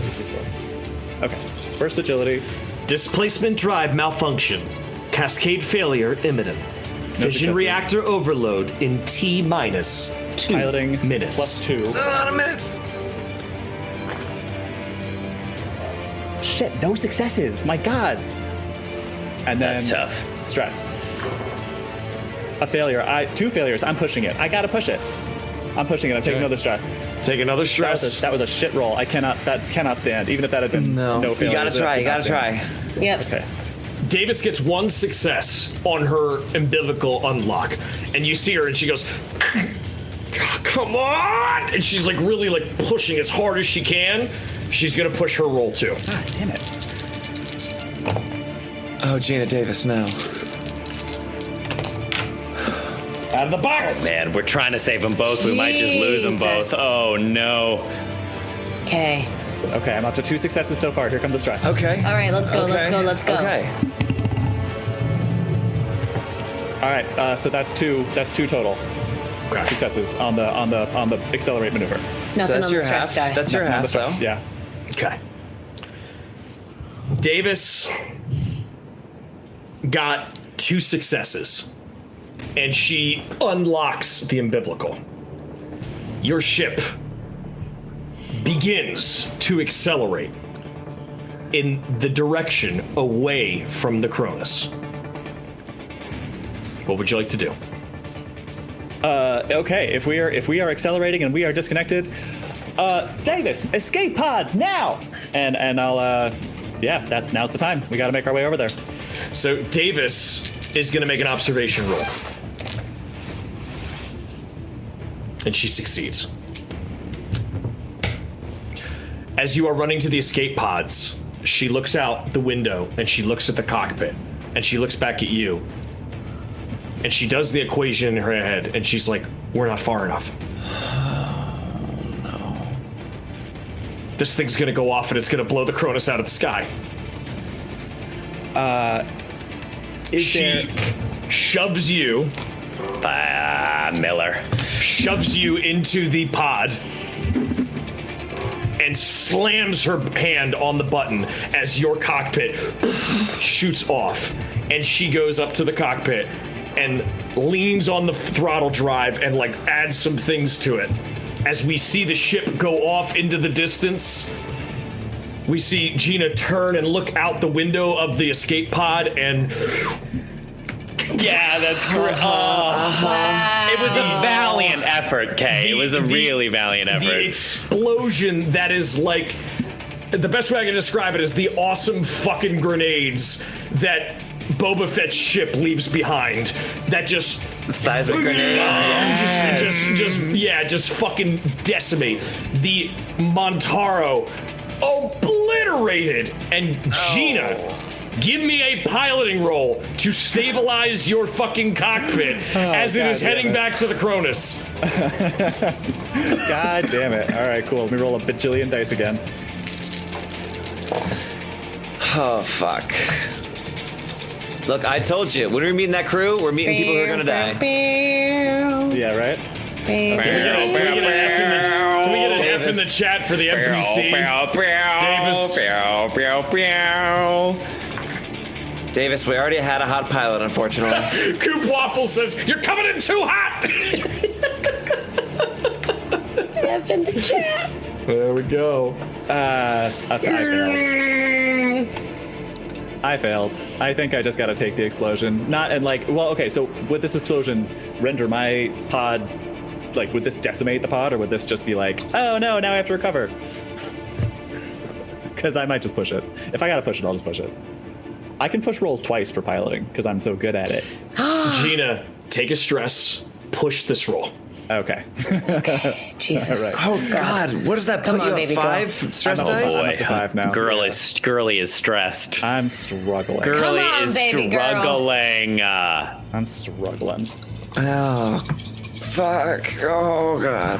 okay. First agility. Displacement drive malfunction. Cascade failure imminent. Fission successes. reactor overload in T-2 Piloting minutes. +2. A lot of minutes. Shit, no successes. My God. And then That's tough. stress. A failure. 2 failures. I'm pushing it. I gotta push it. I'm pushing it. I'm taking Okay. another stress. Take another stress. That was a shit roll. That cannot stand. Even if that had been no failures. You gotta try. that You could gotta not try. stand. Yep. Okay. Davis gets 1 success on her umbilical unlock, and you see her, and she goes, "Come on!" And she's like really like pushing as hard as she can. She's gonna push her roll too. Ah, damn it. Oh, Gina Davis, no. Out of the box. Man, we're trying to save them both. We might just lose them both. Jesus. Oh no. Okay. Okay, I'm up to 2 successes so far. Here comes the stress. Okay. All right. Let's go. Let's Okay. go. Let's go. Okay. All right, so that's two total Okay. successes on the accelerate maneuver. So Nothing that's on your the stress half. die. That's your On the half, though. stress, yeah. Okay. Davis got 2 successes, and she unlocks the umbilical. Your ship begins to accelerate in the direction away from the Cronus. What would you like to do? Okay, if we are accelerating and we are disconnected, Davis, escape pods now! And I'll now's the time. We got to make our way over there. So Davis is going to make an observation roll. And she succeeds. As you are running to the escape pods, she looks out the window and she looks at the cockpit and she looks back at you. And she does the equation in her head and she's like, "We're not far enough. No. This thing's going to go off and it's going to blow the Cronus out of the sky." She shoves you Miller. shoves you into the pod and slams her hand on the button as your cockpit shoots off. And she goes up to the cockpit and leans on the throttle drive and like adds some things to it. As we see the ship go off into the distance, we see Gina turn and look out the window of the escape pod and Yeah, that's great. It was a valiant effort, Kay. It was a really valiant effort. The explosion that is like, the best way I can describe it is the awesome fucking grenades that Boba Fett's ship leaves behind. That just Seismic grenades. just fucking decimate. The Montaro obliterated. And Gina, give me a piloting roll to stabilize your fucking cockpit as it God is damn heading it. back to the Cronus. God damn it. All right, cool. Let me roll a bajillion dice again. Oh, fuck. Look, I told you. When we meet that crew, we're meeting people who are gonna die. Yeah, right? Can we get an F in the chat for the NPC? Davis, we already had a hot pilot, unfortunately. Coop Waffle says, "You're coming in too hot!" F in the chat. There we go. I failed. I failed. I think I just gotta take the explosion. So would this explosion render my pod, like, would this decimate the pod, or would this just be like, oh no, now I have to recover? Because I might just push it. If I gotta push it, I'll just push it. I can push rolls twice for piloting, because I'm so good at it. Gina, take a stress, push this roll. Okay. Jesus. All right. Oh God, what does that Come put on, you baby at? girl. 5 stress I'm up to dice? five. I'm up to 5 now. Girly is stressed. I'm struggling. Girly on, is baby girl. struggling. I'm struggling. Oh, fuck. Oh God.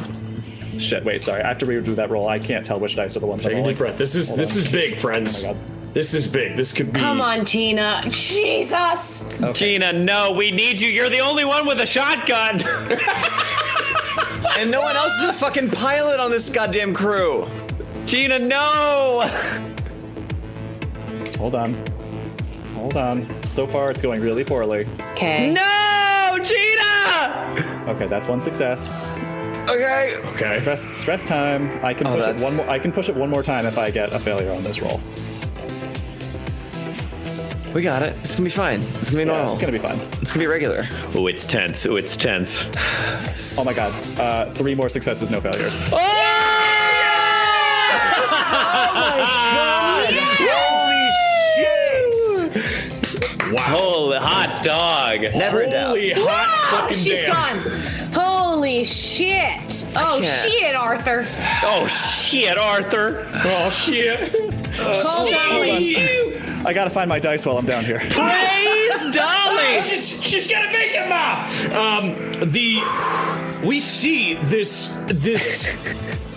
Shit, wait, sorry. I have to redo that roll. I can't tell which dice are the ones I'm Take a rolling. deep breath. This is big, friends. Oh my God. This is big. This could be. Come on, Gina. Jesus. Gina, no, we need you. You're the only one with a shotgun. And no one else is a fucking pilot on this goddamn crew. Gina, no. Hold on. So far, it's going really poorly. Okay. No, Gina. Okay, that's one success. Okay. Okay. Stress time. I can push it that's- one more. I can push it one more time if I get a failure on this roll. We got it. It's gonna be fine. It's gonna be Yeah, normal. it's gonna be fun. It's gonna be regular. Oh, it's tense. Oh my God. 3 more successes, no failures. Holy shit! Wow. Holy hot dog. Never in doubt. Holy hot fucking She's damn. gone. Holy shit. Oh, can't. shit, Arthur. Oh shit, Arthur. Oh shit. Hold on. I gotta find my dice while I'm down here. Praise Dolly. She's gonna make it, Ma. We see this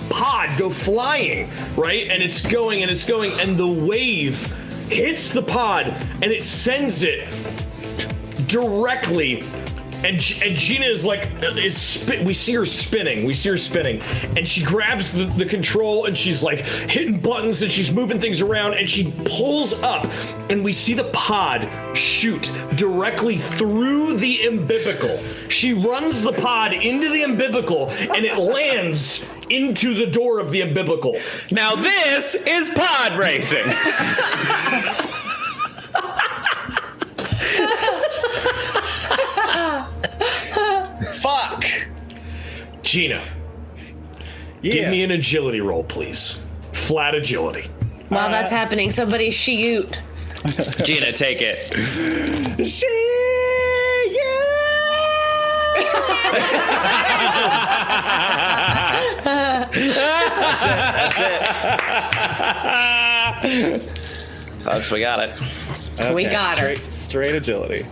pod go flying, right? And it's going, and the wave hits the pod, and it sends it directly. And Gina is like, we see her spinning, and she grabs the control, and she's like hitting buttons, and she's moving things around, and she pulls up, and we see the pod shoot directly through the umbilical. She runs the pod into the umbilical, and it lands into the door of the umbilical. Now this is pod racing. Fuck! Gina, give me an agility roll, please. Flat agility. While that's happening, somebody shoot. Gina, take it. Folks, we got it. We got her. Straight agility.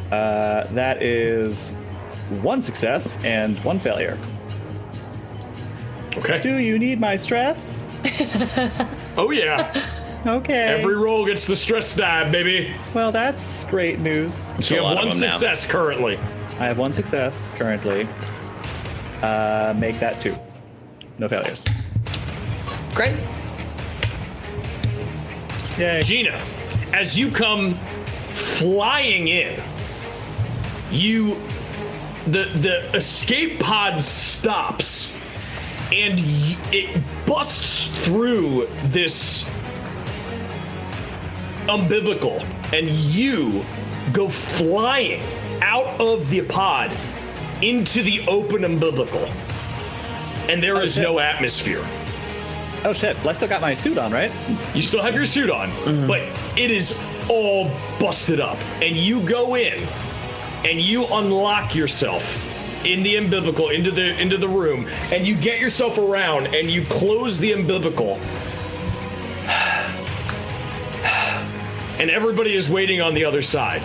That is 1 success and 1 failure. Okay. Do you need my stress? Oh yeah. Okay. Every roll gets the stress die, baby. Well, that's great news. You a lot have of 1 them now. success currently. I have 1 success currently. Make that 2. No failures. Great. Yay. Gina, as you come flying in, the escape pod stops, and it busts through this umbilical, and you go flying out of the pod into the open umbilical, and there is shit. no atmosphere. Oh shit, I still got my suit on, right? You still have your suit on, but it is all busted up. And you go in and you unlock yourself in the umbilical into the room, and you get yourself around and you close the umbilical. And everybody is waiting on the other side.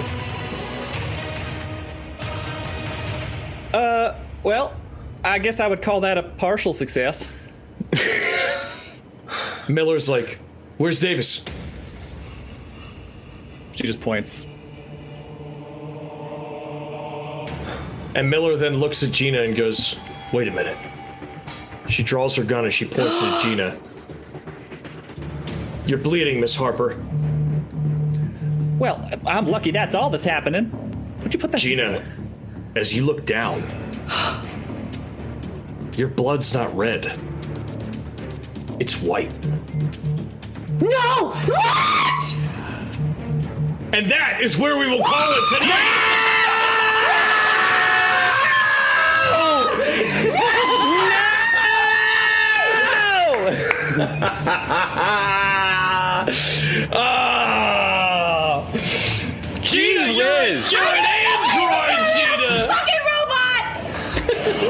Well, I guess I would call that a partial success. Miller's like, "Where's Davis?" She just points. And Miller then looks at Gina and goes, "Wait a minute." She draws her gun and she points at Gina. "You're bleeding, Miss Harper." Well, I'm lucky that's all that's happening. Would you put that? Gina, as you look down, your blood's not red. It's white. No! What? And that is where we will call it tonight. Gina, you're an android, Gina! Fucking robot!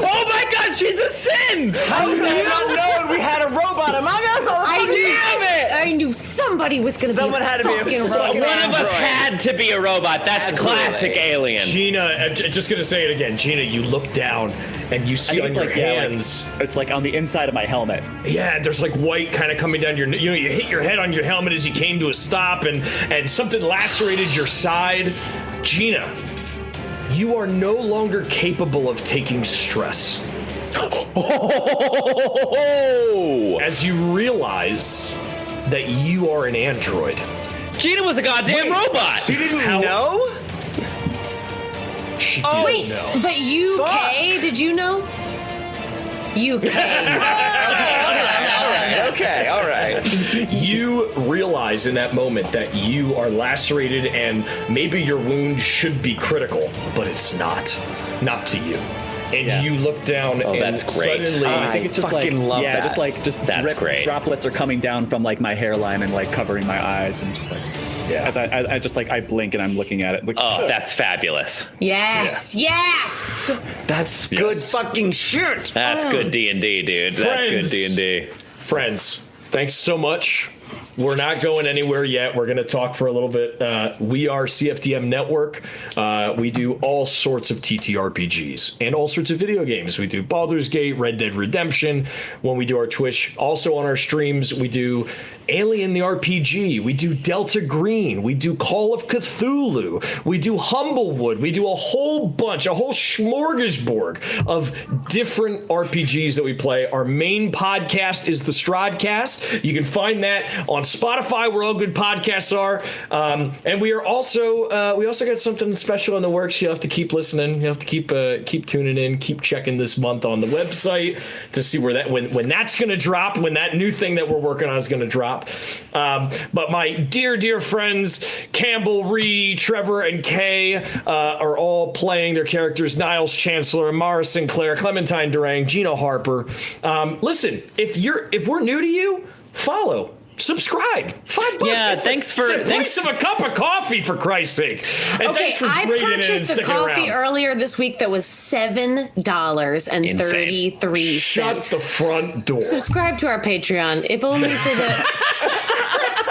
Oh my God, she's a sin! How could I not known we had a robot among us? I knew somebody was going to be Someone had to be a fucking fucking robot. One of us Android. had to be a robot. That's Absolutely. classic Alien. Gina, I'm just gonna say it again. Gina, you look down and you see on your hands. It's like on the inside of my helmet. Yeah, there's like white kind of coming down your. You know, you hit your head on your helmet as you came to a stop, and something lacerated your side. Gina, you are no longer capable of taking stress. As you realize that you are an android. Gina was a goddamn robot. She didn't know? She didn't Wait, know. but UK, did you know? UK. Okay, all right. You realize in that moment that you are lacerated and maybe your wound should be critical, but it's not. Not to you. And you look down and that's great. suddenly I think it's just like fucking love that. just That's great. droplets are coming down from like my hairline and like covering my eyes and just like as I just like I blink and I'm looking at it. Like, Oh, that's fabulous. Yes, yes. That's good fucking shit. That's good D&D, dude. That's good Friends. D&D. Friends, thanks so much. We're not going anywhere yet. We're going to talk for a little bit. We are CFDM Network. We do all sorts of TTRPGs and all sorts of video games. We do Baldur's Gate, Red Dead Redemption. When we do our Twitch, also on our streams, we do Alien the RPG. We do Delta Green. We do Call of Cthulhu. We do Humblewood. We do a whole bunch, a whole smorgasbord of different RPGs that we play. Our main podcast is the Strodcast. You can find that on Spotify, where all good podcasts are. And we are also we also got something special in the works. You'll have to keep listening. You have to keep tuning in, keep checking this month on the website to see where that when that's going to drop, when that new thing that we're working on is going to drop. But my dear friends Campbell, Ree, Trevor, and Kay are all playing their characters: Niles Chancellor, Mara Sinclair, Clementine Durang, Gina Harper. Listen, if we're new to you, follow. Subscribe. $5. Yeah, It's thanks like, for- it's the price of a cup of coffee, for Christ's sake. And Okay, thanks for I rating it and purchased a sticking coffee around. earlier this week that was $7.33. Shut the front door. Subscribe to our Patreon, if only so that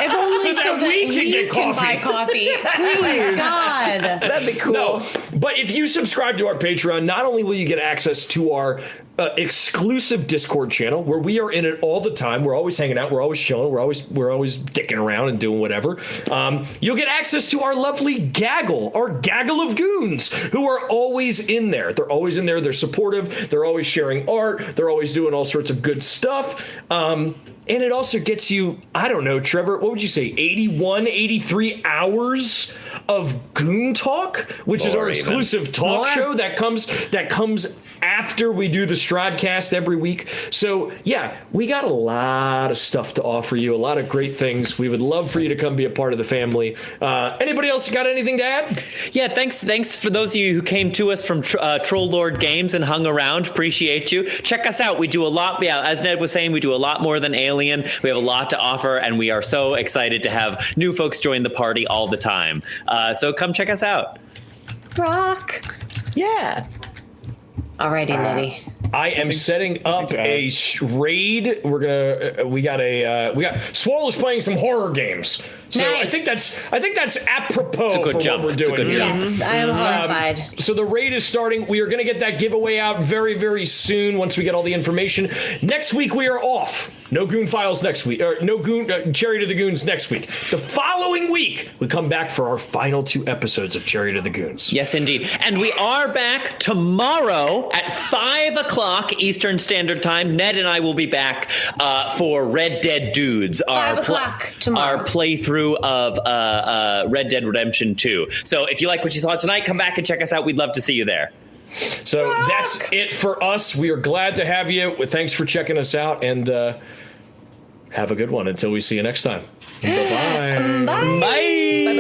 if only So that we can get buy coffee. Please, God. That'd be cool. No, but if you subscribe to our Patreon, not only will you get access to our exclusive Discord channel, where we are in it all the time. We're always hanging out. We're always chilling. We're always dicking around and doing whatever. You'll get access to our lovely gaggle of goons, who are always in there. They're always in there. They're supportive. They're always sharing art. They're always doing all sorts of good stuff. And it also gets you, I don't know, Trevor, what would you say, 83 hours of Goon Talk, which is our exclusive talk show that comes after we do the Strodcast every week. So yeah, we got a lot of stuff to offer you, a lot of great things. We would love for you to come be a part of the family. Anybody else got anything to add? Yeah, thanks for those of you who came to us from Troll Lord Games and hung around. Appreciate you. Check us out. We do a lot. Yeah, as Ned was saying, we do a lot more than Alien. We have a lot to offer, and we are so excited to have new folks join the party all the time. So come check us out. Rock. Yeah. Alrighty, Nitty. I am setting up a raid. We got Swole is playing some horror games. So Nice. I think that's apropos It's a good for jump. what we're It's a doing good here. jump. Yes, I am horrified. So the raid is starting. We are going to get that giveaway out very, very soon once we get all the information. Next week we are off. No Goon Files next week, or no Goon Chariot of the Goons next week. The following week we come back for our final 2 episodes of Chariot of the Goons. Yes, indeed. And we are back tomorrow at 5 o'clock Eastern Standard Time. Ned and I will be back for Red Dead Dudes. 5 o'clock tomorrow. Our playthrough of Red Dead Redemption 2. So if you like what you saw tonight, come back and check us out. We'd love to see you there. So that's it for us. We are glad to have you. Thanks for checking us out. And Have a good one until we see you next time. Bye-bye. Bye. Bye.